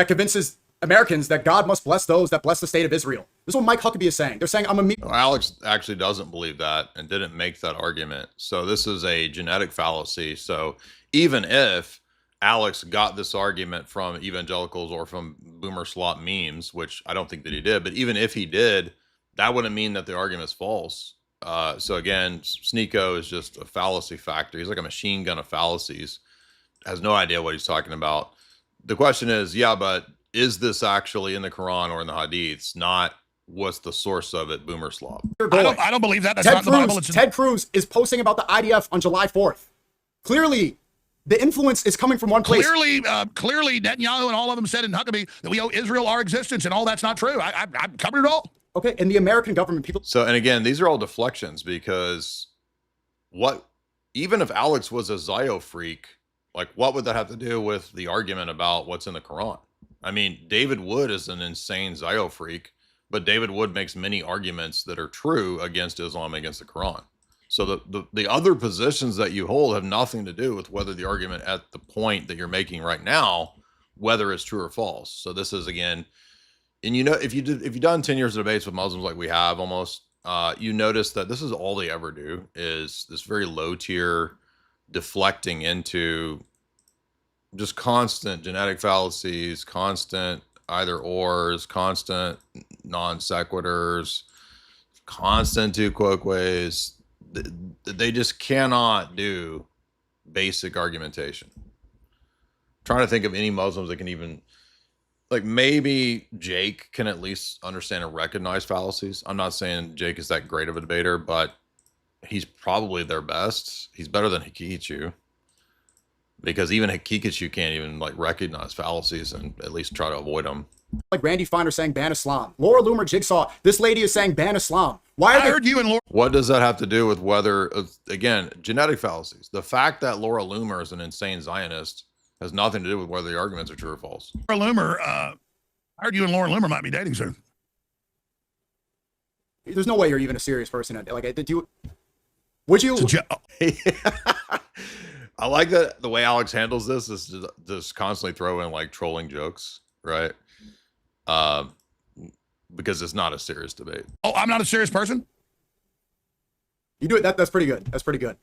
convinces Americans that God must bless those that bless the state of Israel. This is what Mike Huckabee is saying. They're saying, Alex actually doesn't believe that and didn't make that argument. So this is a genetic fallacy. So even if Alex got this argument from evangelicals or from Boomer Slop memes, which I don't think that he did, but even if he did, that wouldn't mean that the argument is false. So again, Sneako is just a fallacy factor. He's like a machine gun of fallacies. Has no idea what he's talking about. The question is, yeah, but is this actually in the Quran or in the Hadiths? Not what's the source of it, Boomer Slop. I don't believe that. That's not the Bible. Ted Cruz is posting about the IDF on July 4th. Clearly, the influence is coming from one place. Clearly, Netanyahu and all of them said in Huckabee that we owe Israel our existence, and all that's not true. I covered it all. Okay, and the American government, people. So, and again, these are all deflections because even if Alex was a Zio freak, like what would that have to do with the argument about what's in the Quran? I mean, David Wood is an insane Zio freak, but David Wood makes many arguments that are true against Islam, against the Quran. So the other positions that you hold have nothing to do with whether the argument at the point that you're making right now, whether it's true or false. So this is, again, and you know, if you've done 10 years of debates with Muslims like we have almost, you notice that this is all they ever do is this very low tier deflecting into just constant genetic fallacies, constant either ors, constant non sequiturs, constant tu quoques. They just cannot do basic argumentation. I'm trying to think of any Muslims that can even, like, maybe Jake can at least understand and recognize fallacies. I'm not saying Jake is that great of a debater, but he's probably their best. He's better than Hikichu. Because even Hakikachu can't even like recognize fallacies and at least try to avoid them. Like Randy Finder saying ban Islam. Laura Loomer Jigsaw. This lady is saying ban Islam. Why are I heard you and Laura. What does that have to do with whether, again, genetic fallacies? The fact that Laura Loomer is an insane Zionist has nothing to do with whether the arguments are true or false. Laura Loomer, I heard you and Laura Loomer might be dating soon. There's no way you're even a serious person. Like, would you? I like that the way Alex handles this is to just constantly throw in like trolling jokes, right? Because it's not a serious debate. Oh, I'm not a serious person? You do it. That's pretty good. That's pretty good.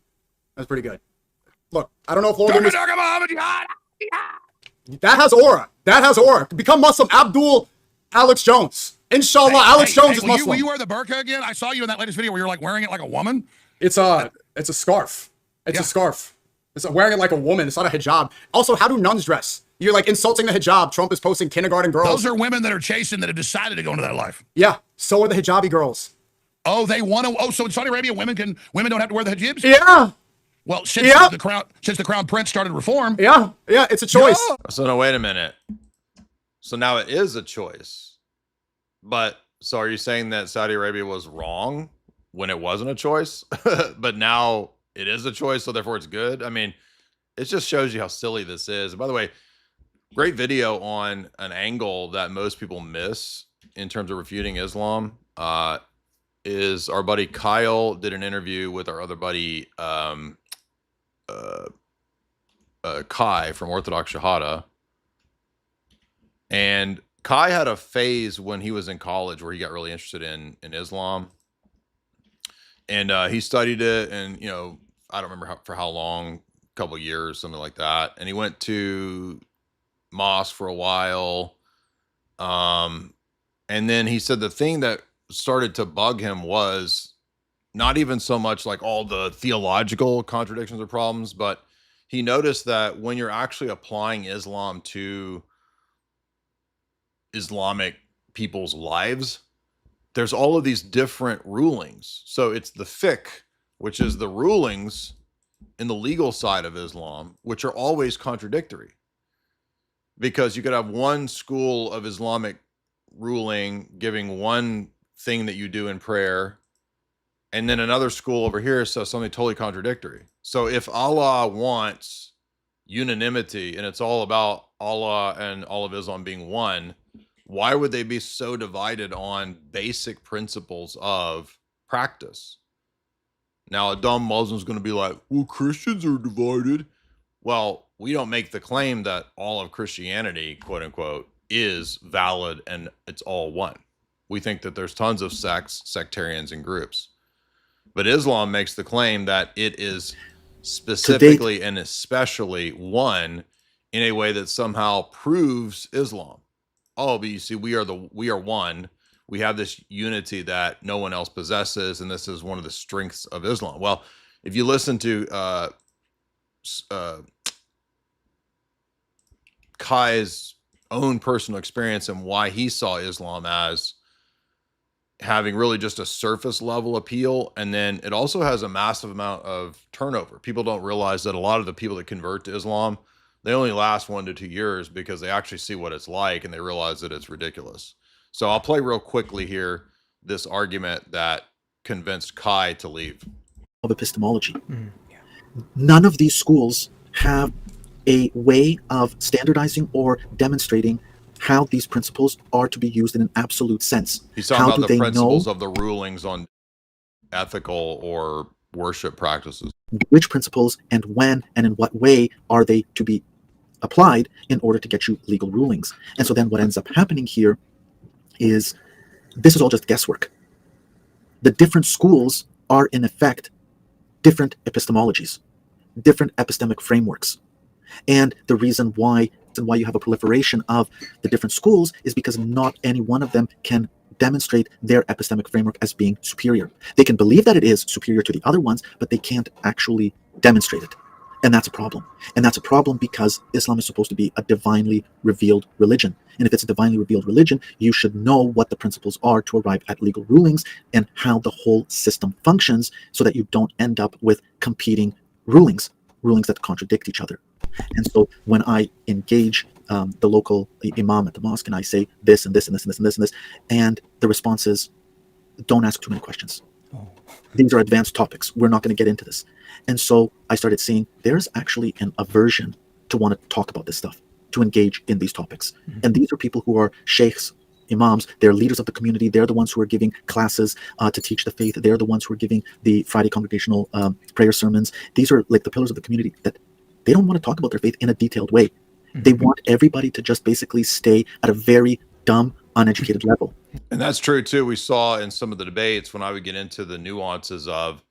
That's pretty good. Look, I don't know if Laura that has aura. That has aura. Become Muslim. Abdul Alex Jones. Inshallah, Alex Jones is Muslim. Will you wear the burqa again? I saw you in that latest video where you're like wearing it like a woman. It's a scarf. It's a scarf. It's wearing it like a woman. It's not a hijab. Also, how do nuns dress? You're like insulting the hijab. Trump is posting kindergarten girls. Those are women that are chastened that have decided to go into that life. Yeah. So are the hijabi girls. Oh, they want to. Oh, so in Saudi Arabia, women don't have to wear the hijabs? Yeah. Well, since the crown prince started reform. Yeah. Yeah. It's a choice. Yeah. So no, wait a minute. So now it is a choice. But so are you saying that Saudi Arabia was wrong when it wasn't a choice, but now it is a choice, so therefore it's good? I mean, it just shows you how silly this is. And by the way, great video on an angle that most people miss in terms of refuting Islam is our buddy Kyle did an interview with our other buddy Kai from Orthodox Shahada. And Kai had a phase when he was in college where he got really interested in Islam. And he studied it, and I don't remember for how long, a couple of years, something like that. And he went to mosque for a while. And then he said the thing that started to bug him was not even so much like all the theological contradictions or problems, but he noticed that when you're actually applying Islam to Islamic people's lives, there's all of these different rulings. So it's the fiqh, which is the rulings in the legal side of Islam, which are always contradictory. Because you could have one school of Islamic ruling giving one thing that you do in prayer, and then another school over here says something totally contradictory. So if Allah wants unanimity and it's all about Allah and all of Islam being one, why would they be so divided on basic principles of practice? Now, a dumb Muslim's going to be like, well, Christians are divided. Well, we don't make the claim that all of Christianity, quote unquote, is valid and it's all one. We think that there's tons of sects, sectarians, and groups. But Islam makes the claim that it is specifically and especially one in a way that somehow proves Islam. Oh, but you see, we are one. We have this unity that no one else possesses, and this is one of the strengths of Islam. Well, if you listen to Kai's own personal experience and why he saw Islam as having really just a surface level appeal, and then it also has a massive amount of turnover. People don't realize that a lot of the people that convert to Islam, they only last 1 to 2 years because they actually see what it's like and they realize that it's ridiculous. So I'll play real quickly here this argument that convinced Kai to leave. Of epistemology. None of these schools have a way of standardizing or demonstrating how these principles are to be used in an absolute sense. He's talking about the principles of the rulings on ethical or worship practices. Which principles and when and in what way are they to be applied in order to get you legal rulings? And so then what ends up happening here is this is all just guesswork. The different schools are in effect different epistemologies, different epistemic frameworks. And the reason why you have a proliferation of the different schools is because not any one of them can demonstrate their epistemic framework as being superior. They can believe that it is superior to the other ones, but they can't actually demonstrate it. And that's a problem. And that's a problem because Islam is supposed to be a divinely revealed religion. And if it's a divinely revealed religion, you should know what the principles are to arrive at legal rulings and how the whole system functions so that you don't end up with competing rulings that contradict each other. And so when I engage the local imam at the mosque and I say this and this and this and this and this and this, and the response is, don't ask too many questions. These are advanced topics. We're not going to get into this. And so I started seeing there's actually an aversion to want to talk about this stuff, to engage in these topics. And these are people who are sheikhs, imams. They're leaders of the community. They're the ones who are giving classes to teach the faith. They're the ones who are giving the Friday congregational prayer sermons. These are like the pillars of the community that they don't want to talk about their faith in a detailed way. They want everybody to just basically stay at a very dumb, uneducated level. And that's true too. We saw in some of the debates when I would get into the nuances of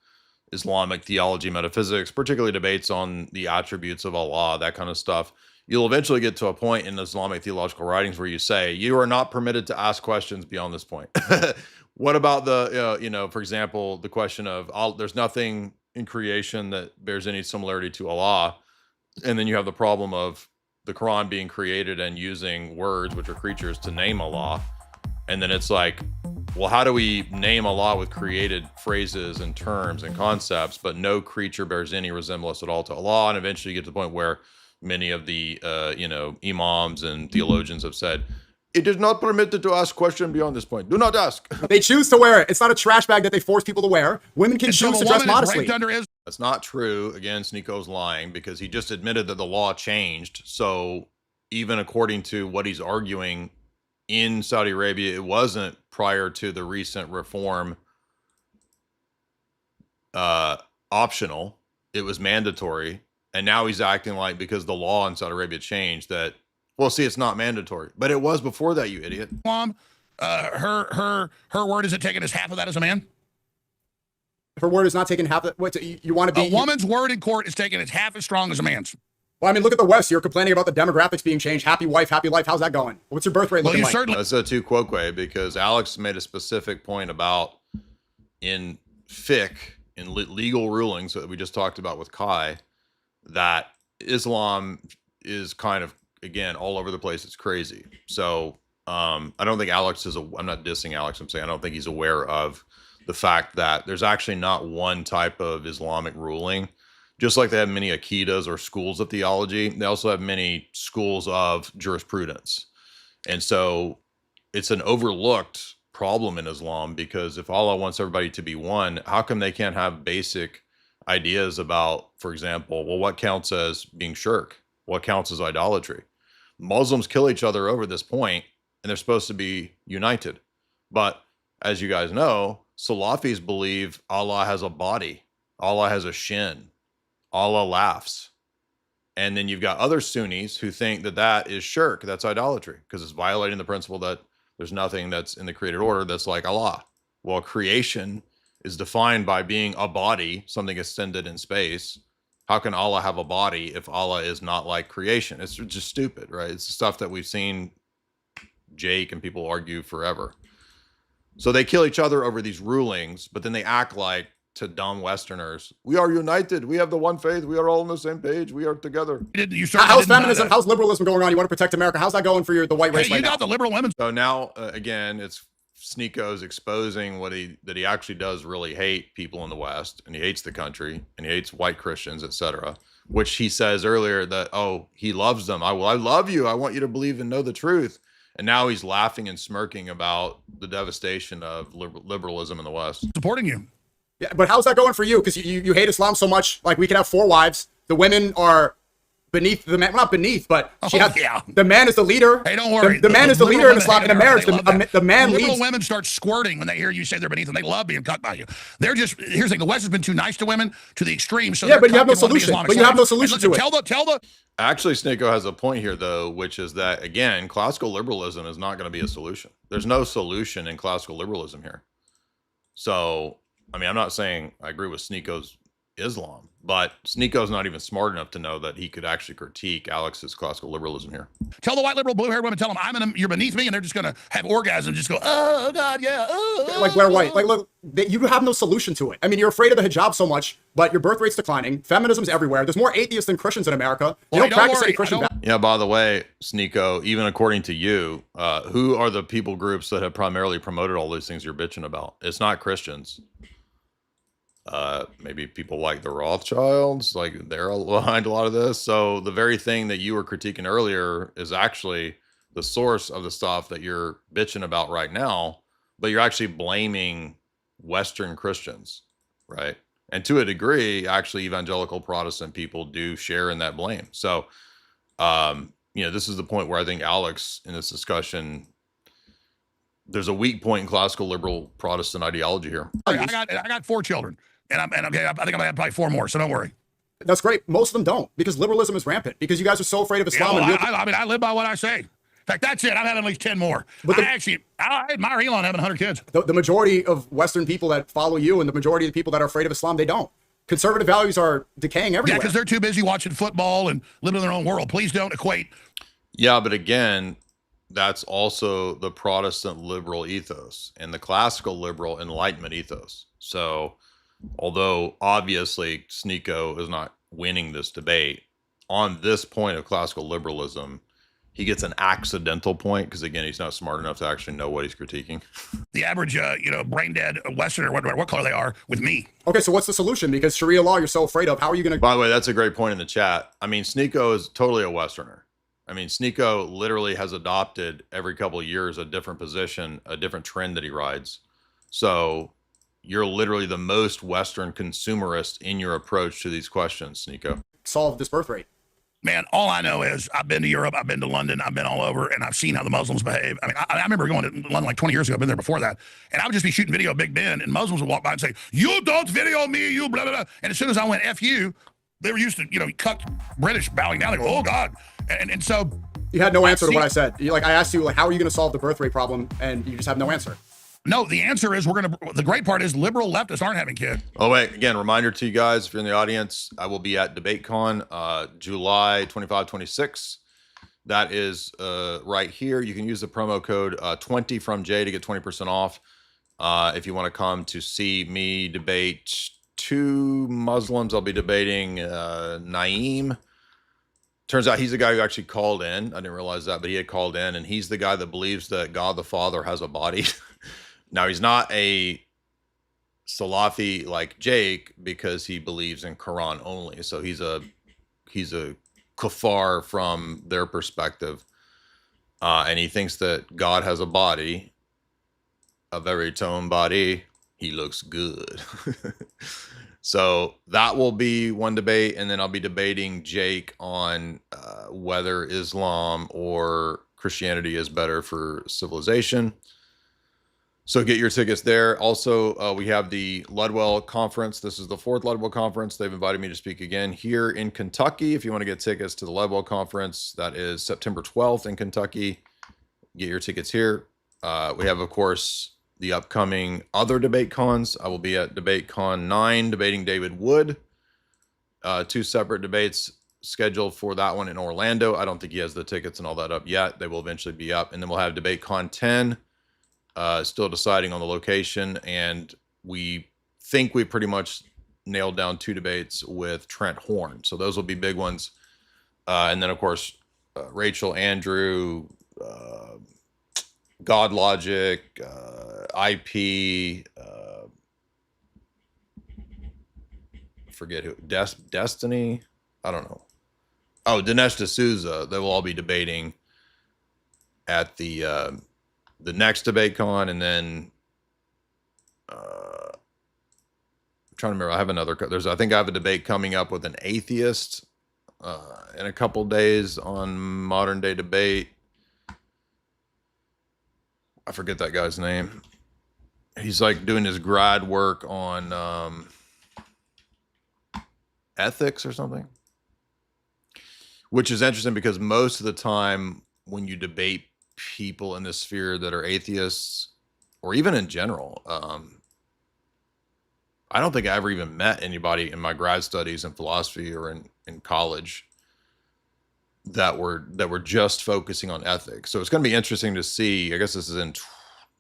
Islamic theology, metaphysics, particularly debates on the attributes of Allah, that kind of stuff. You'll eventually get to a point in Islamic theological writings where you say, you are not permitted to ask questions beyond this point. What about the, for example, the question of there's nothing in creation that bears any similarity to Allah. And then you have the problem of the Quran being created and using words, which are creatures, to name Allah. And then it's like, well, how do we name Allah with created phrases and terms and concepts, but no creature bears any resemblance at all to Allah? And eventually you get to the point where many of the, imams and theologians have said, it is not permitted to ask questions beyond this point. Do not ask. They choose to wear it. It's not a trash bag that they force people to wear. Women can choose to dress modestly. That's not true. Again, Sneako's lying because he just admitted that the law changed. So even according to what he's arguing in Saudi Arabia, it wasn't prior to the recent reform optional. It was mandatory. And now he's acting like because the law in Saudi Arabia changed that, well, see, it's not mandatory. But it was before that, you idiot. Mom, her word isn't taken as half of that as a man? her word is not taken half. You want to be a woman's word in court is taken as half as strong as a man's. Well, I mean, look at the West. You're complaining about the demographics being changed. Happy wife, happy life. How's that going? What's your birth rate looking like? That's a tu quoque, because Alex made a specific point about in fiqh, in legal rulings that we just talked about with Kai, that Islam is kind of, again, all over the place. It's crazy. So I don't think Alex is, I'm not dissing Alex. I'm saying I don't think he's aware of the fact that there's actually not one type of Islamic ruling. Just like they have many akidas or schools of theology, they also have many schools of jurisprudence. And so it's an overlooked problem in Islam, because if Allah wants everybody to be one, how come they can't have basic ideas about, for example, well, what counts as being shirk? What counts as idolatry? Muslims kill each other over this point, and they're supposed to be united. But as you guys know, Salafis believe Allah has a body, Allah has a shin, Allah laughs. And then you've got other Sunnis who think that that is shirk, that's idolatry, because it's violating the principle that there's nothing that's in the created order that's like Allah. Well, creation is defined by being a body, something extended in space. How can Allah have a body if Allah is not like creation? It's just stupid, right? It's the stuff that we've seen Jake and people argue forever. So they kill each other over these rulings, but then they act like, to dumb Westerners, we are united. We have the one faith. We are all on the same page. We are together. How's feminism? How's liberalism going on? You want to protect America? How's that going for the white race Hey, right you now? got the liberal women. So now, again, it's Sneako's exposing that he actually does really hate people in the West, and he hates the country, and he hates white Christians, etc. Which he says earlier that, oh, he loves them. I love you. I want you to believe and know the truth. And now he's laughing and smirking about the devastation of liberalism in the West. Supporting you. Yeah, but how's that going for you? Because you hate Islam so much. Like, we can have 4 wives. The women are beneath the man. Well, not beneath, but the man is the leader. Hey, don't worry. The man is the leader in Islam. In a marriage, the man leads. Liberal women start squirting when they hear you say they're beneath them. They love being cut by you. They're just, here's the thing, the West has been too nice to women to the extreme. So yeah, but you have no solution. But you have no solution to it. Tell the. Actually, Sneako has a point here, though, which is that, again, classical liberalism is not going to be a solution. There's no solution in classical liberalism here. So, I mean, I'm not saying I agree with Sneako's Islam, but Sneako's not even smart enough to know that he could actually critique Alex's classical liberalism here. Tell the white liberal blue-haired women, tell them you're beneath me, and they're just going to have orgasms, just go, oh, God, yeah. Like Blair White. Like, look, you have no solution to it. I mean, you're afraid of the hijab so much, but your birth rate's declining. Feminism's everywhere. There's more atheists than Christians in America. They don't practice any Christian values. Yeah, by the way, Sneako, even according to you, who are the people groups that have primarily promoted all these things you're bitching about? It's not Christians. Maybe people like the Rothschilds, like they're behind a lot of this. So the very thing that you were critiquing earlier is actually the source of the stuff that you're bitching about right now, but you're actually blaming Western Christians, right? And to a degree, actually evangelical Protestant people do share in that blame. So, this is the point where I think Alex in this discussion, there's a weak point in classical liberal Protestant ideology here. I got 4 children. And I think I'm gonna have probably 4 more, so don't worry. That's great. Most of them don't, because liberalism is rampant. Because you guys are so afraid of Islam. I live by what I say. In fact, that's it. I'm having at least 10 more. But I admire Elon having 100 kids. The majority of Western people that follow you, and the majority of the people that are afraid of Islam, they don't. Conservative values are decaying everywhere. Yeah, because they're too busy watching football and living in their own world. Please don't equate. Yeah, but again, that's also the Protestant liberal ethos and the classical liberal Enlightenment ethos. So, although obviously Sneako is not winning this debate, on this point of classical liberalism, he gets an accidental point because, again, he's not smart enough to actually know what he's critiquing. The average, brain dead Westerner, what color they are, with me. Okay, so what's the solution? Because Sharia law you're so afraid of. How are you going to... By the way, that's a great point in the chat. I mean, Sneako is totally a Westerner. I mean, Sneako literally has adopted every couple of years a different position, a different trend that he rides. So you're literally the most Western consumerist in your approach to these questions, Sneako. Solve this birth rate. Man, all I know is I've been to Europe, I've been to London, I've been all over, and I've seen how the Muslims behave. I mean, I remember going to London like 20 years ago. I've been there before that. And I would just be shooting video of Big Ben, and Muslims would walk by and say, you don't video me, you blah, blah, blah. And as soon as I went, F you, they were used to, cut British bowing down. They go, oh, God. And so... You had no answer to what I said. I asked you, how are you going to solve the birth rate problem? And you just have no answer. No, the answer is the great part is liberal leftists aren't having kids. Oh, wait, again, reminder to you guys, if you're in the audience, I will be at DebateCon, July 25, 26. That is right here. You can use the promo code 20 from Jay to get 20% off. If you want to come to see me debate two Muslims, I'll be debating Naeem. Turns out he's the guy who actually called in. I didn't realize that, but he had called in, and he's the guy that believes that God the Father has a body. Now, he's not a Salafi like Jake because he believes in Quran only. So he's a kuffar from their perspective. And he thinks that God has a body, a very toned body. He looks good. So that will be one debate. And then I'll be debating Jake on whether Islam or Christianity is better for civilization. So get your tickets there. Also, we have the Ludwell Conference. This is the 4th Ludwell Conference. They've invited me to speak again here in Kentucky. If you want to get tickets to the Ludwell Conference, that is September 12th in Kentucky. Get your tickets here. We have, of course, the upcoming other debate cons. I will be at DebateCon 9 debating David Wood. 2 separate debates scheduled for that one in Orlando. I don't think he has the tickets and all that up yet. They will eventually be up. And then we'll have DebateCon 10. Still deciding on the location, and we think we pretty much nailed down 2 debates with Trent Horn. So those will be big ones. And then, of course, Rachel, Andrew, God Logic, IP, forget who, Destiny, I don't know. Oh, Dinesh D'Souza. They will all be debating at the next DebateCon, and then I'm trying to remember. I have another. I think I have a debate coming up with an atheist in a couple days on Modern Day Debate. I forget that guy's name. He's like doing his grad work on ethics or something, which is interesting because most of the time when you debate people in this sphere that are atheists, or even in general, I don't think I ever even met anybody in my grad studies in philosophy or in college that were just focusing on ethics. So it's going to be interesting to see. I guess this is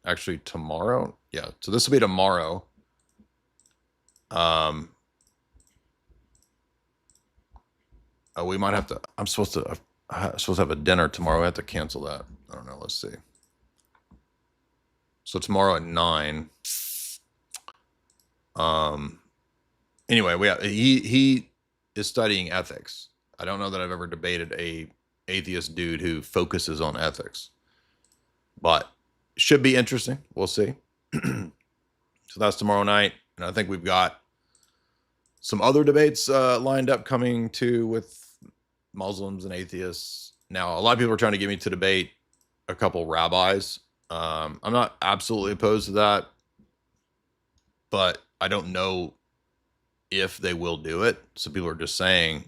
actually tomorrow. Yeah, so this will be tomorrow. We might have to. I'm supposed to have a dinner tomorrow. I have to cancel that. I don't know. Let's see. So tomorrow at 9. Anyway, he is studying ethics. I don't know that I've ever debated a atheist dude who focuses on ethics, but should be interesting. We'll see. So that's tomorrow night, and I think we've got some other debates lined up coming too with Muslims and atheists. Now, a lot of people are trying to get me to debate a couple rabbis. I'm not absolutely opposed to that, but I don't know if they will do it. So people are just saying,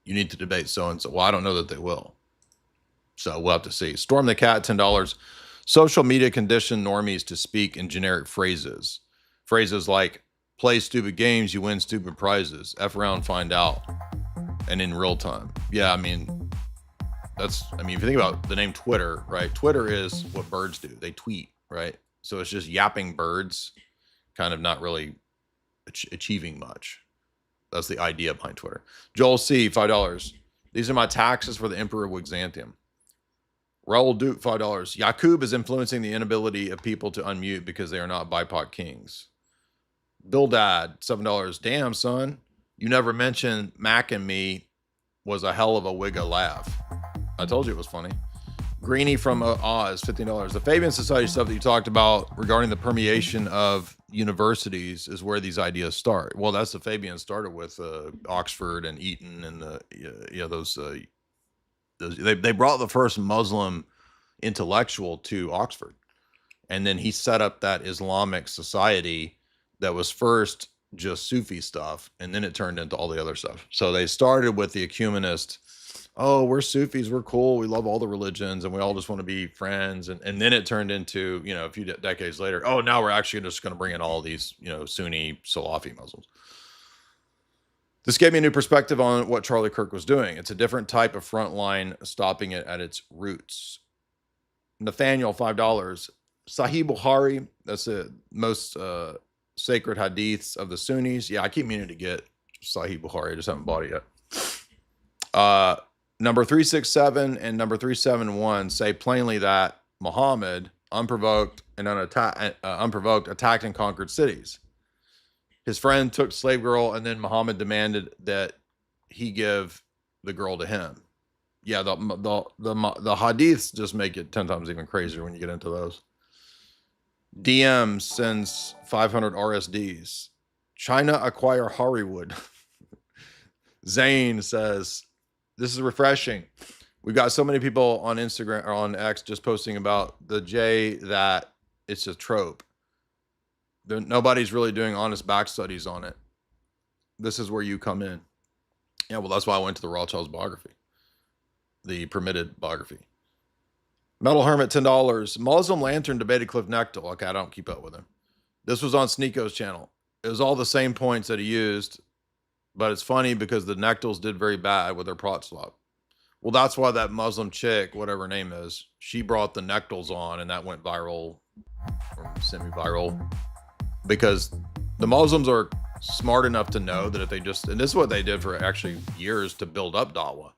you need to debate so-and-so. Well, I don't know that they will. So we'll have to see. Storm the Cat, $10. Social media condition normies to speak in generic phrases. Phrases like, play stupid games, you win stupid prizes. F around, find out. And in real time. Yeah, I mean, if you think about the name Twitter, right? Twitter is what birds do. They tweet, right? So it's just yapping birds, kind of not really achieving much. That's the idea behind Twitter. Joel C, $5. These are my taxes for the Emperor of Byzantium. Raul Duke, $5. Yaqub is influencing the inability of people to unmute because they are not BIPOC kings. Bill Dad, $7. Damn, son. You never mentioned Mac and Me was a hell of a wigga laugh. I told you it was funny. Greenie from Oz, $15. The Fabian Society stuff that you talked about regarding the permeation of universities is where these ideas start. Well, that's the Fabians started with Oxford and Eton and they brought the first Muslim intellectual to Oxford, and then he set up that Islamic society that was first just Sufi stuff, and then it turned into all the other stuff. So they started with the ecumenist oh, we're Sufis, we're cool, we love all the religions, and we all just want to be friends. And then it turned into, you know, a few decades later, oh, now we're actually just going to bring in all these, you know, Sunni Salafi Muslims. This gave me a new perspective on what Charlie Kirk was doing. It's a different type of front line, stopping it at its roots. Nathaniel, $5. Sahih Bukhari, that's the most sacred hadiths of the Sunnis. Yeah, I keep meaning to get Sahih Bukhari. I just haven't bought it yet. Number 367 and number 371 say plainly that Muhammad, unprovoked attacked and conquered cities. His friend took slave girl, and then Muhammad demanded that he give the girl to him. Yeah, the hadiths just make it 10 times even crazier when you get into those. DM sends 500 RSDs. China acquire Hollywood. Zane says, this is refreshing. We've got so many people on Instagram or on X just posting about the J that it's a trope. Nobody's really doing honest back studies on it. This is where you come in. Yeah, well, that's why I went to the Rothschild's biography, the permitted biography. Metal Hermit, $10. Muslim Lantern debated Cliff Nechtel. Okay, I don't keep up with him. This was on Sneako's channel. It was all the same points that he used, but it's funny because the Nechtels did very bad with their prot swap. Well, that's why that Muslim chick, whatever her name is, she brought the Nechtels on, and that went viral or semi-viral. Because the Muslims are smart enough to know that if they just, and this is what they did for actually years to build up Dawah,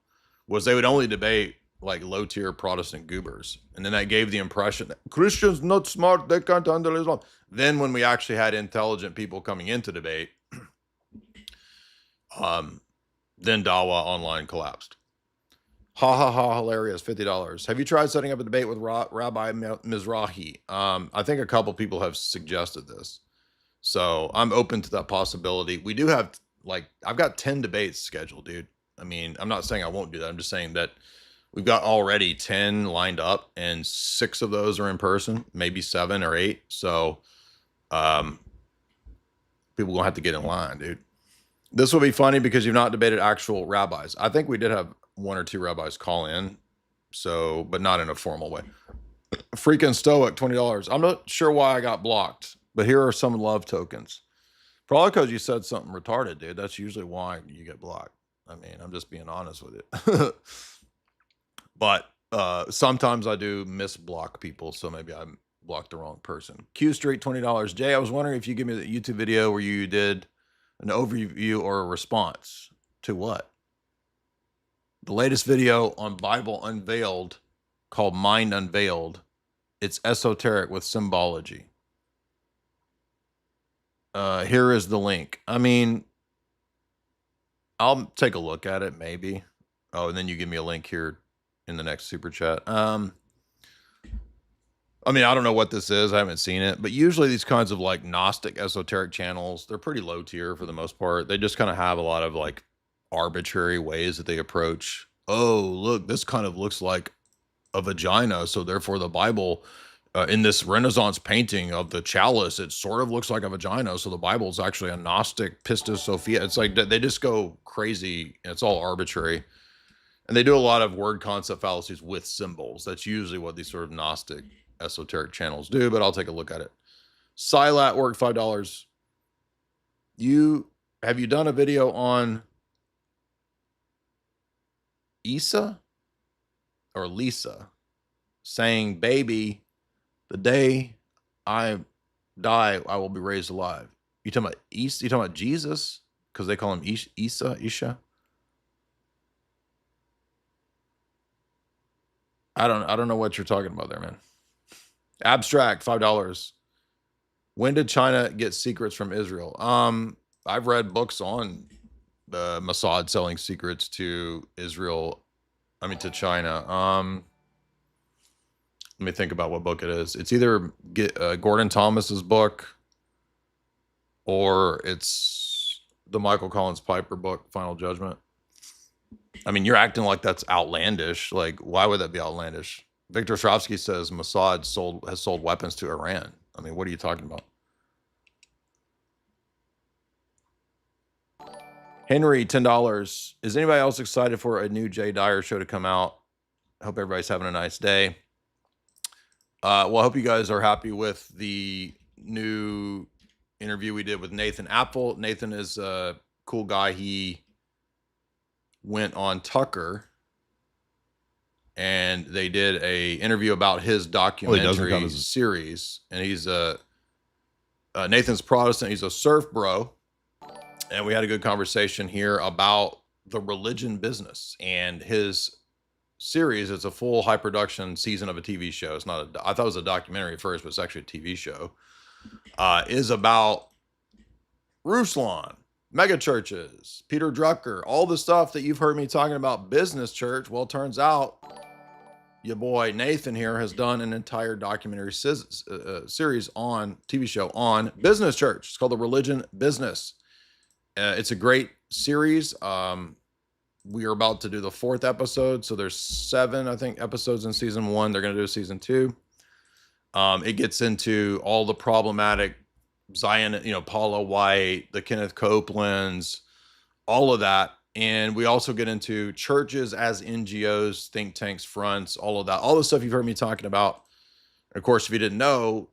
was they would only debate like low-tier Protestant goobers. And then that gave the impression that Christians not smart, they can't handle Islam. Then when we actually had intelligent people coming into debate, then Dawah online collapsed. Ha ha ha, hilarious, $50. Have you tried setting up a debate with Rabbi Mizrahi? I think a couple people have suggested this. So I'm open to that possibility. We do have, like, I've got 10 debates scheduled, dude. I mean, I'm not saying I won't do that. I'm just saying that we've got already 10 lined up, and 6 of those are in person, maybe 7 or 8. So people gonna have to get in line, dude. This will be funny because you've not debated actual rabbis. I think we did have 1 or 2 rabbis call in, so, but not in a formal way. Freaking Stoic, $20. I'm not sure why I got blocked, but here are some love tokens. Probably because you said something retarded, dude. That's usually why you get blocked. I mean, I'm just being honest with it. But sometimes I do misblock people, so maybe I blocked the wrong person. Q Street, $20. Jay, I was wondering if you give me the YouTube video where you did an overview or a response to what? The latest video on Bible Unveiled called Mind Unveiled. It's esoteric with symbology. Here is the link. I mean, I'll take a look at it, maybe. Oh, and then you give me a link here in the next super chat. I mean, I don't know what this is. I haven't seen it, but usually these kinds of like Gnostic esoteric channels, they're pretty low tier for the most part. They just kind of have a lot of like arbitrary ways that they approach. Oh, look, this kind of looks like a vagina. So therefore the Bible, in this Renaissance painting of the chalice, it sort of looks like a vagina. So the Bible is actually a Gnostic Pistis Sophia. It's like they just go crazy. It's all arbitrary. And they do a lot of word concept fallacies with symbols. That's usually what these sort of Gnostic esoteric channels do, but I'll take a look at it. Silat work, $5. Have you done a video on Isa or Lisa saying, baby, the day I die, I will be raised alive? You talking about Isa? You talking about Jesus? Because they call him Isha? I don't know what you're talking about there, man. Abstract, $5. When did China get secrets from Israel? I've read books on the Mossad selling secrets to Israel. I mean, to China. Let me think about what book it is. It's either Gordon Thomas's book, or it's the Michael Collins Piper book, Final Judgment. I mean, you're acting like that's outlandish. Like, why would that be outlandish? Viktor Shravsky says Mossad has sold weapons to Iran. I mean, what are you talking about? Henry, $10. Is anybody else excited for a new Jay Dyer show to come out? I hope everybody's having a nice day. Well, I hope you guys are happy with the new interview we did with Nathan Apfel. Nathan is a cool guy. He went on Tucker and they did a interview about his documentary series. And he's Nathan's Protestant. He's a surf bro. And we had a good conversation here about the religion business and his series. It's a full high production season of a TV show. It's not I thought it was a documentary at first, but it's actually a TV show. Is about Ruslan, mega churches, Peter Drucker, all the stuff that you've heard me talking about business church. Well, it turns out your boy Nathan here has done an entire documentary series on TV show on business church. It's called The Religion Business. It's a great series. We are about to do the 4th episode. So there's 7, I think, episodes in season 1. They're going to do season 2. It gets into all the problematic Zion, Paula White, the Kenneth Copelands, all of that. And we also get into churches as NGOs, think tanks, fronts, all of that, all the stuff you've heard me talking about. And of course, if you didn't know,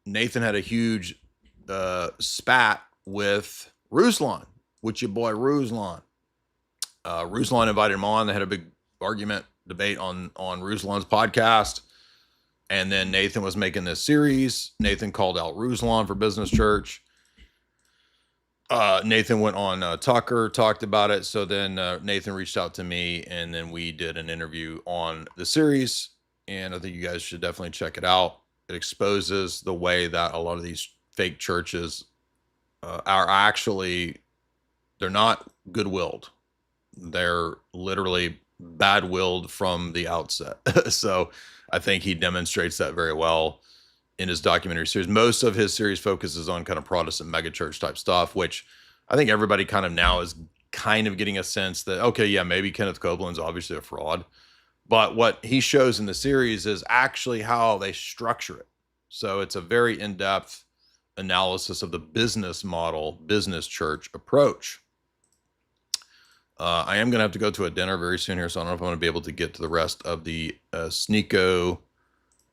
Nathan had a huge spat with Ruslan, with your boy Ruslan. Ruslan invited him on. They had a big argument, debate on Ruslan's podcast. And then Nathan was making this series. Nathan called out Ruslan for Business Church. Nathan went on Tucker, talked about it. So then Nathan reached out to me, and then we did an interview on the series. And I think you guys should definitely check it out. It exposes the way that a lot of these fake churches are actually, they're not good-willed. They're literally bad-willed from the outset. So I think he demonstrates that very well in his documentary series. Most of his series focuses on kind of Protestant megachurch type stuff, which I think everybody kind of now is kind of getting a sense that, okay, yeah, maybe Kenneth Copeland's obviously a fraud. But what he shows in the series is actually how they structure it. So it's a very in-depth analysis of the business model, business church approach. I am going to have to go to a dinner very soon here, so I don't know if I'm going to be able to get to the rest of the Sneako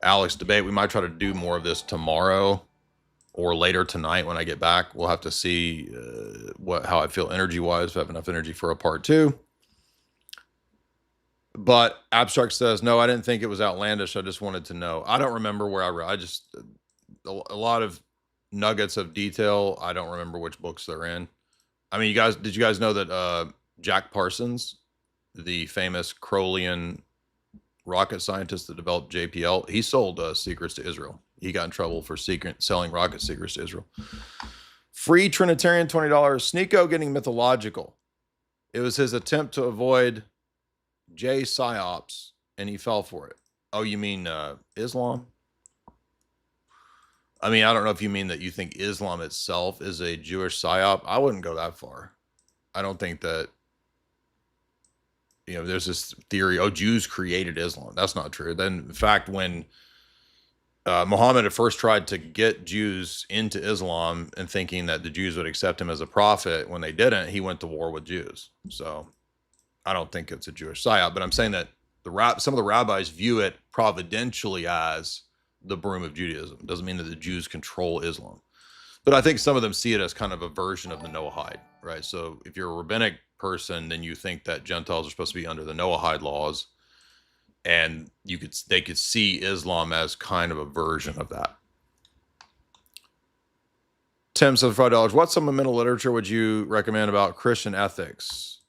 Alex debate. We might try to do more of this tomorrow or later tonight when I get back. We'll have to see how I feel energy-wise, if I have enough energy for a part 2. But Abstract says, no, I didn't think it was outlandish. I just wanted to know. I don't remember where I read. A lot of nuggets of detail. I don't remember which books they're in. I mean, did you guys know that Jack Parsons, the famous Crowleyan rocket scientist that developed JPL, he sold secrets to Israel. He got in trouble for selling rocket secrets to Israel. Free Trinitarian, $20. Sneako getting mythological. It was his attempt to avoid J psyops, and he fell for it. Oh, you mean Islam? I mean, I don't know if you mean that you think Islam itself is a Jewish psyop. I wouldn't go that far. I don't think that, there's this theory, Jews created Islam. That's not true. Then, in fact, when Muhammad had first tried to get Jews into Islam and thinking that the Jews would accept him as a prophet, when they didn't, he went to war with Jews. So I don't think it's a Jewish psyop, but I'm saying that some of the rabbis view it providentially as the broom of Judaism. Doesn't mean that the Jews control Islam. But I think some of them see it as kind of a version of the Noahide, right? So if you're a rabbinic person, then you think that Gentiles are supposed to be under the Noahide laws, and they could see Islam as kind of a version of that. Tim says $5. What supplemental literature would you recommend about Christian ethics?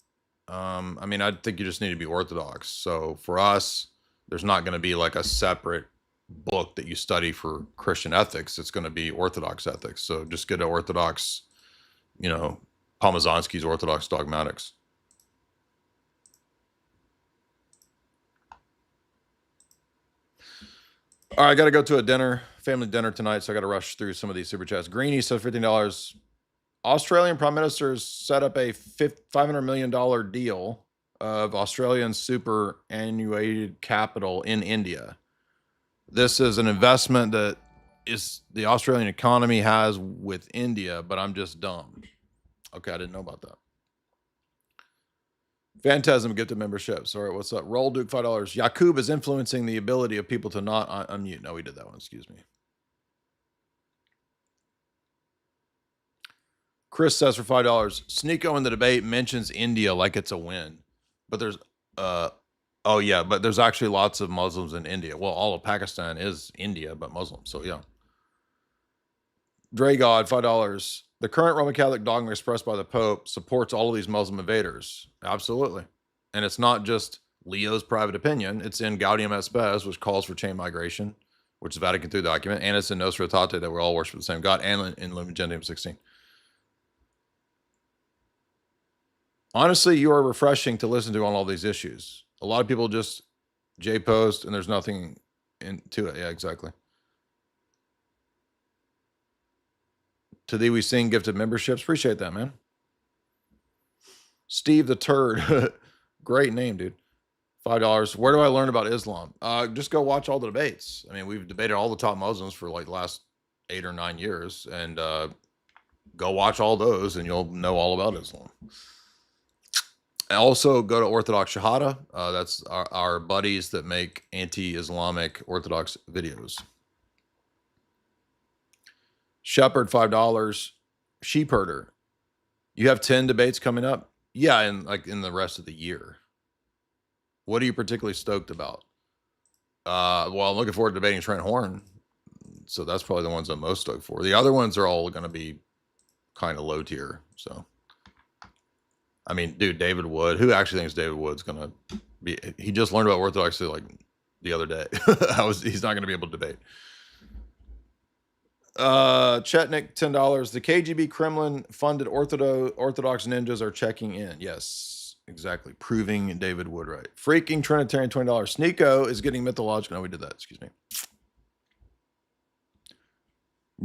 I mean, I think you just need to be Orthodox. So for us, there's not going to be like a separate book that you study for Christian ethics. It's going to be Orthodox ethics. So just get an Orthodox, Pomazanski's Orthodox Dogmatics. All right, I got to go to a family dinner tonight, so I got to rush through some of these super chats. Greeny says $15. Australian Prime Minister set up a $500 million deal of Australian superannuated capital in India. This is an investment that the Australian economy has with India, but I'm just dumb. Okay, I didn't know about that. Phantasm gifted memberships. All right, what's up? Roll Duke $5. Yakub is influencing the ability of people to not unmute. No, we did that one. Excuse me. Chris says for $5, Sneako in the debate mentions India like it's a win. But there's, oh yeah, but there's actually lots of Muslims in India. Well, all of Pakistan is India, but Muslim. So yeah. Dre God, $5. The current Roman Catholic dogma expressed by the Pope supports all of these Muslim invaders. Absolutely. And it's not just Leo's private opinion. It's in Gaudium et Spes, which calls for chain migration, which is Vatican II document. And it's in Nostra Aetate that we all worship the same God, and in Lumen Gentium 16. Honestly, you are refreshing to listen to on all these issues. A lot of people just J-post and there's nothing into it. Yeah, exactly. To thee we sing gifted memberships. Appreciate that, man. Steve the Turd. Great name, dude. $5. Where do I learn about Islam? Just go watch all the debates. I mean, we've debated all the top Muslims for like the last 8 or 9 years. And go watch all those and you'll know all about Islam. Also, go to Orthodox Shahada. That's our buddies that make anti-Islamic Orthodox videos. Shepherd, $5. Sheep herder. You have 10 debates coming up? Yeah, and like in the rest of the year. What are you particularly stoked about? Well, I'm looking forward to debating Trent Horn. So that's probably the ones I'm most stoked for. The other ones are all going to be kind of low tier. So, I mean, dude, David Wood. Who actually thinks David Wood's going to be? He just learned about Orthodoxy like the other day. He's not going to be able to debate. Chetnik, $10. The KGB Kremlin funded Orthodox ninjas are checking in. Yes, exactly. Proving David Wood right. Freaking Trinitarian, $20. Sneako is getting mythological. No, we did that. Excuse me.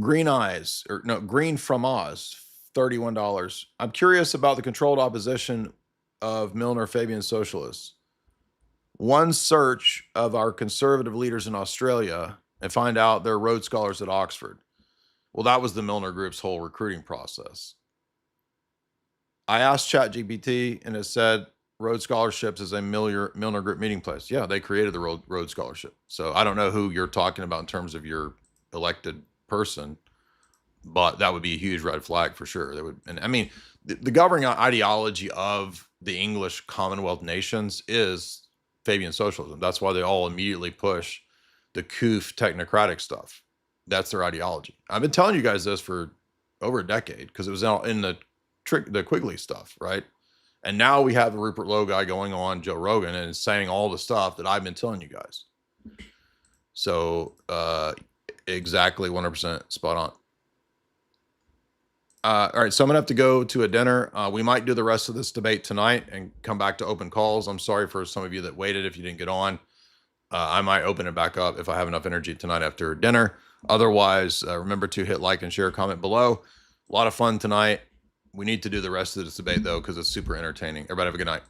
Green Eyes, or no, Green from Oz, $31. I'm curious about the controlled opposition of Milner Fabian socialists. One search of our conservative leaders in Australia and find out they're Rhodes Scholars at Oxford. Well, that was the Milner Group's whole recruiting process. I asked ChatGPT and it said Rhodes Scholarships is a Milner Group meeting place. Yeah, they created the Rhodes Scholarship. So I don't know who you're talking about in terms of your elected person, but that would be a huge red flag for sure. That would, and I mean, the governing ideology of the English Commonwealth nations is Fabian socialism. That's why they all immediately push the CUF technocratic stuff. That's their ideology. I've been telling you guys this for over a decade because it was in the Quigley stuff, right? And now we have the Rupert Lowe guy going on Joe Rogan and saying all the stuff that I've been telling you guys. So exactly 100% spot on. All right, so I'm gonna have to go to a dinner. We might do the rest of this debate tonight and come back to open calls. I'm sorry for some of you that waited if you didn't get on. I might open it back up if I have enough energy tonight after dinner. Otherwise, remember to hit like and share, comment below. A lot of fun tonight. We need to do the rest of this debate, though, because it's super entertaining. Everybody have a good night.